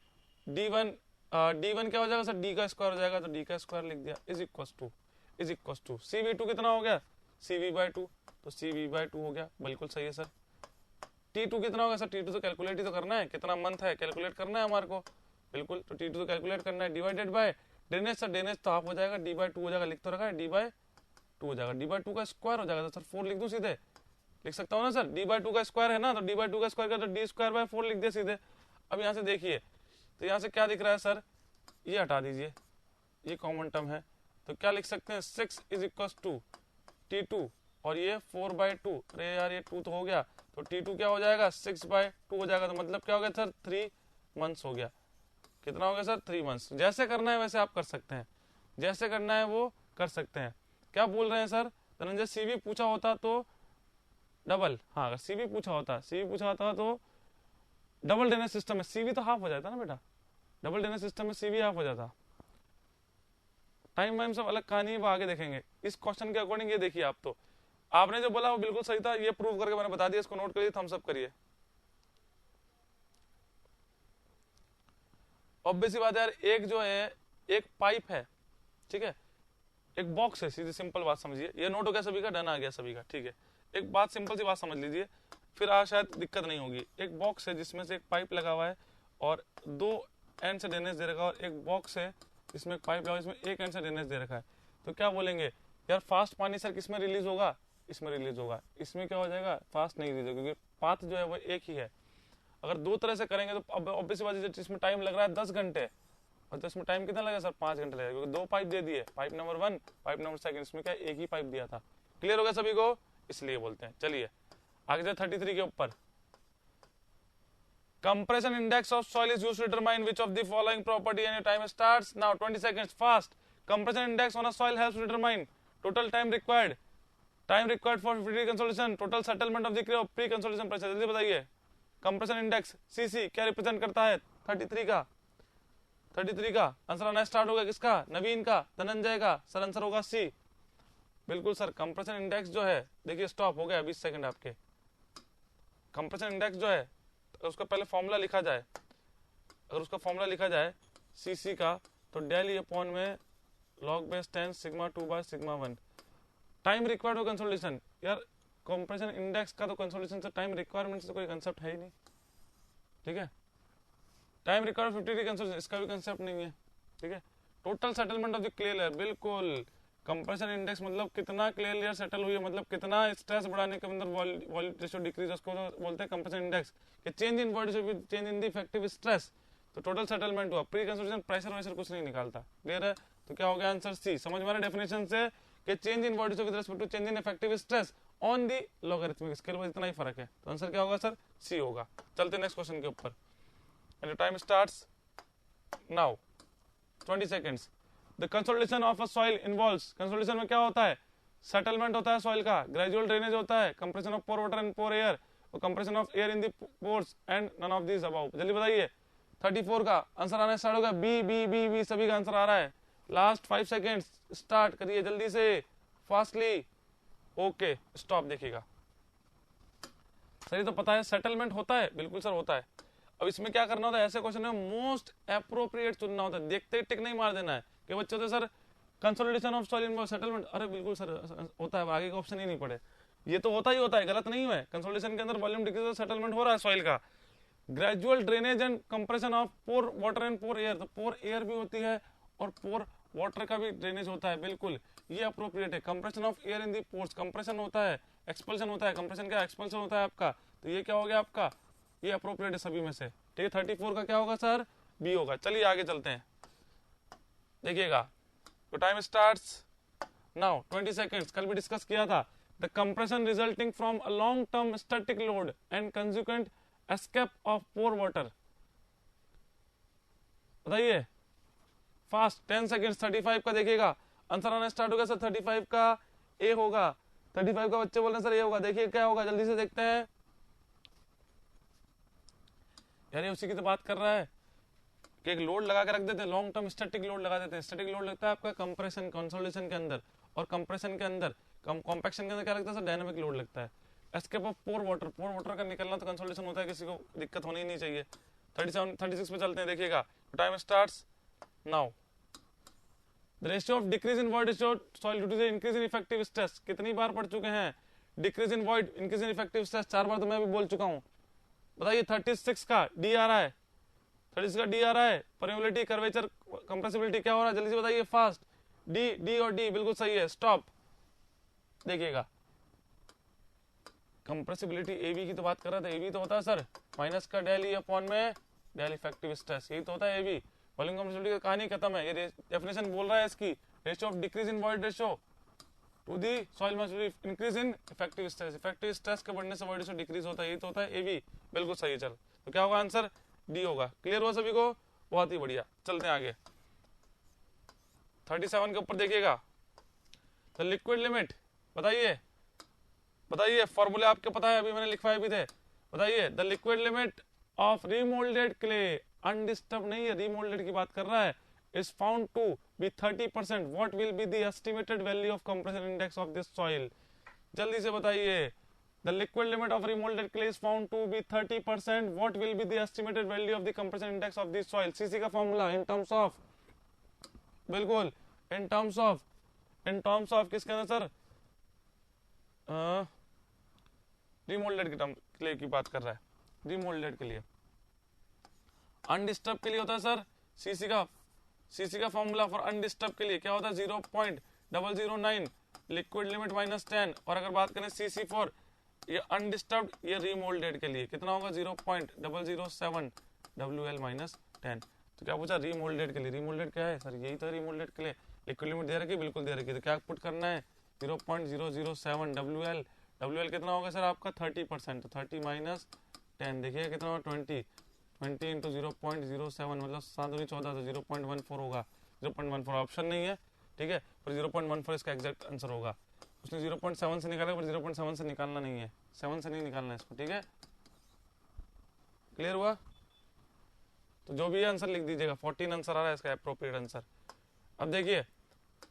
D1 क्या हो जाएगा सर, D का स्क्वायर हो जाएगा, तो D का स्क्वायर लिख दिया, इज इक्वल टू CV2 कितना हो गया, CV/2, तो CV/2 हो गया, बिल्कुल सही है सर। T2 कितना होगा सर, T2 तो कैलकुलेट ही तो करना है, कितना मंथ है कैलकुलेट करना है हमारे को, बिल्कुल। तो T2 तो कैलकुलेट करना है, divided by drainage, sir drainage तो हाफ हो जाएगा, D/2 हो जाएगा, लिख तो रखा है, D/2 हो जाएगा, D/2 का स्क्वायर हो जाएगा, तो सर 4 लिख दूं सीधे, लिख सकता हूँ ना सर, D/2 का स्क्वायर है ना, तो D/2 का स्क्वायर का तो D²/4 लिख दिया सीधे। अब यहाँ से देखिए, तो यहाँ से क्या दिख रहा है सर, ये हटा दीजिए, ये कॉमन टर्म है, तो क्या लिख सकते हैं, 6 इज इक्वल टू T2 और ये 4/2। अरे यार ये 2 तो हो गया, तो T2 क्या हो जाएगा, 6/2 हो जाएगा, तो मतलब क्या हो गया सर, 3 मंथ्स हो गया। कितना हो गया सर, 3 मंथ्स। जैसे करना है वैसे आप कर सकते हैं, जैसे करना है वो कर सकते हैं। क्या बोल रहे हैं सर, धनंजय CV पूछा होता तो डबल, हाँ अगर CV पूछा होता तो डबल ड्रेनेज सिस्टम में CV तो हाफ हो जाता ना बेटा, डबल ड्रेनेज सिस्टम में CV हाफ हो जाता। टाइम वाइम सब अलग कहानी है, वो आगे देखेंगे। इस क्वेश्चन के अकॉर्डिंग ये देखिए आप, तो आपने जो बोला वो बिल्कुल सही था, ये प्रूव करके मैंने बता दिया, इसको नोट करिए, थम्स अप करिए। ऑब्वियस सी बात है यार, एक जो है एक पाइप है, ठीक है, एक बॉक्स है, सीधी सिंपल बात समझिए, ये नोट हो गया सभी का, डन आ गया सभी का, ठीक है। एक बात सिंपल सी बात समझ लीजिए, फिर आज शायद दिक्कत नहीं होगी। एक बॉक्स है जिसमें से एक पाइप लगा हुआ है और दो एंड से ड्रेनेज दे रखा है, और एक बॉक्स है जिसमें एक पाइप लगा है, इसमें एक एंड से ड्रेनेज दे रखा है। तो क्या बोलेंगे यार, फास्ट पानी सर किसमें रिलीज होगा, इसमें रिलीज होगा, इसमें क्या हो जाएगा, फास्ट नहीं रिलीज होगा, क्योंकि पाथ जो है वो एक ही है। अगर दो तरह से करेंगे तो अब ऑब्वियस बात है, जिसमें टाइम लग रहा है 10 घंटे, और तो इसमें टाइम कितना लगेगा सर, 5 घंटे लगेगा, क्योंकि दो पाइप दे दिए, पाइप नंबर 1, पाइप नंबर 2, इसमें क्या एक ही पाइप दिया था। क्लियर हो गया सभी को, इसलिए बोलते हैं। चलिए आगे जाए 33 के ऊपर। Compression index of soil is used to determine which of the following property, and your time starts now. 20 seconds, fast. Compression index on a soil helps to determine total time required for pre-consolidation, total settlement of the pre-consolidation pressure. जल्दी बताइए, compression index CC क्या represent करता है? 33 का answer आना start होगा किसका? नवीन का, धनंजय का। सर आंसर होगा सी। बिल्कुल सर, कंप्रेशन इंडेक्स जो है, देखिए स्टॉप हो गया 20 सेकंड आपके। कंप्रेशन इंडेक्स जो है उसका पहले फॉर्मूला लिखा जाए, अगर उसका फॉर्मूला लिखा जाए सीसी का, तो डेल ई अपॉन में log base 10 sigma 2 by sigma 1। Time required हो कंसोलिडेशन, यार कंप्रेशन इंडेक्स का तो कंसोलिडेशन से टाइम रिक्वायरमेंट से कोई कंसेप्ट है ही नहीं, ठीक है। टाइम रिक्वायर्ड 50 कंसोलिडेशन, इसका भी कंसेप्ट नहीं है, ठीक है। Total settlement of the clay layer, बिल्कुल। कंप्रेशन इंडेक्स मतलब कितना क्ले लेयर सेटल हुई है, मतलब कितना स्ट्रेस बढ़ाने के अंदर वॉल्यूम रेशियो डिक्रीज, उसको तो बोलते हैं कंप्रेशन इंडेक्स। कि change in volume change in the effective stress, तो टोटल सेटलमेंट हुआ। प्री कंसोलिडेशन प्रेशर वैशर कुछ नहीं निकालता। क्लियर है? तो क्या हो गया आंसर सी। समझ में आ रहा है डेफिनेशन से कि change in volume with respect to change in effective stress on the logarithmic scale, बस इतना ही फर्क है। तो आंसर क्या होगा सर? सी होगा। चलते नेक्स्ट क्वेश्चन के ऊपर, and time starts now. 20 seconds. The consolidation of a soil involves, consolidation में क्या होता है? सेटलमेंट होता है सॉइल का, ग्रेजुअल ड्रेनेज होता है, compression of pore water and pore air, और compression of air in the pores and none of this above. जल्दी बताइए, 34 का आंसर आना स्टार्ट होगा। बी बी बी बी सभी का आंसर आ रहा है। लास्ट 5 सेकेंड्स, स्टार्ट करिए जल्दी से, फास्टली। Okay stop. देखिएगा सर, ये तो पता है सेटलमेंट होता है, बिल्कुल सर होता है। अब इसमें क्या करना होता है, ऐसे क्वेश्चन में मोस्ट अप्रोप्रिएट चुनना होता है, देखते ही टिक नहीं मार देना है कि बच्चों तो sir consolidation of soil involve settlement, अरे बिल्कुल सर होता है, आगे का ऑप्शन ही नहीं पड़े। ये तो होता ही होता है, गलत नहीं है। कंसोलिडेशन के अंदर वॉल्यूम डिक्रीज, सेटलमेंट हो रहा है सॉइल का। Gradual drainage and compression of pore water and pore air, तो पोर एयर भी होती है और पोर वाटर का भी ड्रेनेज होता है, बिल्कुल ये अप्रोप्रिएट है। Compression of air in the pores, compression होता है, एक्सपल्शन होता है, कंप्रेशन क्या एक्सपल्शन होता है आपका, तो ये क्या हो गया आपका, ये अप्रोप्रिएट है सभी में से, ठीक है। 34 का क्या होगा सर? बी होगा। चलिए आगे चलते हैं, देखिएगा। तो टाइम स्टार्ट्स नाउ। 20 सेकंड्स, कल भी डिस्कस किया था। The compression resulting from a long term static load and consequent escape of pore water, बताइए फास्ट। 10 सेकंड्स। 35 का देखिएगा, आंसर आना स्टार्ट होगा सर। 35 का ए होगा। 35 का बच्चे बोल रहे हैं सर ए होगा, देखिए क्या होगा, जल्दी से देखते हैं। यार ये उसी की तो बात कर रहा है कि एक लोड लगा के रख देते हैं, लॉन्ग टर्म स्टैटिक लोड लगा देते हैं। स्टैटिक लोड लगता है आपका कंप्रेशन कंसोलिडेशन के अंदर, और कंप्रेशन के अंदर कॉम्पैक्शन के अंदर क्या लगता है सर? डायनामिक लोड लगता है। Escape of pore water, pore water का निकलना तो कंसोलिडेशन होता है, किसी को दिक्कत होनी ही नहीं चाहिए। 37 36 पे चलते हैं, देखिएगा। Time starts now. The ratio of decrease in void ratio soil due to the increase in effective stress, कितनी बार पढ़ चुके हैं? Decrease in void, increase in effective stress 4 बार तो मैं भी बोल चुका हूं। बताइए 36 का डी आ रहा है, 36 का डी आ रहा है। परमेबिलिटी, कर्वेचर, कंप्रेसिबिलिटी क्या हो रहा है, जल्दी से बताइए फास्ट। डी, डी और डी बिल्कुल सही है। स्टॉप। देखिएगा कंप्रेसिबिलिटी एबी की तो बात कर रहा था, एबी तो होता है सर माइनस का डेल ई अपॉन में डेल इफेक्टिव स्ट्रेस, यही तो होता है एबी। वॉल्यूम कंप्रेसिबिलिटी का कहानी खत्म है, ये डेफिनेशन बोल रहा है इसकी। Ratio of decrease in void ratio to the soil must increase in effective stress, effective stress के बढ़ने से वॉइड रेशियो डिक्रीज होता है, यही तो होता है एबी। बिल्कुल सही है। चल तो क्या होगा आंसर? डी होगा। क्लियर हुआ सभी को? बहुत ही बढ़िया। चलते हैं आगे। 37 के ऊपर देखिएगा। तो लिक्विड लिमिट बताइए, बताइए फॉर्मूले आपके पता है, अभी मैंने लिखवाए भी थे। बताइए the liquid limit of remoulded clay, undisturbed नहीं है, रीमोल्डेड की बात कर रहा है, is found to be 30%. What will be the estimated value of compression index of this soil? जल्दी से बताइए। The liquid limit of remolded clay is found to be 30%. What will be the estimated value of the compression index of the soil? CC का formula in terms of, बिल्कुल in terms of किसके अंदर sir? Remoulded के term clay की बात कर रहा है, रिमोल्डेड के लिए। अनडिस्टर्ब के लिए होता है सर सीसी का फॉर्मूला फॉर अनडिस्टर्ब के लिए क्या होता है? 0.009 लिक्विड लिमिट -10। और अगर बात करें सीसी फॉर ये अनडिस्टर्ब, ये रिमोल्डेड के लिए कितना होगा? 0.007 WL -10। तो क्या पूछा? रिमोल्डेड के लिए। रिमोल्डेड क्या है सर? यही तो रिमोल्डेड के लिए। लिक्विड लिमिट दे रखी, बिल्कुल दे रखी, तो क्या पुट करना है? 0.007 WL। WL कितना होगा सर आपका? 30%। तो 30 -10 देखिए कितना होगा? 20 इंटू 0.07 मतलब 7 14, तो 0.14 होगा। 0.14 ऑप्शन नहीं है, ठीक है, पर 0.14 इसका एग्जैक्ट आंसर होगा। उसने 0.7 से निकाला, पर 0.7 से निकालना नहीं है, 7 से नहीं निकालना है इसको, ठीक है, क्लियर हुआ? तो जो भी आंसर लिख दीजिएगा। 14 आंसर आ रहा है इसका अप्रोप्रिएट आंसर। अब देखिए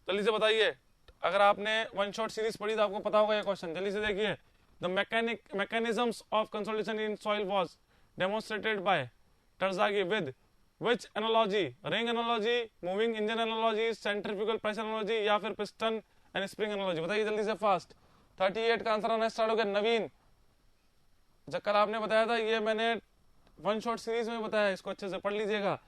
जल्दी से बताइए, अगर आपने वन शॉट सीरीज पढ़ी तो आपको पता होगा ये क्वेश्चन। जल्दी से देखिए, the mechanisms of consolidation in soil was demonstrated by Terzaghi with which analogy? Ring analogy, moving engine analogy, centrifugal pressure analogy, या फिर पिस्टन एंड स्प्रिंग एनालॉजी? बताइए जल्दी से फास्ट। 38 का आंसर आना स्टार्ट हो गया। नवीन, जब कल आपने बताया था, ये मैंने वन शॉट सीरीज में बताया, इसको अच्छे से पढ़ लीजिएगा।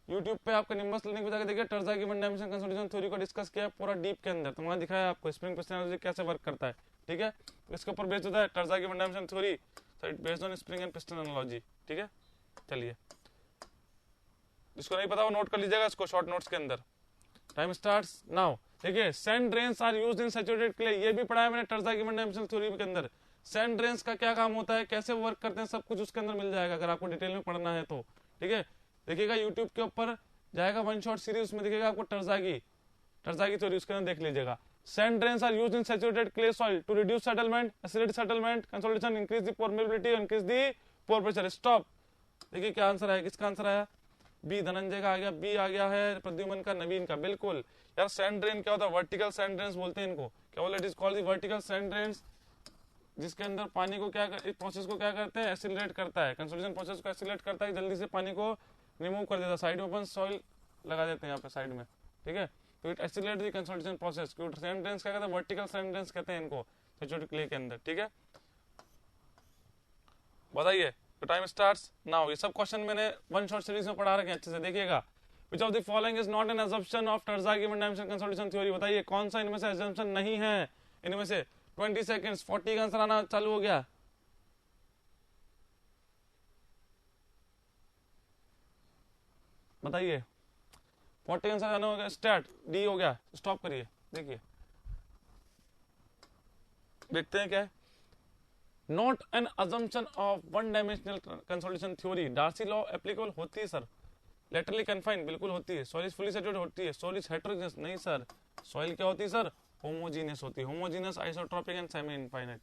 यूट्यूब पे आपका निम्बस लिंक पे जाकर देखिए, टर्जागी वन डायमेंशन कंसोलिडेशन थ्योरी को डिस्कस किया है पूरा डीप के अंदर, तो वहां दिखाया आपको स्प्रिंग पिस्टन एनालॉजी कैसे वर्क करता है, ठीक है। इसके ऊपर बेस्ड होता है Terzaghi one dimension theory, based on spring and piston analogy, ठीक है। चलिए, जिसको नहीं पता वो नोट कर लीजिएगा इसको शॉर्ट नोट्स के अंदर। Time starts now. देखिए, sand drains are used in saturated clay, ये भी पढ़ा है मैंने टर्जागी वन डायमेंशनल थ्योरी के अंदर। सैंड ड्रेन्स का क्या काम होता है, कैसे वर्क करते हैं, सब कुछ उसके अंदर मिल जाएगा अगर आपको डिटेल में पढ़ना है तो, ठीक है। देखिएगा यूट्यूब के ऊपर जाएगा वन शॉट सीरीज, उसमें देखिएगा आपको टर्जागी थ्योरी, उसके अंदर देख लीजिएगा। Sand drains are used in saturated clay soil to reduce settlement, acidic settlement, consolidation, increase the permeability, increase the pore pressure. Stop. देखिए क्या आंसर आया, किसका आंसर आया? बी, धनंजय का आ गया, बी आ गया है प्रद्युमन का, नवीन का, बिल्कुल। यार सैंड ड्रेन क्या होता है? वर्टिकल सैंड ड्रेन्स बोलते हैं इनको, क्या बोलते हैं? It is called the vertical sand drains, जिसके अंदर पानी को क्या इस प्रोसेस को क्या करते हैं? एसिलरेट करता है, कंसोलिडेशन प्रोसेस को एसिलरेट करता है, जल्दी से पानी को रिमूव कर देता है। साइड में अपन सॉइल लगा देते हैं यहाँ पे साइड में, ठीक है, तो it accelerate the consolidation process. Sand drains क्या कहते हैं? वर्टिकल सैंड ड्रेन्स कहते हैं इनको, सैचुरेटेड क्ले के अंदर, ठीक है। बताइए, तो टाइम स्टार्ट्स नाउ। ये सब क्वेश्चन मैंने वन शॉट सीरीज में पढ़ा रखे हैं, अच्छे से देखिएगा। Which of the following is not an assumption of Terzaghi one dimension consolidation theory? बताइए कौन सा इनमें से assumption नहीं है? इनमें से 20 seconds, 40 का आंसर आना चालू हो गया। बताइए, 40 आंसर आना हो गया, स्टार्ट, डी हो गया, स्टॉप करिए। देखिए, देखते हैं क्या है। Not an assumption of one dimensional consolidation theory, Darcy law applicable होती है सर। लेटरली कन्फाइंड बिल्कुल होती है। सॉइल इज फुली सैचुरेटेड होती है। सॉइल इज हेटेरोजेनस नहीं सर। सॉइल क्या होती है सर? होमोजीनियस होती है। Homogeneous, isotropic and semi infinite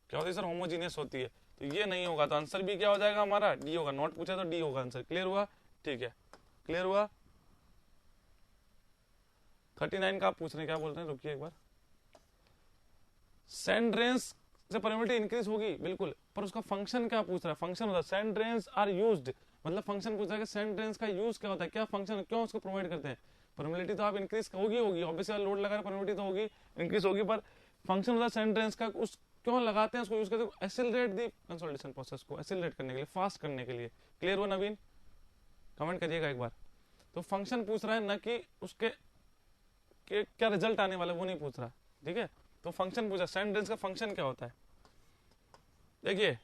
क्या होती है सर? होमोजीनियस होती है। तो ये नहीं होगा, तो आंसर भी क्या हो जाएगा हमारा? डी होगा। नॉट पूछा तो डी होगा आंसर। क्लियर हुआ? ठीक है, क्लियर हुआ। 39 का आप पूछ रहे हैं, क्या बोल रहे हैं? रुकिए एक बार। सैंड ड्रेन्स से परमिटिविटी इंक्रीज होगी, बिल्कुल, पर उसका फंक्शन क्या पूछ रहा है? फंक्शन होता है सैंड ड्रेन्स आर यूज्ड, मतलब फंक्शन पूछ रहा है कि सैंड ड्रेन्स का यूज क्या होता है, क्या फंक्शन, क्यों उसको प्रोवाइड करते हैं? परमिटिविटी तो आप इंक्रीज होगी ऑब्वियसली, लोड लगा परमिटिविटी तो होगी, इंक्रीज होगी, पर फंक्शन होता है सैंड ड्रेन्स का, उस क्यों लगाते हैं उसको, यूज करते हैं एसिलरेट द कंसोलिडेशन प्रोसेस को, एसिलरेट करने के लिए, फास्ट करने के लिए। क्लियर हुआ नवीन? कमेंट करिएगा एक बार। तो फंक्शन पूछ रहा है, न कि उसके क्या रिजल्ट आने वाला वो नहीं पूछ रहा, ठीक है। तो फंक्शन पूछा, सैंड ड्रेन्स का फंक्शन क्या होता है। देखिए,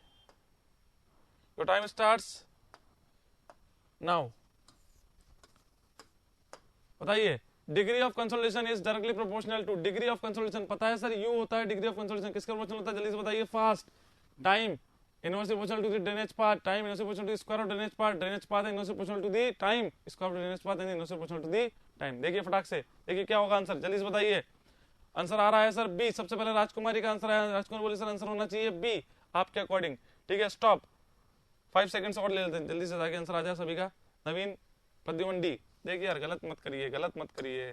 तो टाइम स्टार्ट्स नाउ। बताइए, degree of consolidation is directly proportional to, degree of consolidation पता है सर, यू होता है डिग्री ऑफ कंसोलिडेशन, किसका प्रोपोर्शनल होता है? जल्दी से बताइए fast. Time inversely proportional to the drainage path, time inversely proportional to the square of drainage path, drainage path inversely proportional to the time, square of drainage path inversely proportional to the time. देखिए फटाक से, देखिए क्या होगा answer, जल्दी से बताइए। Answer आ रहा है सर बी। सबसे पहले राजकुमारी का आंसर आया, राजकुमार बोले सर आंसर होना चाहिए बी आपके अकॉर्डिंग, ठीक है। स्टॉप, 5 सेकंड्स और ले लेते हैं जल्दी से ताकि आंसर आ जाए सभी का। नवीन, प्रद्युमन डी। देखिए यार, गलत मत करिए, गलत मत करिए,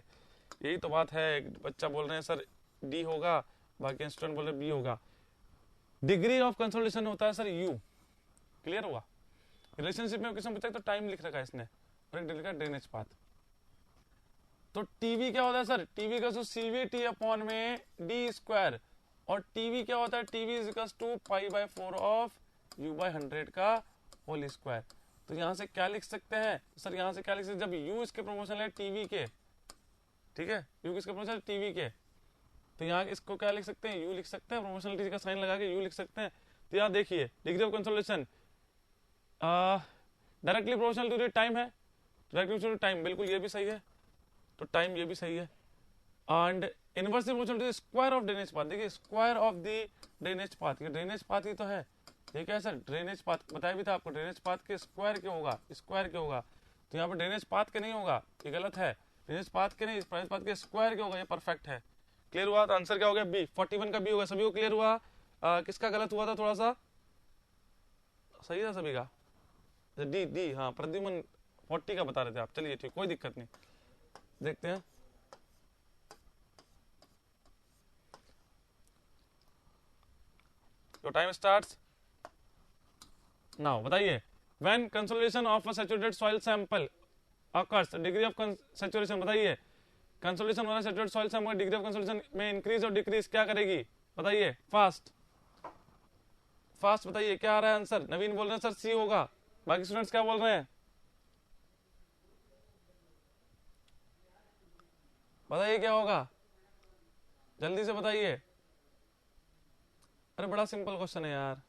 यही तो बात है। बच्चा बोल रहे हैं सर डी होगा, बाकी स्टूडेंट बोल रहे बी होगा। डिग्री ऑफ कंसोलिडेशन होता है सर यू, क्लियर हुआ। रिलेशनशिप में क्वेश्चन पूछा तो टाइम लिख रखा है इसने, और एक लिखा ड्रेनेज पाथ। तो टीवी क्या होता है सर, टीवी का सीवी टी अपॉन में डी स्क्वायर, और टीवी क्या होता है, TV is equal to pi by 4 of U by 100 का होल स्क्वायर। तो यहां से क्या लिख सकते हैं सर, यहां से क्या लिख सकते हैं, जब यू इसके प्रोपोर्शनल है टीवी के, ठीक है, यू किसके प्रोपोर्शनल टीवी के, तो यहाँ इसको क्या लिख सकते हैं, यू लिख सकते हैं, प्रोपोर्शनलिटी का साइन लगा के यू लिख सकते हैं। तो यहाँ देखिए degree of consolidation directly proportional to time है, डायरेक्टली प्रोपोर्शनल टू टाइम, बिल्कुल ये भी सही है, तो टाइम ये भी सही है। And inversely proportional to square of drainage path, देखिए square of the drainage path, ये ड्रेनेज पाथ ही तो है, ये क्या है सर, ड्रेनेज पाथ बताया भी था आपको, ड्रेनेज पाथ के स्क्वायर क्या होगा, स्क्वायर क्या होगा, तो यहाँ पर ड्रेनेज पाथ के नहीं होगा, ये गलत है, ड्रेनेज पाथ के नहीं, ड्रेनेज पाथ के स्क्वायर क्या होगा, ये परफेक्ट है। क्लियर हुआ, तो आंसर क्या हो गया बी, 41 का बी होगा। सभी को क्लियर हुआ, किसका गलत हुआ था, थोड़ा सा सही था सभी का, डी डी, हाँ प्रद्युमन 40 का बता रहे थे आप, चलिए ठीक, कोई दिक्कत नहीं, देखते हैं। Your time starts now. बताइए, when consolidation of a saturated soil sample occurs, degree of saturation बताइए, कंसोलिडेशन वाला saturated soil sample degree of consolidation में इंक्रीज और डिक्रीज क्या करेगी, बताइए फास्ट फास्ट, बताइए क्या आ रहा है आंसर। नवीन बोल रहे हैं सर सी होगा, बाकी स्टूडेंट्स क्या बोल रहे हैं, बताइए क्या होगा, जल्दी से बताइए। अरे बड़ा सिंपल क्वेश्चन है यार,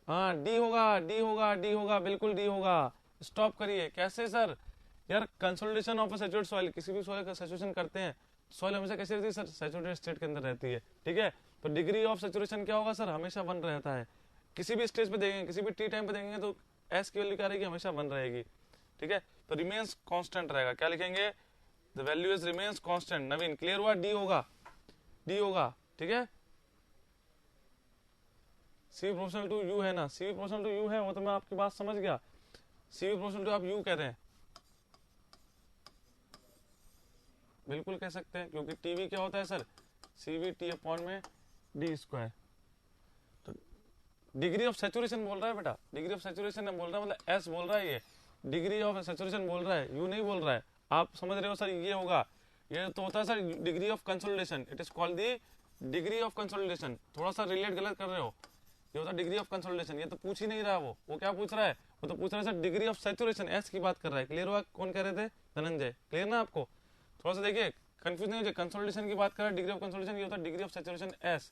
हाँ डी होगा, डी होगा, डी होगा, बिल्कुल डी होगा। स्टॉप करिए, कैसे सर, यार consolidation of a saturated soil, किसी भी सॉइल का सैचुरेशन करते हैं, सॉइल हमेशा कैसे रहती है सर, सैचुरेटेड स्टेट के अंदर रहती है, ठीक है। तो डिग्री ऑफ सैचुरेशन क्या होगा सर, हमेशा 1 रहता है, किसी भी स्टेज पे देखेंगे, किसी भी टी टाइम पे देखेंगे तो एस की वैल्यू क्या रहेगी, हमेशा 1 रहेगी, ठीक है। तो रिमेन्स कांस्टेंट रहेगा, क्या लिखेंगे, the value is remains constant. Naveen clear हुआ, डी होगा, डी होगा, ठीक है। सी प्रोपोर्शनल टू यू है ना, सी प्रोपोर्शनल टू यू है, वो तो मैं आपकी बात समझ गया, सी प्रोपोर्शनल टू आप यू कह रहे हैं, बिल्कुल कह सकते हैं, क्योंकि टीवी क्या होता है सर, सीवी टी अपॉन में डी स्क्वायर। तो डिग्री ऑफ सैचुरेशन बोल रहा है बेटा, डिग्री ऑफ सैचुरेशन बोल रहा है, मतलब एस बोल रहा है, ये डिग्री ऑफ सैचुरेशन बोल रहा है, यू नहीं बोल रहा है, आप समझ रहे हो सर, ये होगा, ये तो होता है sir degree of consolidation, it is called the degree of consolidation. थोड़ा सा रिलेट गलत कर रहे हो, ये होता है डिग्री ऑफ कंसोलिडेशन, ये तो पूछ ही नहीं रहा, वो क्या पूछ रहा है, वो तो पूछ रहा है sir degree of saturation, S की बात कर रहा है। क्लियर हुआ, कौन कह रहे थे, धनंजय, क्लियर ना आपको, थोड़ा सा देखिए कंफ्यूज नहीं हो जाए, कंसोलिडेशन की बात कर रहा है, डिग्री ऑफ कंसोलिडेशन, ये होता है डिग्री ऑफ सैचुरेशन एस।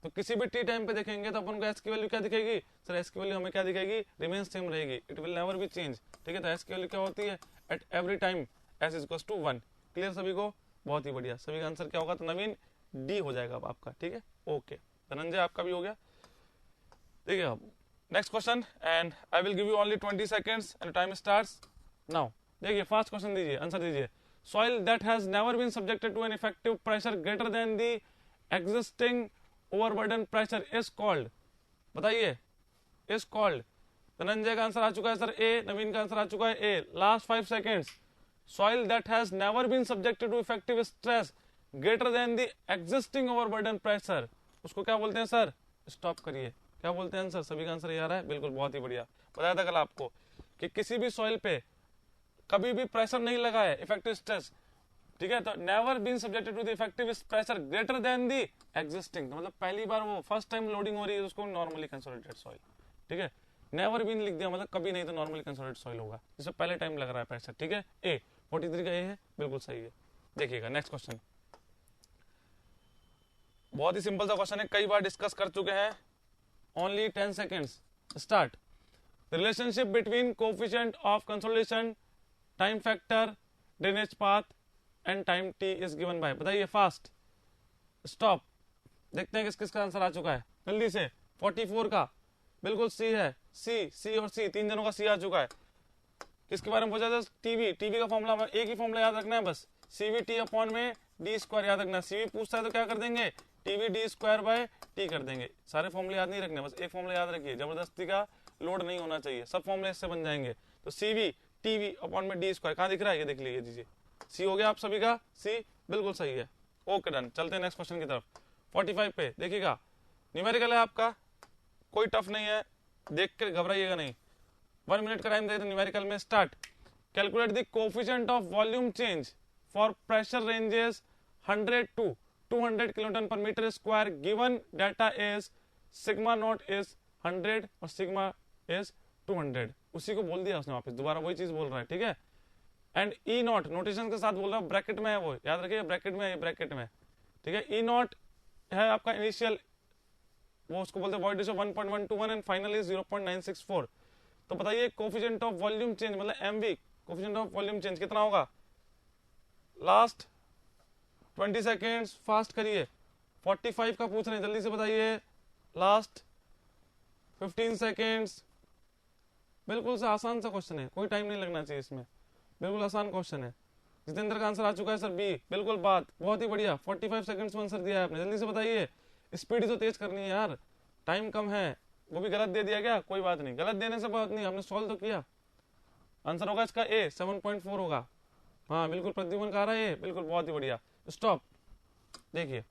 तो किसी भी टी टाइम पे देखेंगे तो अपन को एस की वैल्यू क्या दिखेगी सर, एस की वैल्यू हमें क्या दिखेगी, रिमेन सेम रहेगी, it will never be change, ठीक है। तो एस की वैल्यू क्या होती है, at every time S is equals to 1। Clear सभी को, बहुत ही बढ़िया, सभी का आंसर क्या होगा, तो नवीन डी हो जाएगा अब आपका, ठीक है, ओके। धनंजय आपका भी हो गया, देखिए अब next question, and I will give you only 20 seconds and time starts now. देखिए फास्ट क्वेश्चन दीजिए, आंसर दीजिए। Soil that has never been subjected to an effective pressure greater than the existing overburden pressure is called, बताइए, is called। Dhananjay का answer आ चुका है sir ए, नवीन का answer आ चुका है ए, last 5 seconds। Soil that has never been subjected to effective stress greater than the existing overburden pressure, उसको क्या बोलते हैं सर, स्टॉप करिए, क्या बोलते हैं आंसर, सभी का आंसर ये आ रहा है, बिल्कुल बहुत ही बढ़िया। बताया था कल आपको कि किसी भी सॉइल पे कभी भी प्रेशर नहीं लगा है, इफेक्टिव स्ट्रेस, ठीक है, तो never been subjected to the effective pressure greater than the existing, तो मतलब पहली बार वो फर्स्ट टाइम लोडिंग हो रही है उसको नॉर्मली कंसोलिडेटेड सॉइल, ठीक है। नेवर बीन लिख दिया मतलब कभी नहीं, तो नॉर्मली कंसोलिडेटेड सॉइल होगा जिसमें पहले टाइम लग रहा है प्रेशर, ठीक है। ए 43 का ए है, बिल्कुल सही है। देखिएगा नेक्स्ट क्वेश्चन, बहुत ही सिंपल सा क्वेश्चन है, कई बार डिस्कस कर चुके हैं, only 10 seconds, start. Relationship between coefficient of consolidation, time factor, drainage path and time T is given by, बताइए फास्ट, स्टॉप। देखते हैं किस किस का आंसर आ चुका है जल्दी से। 44 का बिल्कुल सी है, सी और सी, 3 जनों का सी आ चुका है। किसके बारे में पूछा था, टीवी, टीवी का फॉर्मूला एक ही फॉर्मूला याद रखना है बस, सीवी टी अपॉन में डी स्क्वायर याद रखना। सीवी पूछता है तो क्या कर देंगे, TV D square bye T कर देंगे। सारे फॉर्मूले याद नहीं रखने, बस एक फॉर्मूला याद रखिए, जबरदस्ती का लोड नहीं होना चाहिए, सब फॉर्मूले इससे बन जाएंगे। तो सीवी टीवी अपॉन में डी स्क्वायर, कहाँ दिख रहा है, ये देख लीजिए दीजिए, सी हो गया आप सभी का, सी बिल्कुल सही है, ओके डन। चलते हैं नेक्स्ट क्वेश्चन की तरफ। 45 पे देखिएगा, न्यूमेरिकल है आपका, कोई टफ नहीं है, देख कर घबराइएगा नहीं। 1 मिनट का टाइम दे न्यूमेरिकल में। Start. Calculate the coefficient of volume change for pressure ranges 100 to 200 kilonewton per metre square given data is sigma naught is 100 और सिग्मा इज 200। उसी को बोल दिया उसने वापस, दोबारा वही चीज बोल रहा है, ठीक है। एंड ई नॉट नोटेशन के साथ बोल रहा है, ब्रैकेट में है वो, याद रखिए ब्रैकेट में है, ब्रैकेट में, ठीक है। ई नॉट है आपका इनिशियल, वो उसको बोलते हैं void ratio 1.121 and final is 0.964। तो बताइए कोफिशिएंट ऑफ वॉल्यूम चेंज मतलब MV, coefficient of volume change कितना होगा। लास्ट 20 सेकेंड्स, फास्ट करिए। 45 का पूछ रहे हैं, जल्दी से बताइए। Last 15 seconds. बिल्कुल से आसान सा क्वेश्चन है, कोई टाइम नहीं लगना चाहिए इसमें, बिल्कुल आसान क्वेश्चन है। जितेंद्र का आंसर आ चुका है सर बी, बिल्कुल बात, बहुत ही बढ़िया। 45 सेकंड्स में आंसर दिया है आपने, जल्दी से बताइए। स्पीड तो तेज करनी है यार, टाइम कम है। वो भी गलत दे दिया गया, कोई बात नहीं, गलत देने से बात नहीं, हमने सॉल्व तो किया। आंसर होगा इसका ए, 7.4 होगा। हाँ बिल्कुल, प्रद्युमन कह रहा है, बिल्कुल बहुत ही बढ़िया। स्टॉप। देखिए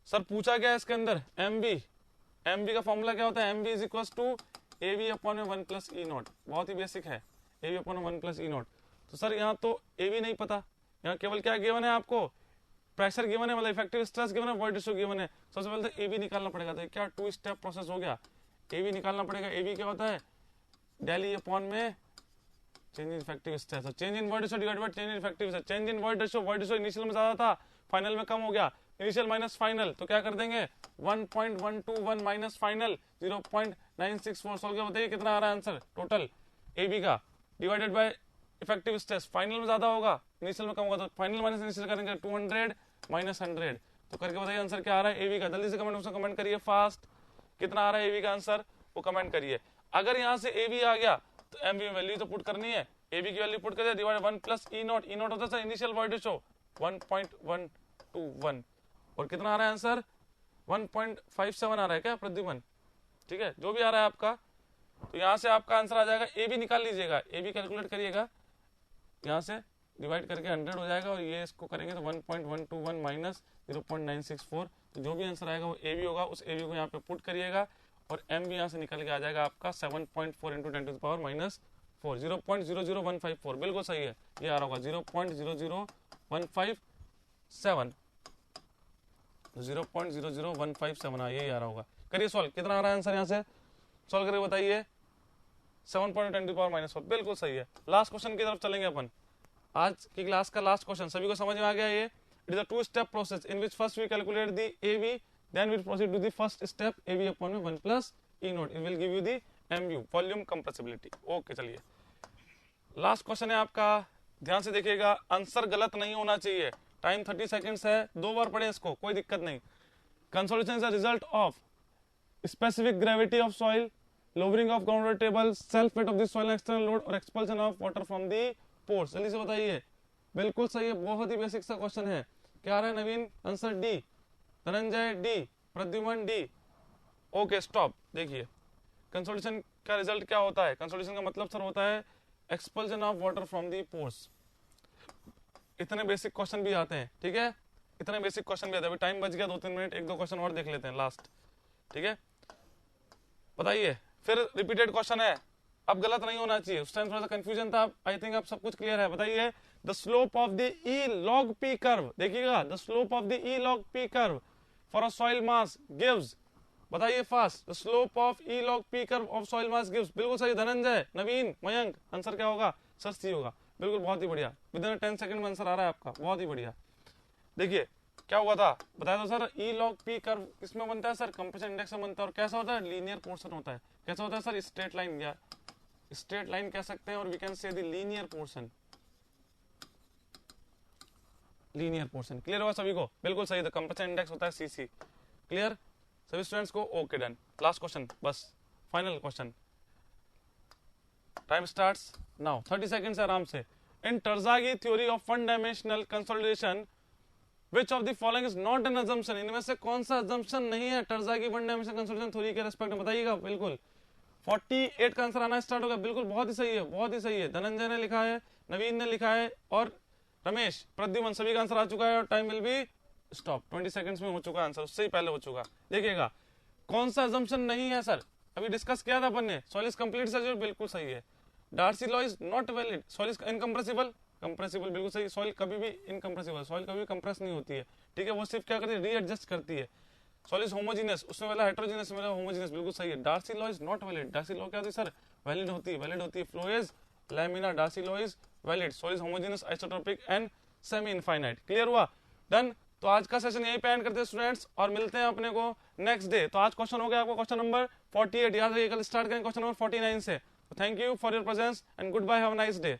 सर पूछा गया इसके अंदर एमबी, एमबी का फॉर्मूला क्या होता है, MB is equal to A B upon 1 plus E not, बहुत ही बेसिक है, A B upon 1 plus E not. तो सर यहाँ तो ए बी नहीं पता, यहाँ केवल क्या गिवन है आपको, प्रेशर गिवन है, मतलब इफेक्टिव स्ट्रेस गिवन है, वॉइड रेशियो गिवन है। सबसे पहले तो ए बी निकालना पड़ेगा, तो क्या 2 स्टेप प्रोसेस हो गया, ए बी निकालना पड़ेगा। ए बी क्या होता है, डेली अपॉन में change in effective stress, change in void ratio divided by change in effective stress. Change in void ratio initial में ज्यादा था, फाइनल में कम हो गया, इनिशियल माइनस फाइनल, तो क्या कर देंगे 1.121 माइनस फाइनल 0.964। सोल्व के बताइए कितना आ रहा है आंसर टोटल ए बी का, divided by effective stress. Final में ज्यादा होगा, इनिशियल में कम होगा, तो फाइनल माइनस इनिशियल करेंगे 200 माइनस 100। तो करके बताइए आंसर क्या आ रहा है ए बी का। जल्दी से कमेंट बॉक्स में कमेंट करिए फास्ट, कितना आ रहा है ए बी का आंसर वो कमेंट करिए। अगर यहाँ से ए बी आ गया तो एम बी में वैल्यू तो पुट करनी है, ए बी की वैल्यू पुट कर दिया, divide 1 plus E not, E not होता है इनिशियल वॉइड रेशियो 1.121, और कितना आ रहा है आंसर 1.57 आ रहा है क्या प्रद्युमन, ठीक है। जो भी आ रहा है आपका, तो यहाँ से आपका आंसर आ जाएगा, ए बी निकाल लीजिएगा, ए बी कैलकुलेट करिएगा, यहाँ से डिवाइड करके 100 हो जाएगा, और ये इसको करेंगे तो 1.121 माइनस 0.964, तो जो भी आंसर आएगा वो ए बी होगा। उस ए बी को यहाँ पे पुट करिएगा, और एम बी यहाँ से निकल के आ जाएगा आपका 7.4 into 10 to the power minus 4, 0.00154, बिल्कुल सही है, ये आ रहा होगा 0.00157, 0.00157 यही आ रहा होगा। करिए सॉल्व, कितना आ रहा है आंसर यहाँ से सॉल्व करके बताइए। 7.10 टू द पावर माइनस 4, बिल्कुल सही है। लास्ट क्वेश्चन की तरफ चलेंगे अपन, आज की क्लास का लास्ट क्वेश्चन, सभी को समझ में आ गया ये। It is a 2 step process in which first we calculate the AB, then we proceed to the first step AB upon 1 plus E not, it will give you the MU, volume compressibility. Okay चलिए last question है आपका, ध्यान से देखिएगा, answer गलत नहीं होना चाहिए। टाइम 30 सेकंड्स है, 2 बार पढ़े इसको, कोई दिक्कत नहीं। Consolidation is a result of specific gravity of soil, lowering of ground water table, self weight of the soil and external load, और expulsion of water from the pores। जल्दी से बताइए, बिल्कुल सही है, बहुत ही बेसिक सा क्वेश्चन है। क्या आ रहा है Naveen, answer D, Dhananjay D, Pradyuman D. Okay stop. देखिए कंसोलिडेशन का रिजल्ट क्या होता है, कंसोलिडेशन का मतलब सर होता है expulsion of water from the pores. इतने बेसिक क्वेश्चन भी आते हैं, ठीक है, इतने बेसिक क्वेश्चन भी आते हैं। अभी टाइम बच गया 2-3 मिनट, 1-2 क्वेश्चन और देख लेते हैं लास्ट, ठीक है। बताइए, फिर रिपीटेड क्वेश्चन है, अब गलत नहीं होना चाहिए, उस टाइम थोड़ा सा कंफ्यूजन था, आई थिंक अब सब कुछ क्लियर है। बताइए the slope of the E log P curve, देखिएगा the slope of the E log P curve for a soil mass gives, बताइए fast, the slope of E log P curve of soil mass gives, बिल्कुल सही Dhananjay, Naveen, Mayank, answer क्या होगा sir सी होगा, बिल्कुल बहुत ही बढ़िया, विद इन 10 सेकंड में आंसर आ रहा है आपका, बहुत ही बढ़िया। देखिए क्या हुआ था, बताया तो सर ई लॉग पी कर्व किसमें बनता है सर, कंप्रेशन इंडेक्स में बनता है, और कैसा होता है लीनियर पोर्शन होता है। कैसा होता है सर, स्ट्रेट लाइन, या स्ट्रेट लाइन कह सकते हैं, और we can say the linear portion, linear portion. Clear हुआ सभी को, बिल्कुल सही, तो कंप्रेशन इंडेक्स होता है सीसी। क्लियर सभी स्टूडेंट्स को, ओके डन। लास्ट क्वेश्चन, बस final question, time starts now, 30 seconds आराम से। In Terzaghi theory of one dimensional consolidation Which of the following is not an assumption? इनमें से कौन सा assumption नहीं है Terzaghi one dimensional consolidation theory के रेस्पेक्ट में, बताइएगा। बिल्कुल 48 का आंसर आना स्टार्ट हो गया, बिल्कुल बहुत ही सही है, बहुत ही सही है। धनंजय ने लिखा है, नवीन ने लिखा है, और रमेश, प्रद्युमन, सभी का आंसर आ चुका है, और time will be stop, 20 seconds में हो चुका आंसर, उससे ही पहले हो चुका। देखिएगा कौन सा अजम्पशन नहीं है सर, अभी डिस्कस किया था अपन ने, सॉइल इज कंप्लीट सर, बिल्कुल सही है। Darcy law is not valid, soil is incompressible, compressible बिल्कुल सही। सॉइल कभी भी इनकम्प्रेसिबल, सॉइल कभी कंप्रेस नहीं होती है, ठीक है, वो सिर्फ क्या करती है, रीएडजस्ट करती है। सॉइल इज होमोजीनियस, उसमें वाला हेटेरोजीनियस, मेरा होमोजीनियस, बिल्कुल सही है। Darcy law is not valid, Darcy law क्या होती है सर, वैलिड होती है, वैलिड होती है। Flow is laminar, Darcy law is valid. Soil is homogeneous, isotropic and semi infinite. Clear हुआ, डन। तो आज का सेशन यही पे एंड करते हैं स्टूडेंट्स, और मिलते हैं अपने को नेक्स्ट डे। तो आज क्वेश्चन हो गया आपको क्वेश्चन नंबर 48, याद रखिए कल स्टार्ट करेंगे क्वेश्चन नंबर 49 से। Thank you for your presence and goodbye, have a nice day.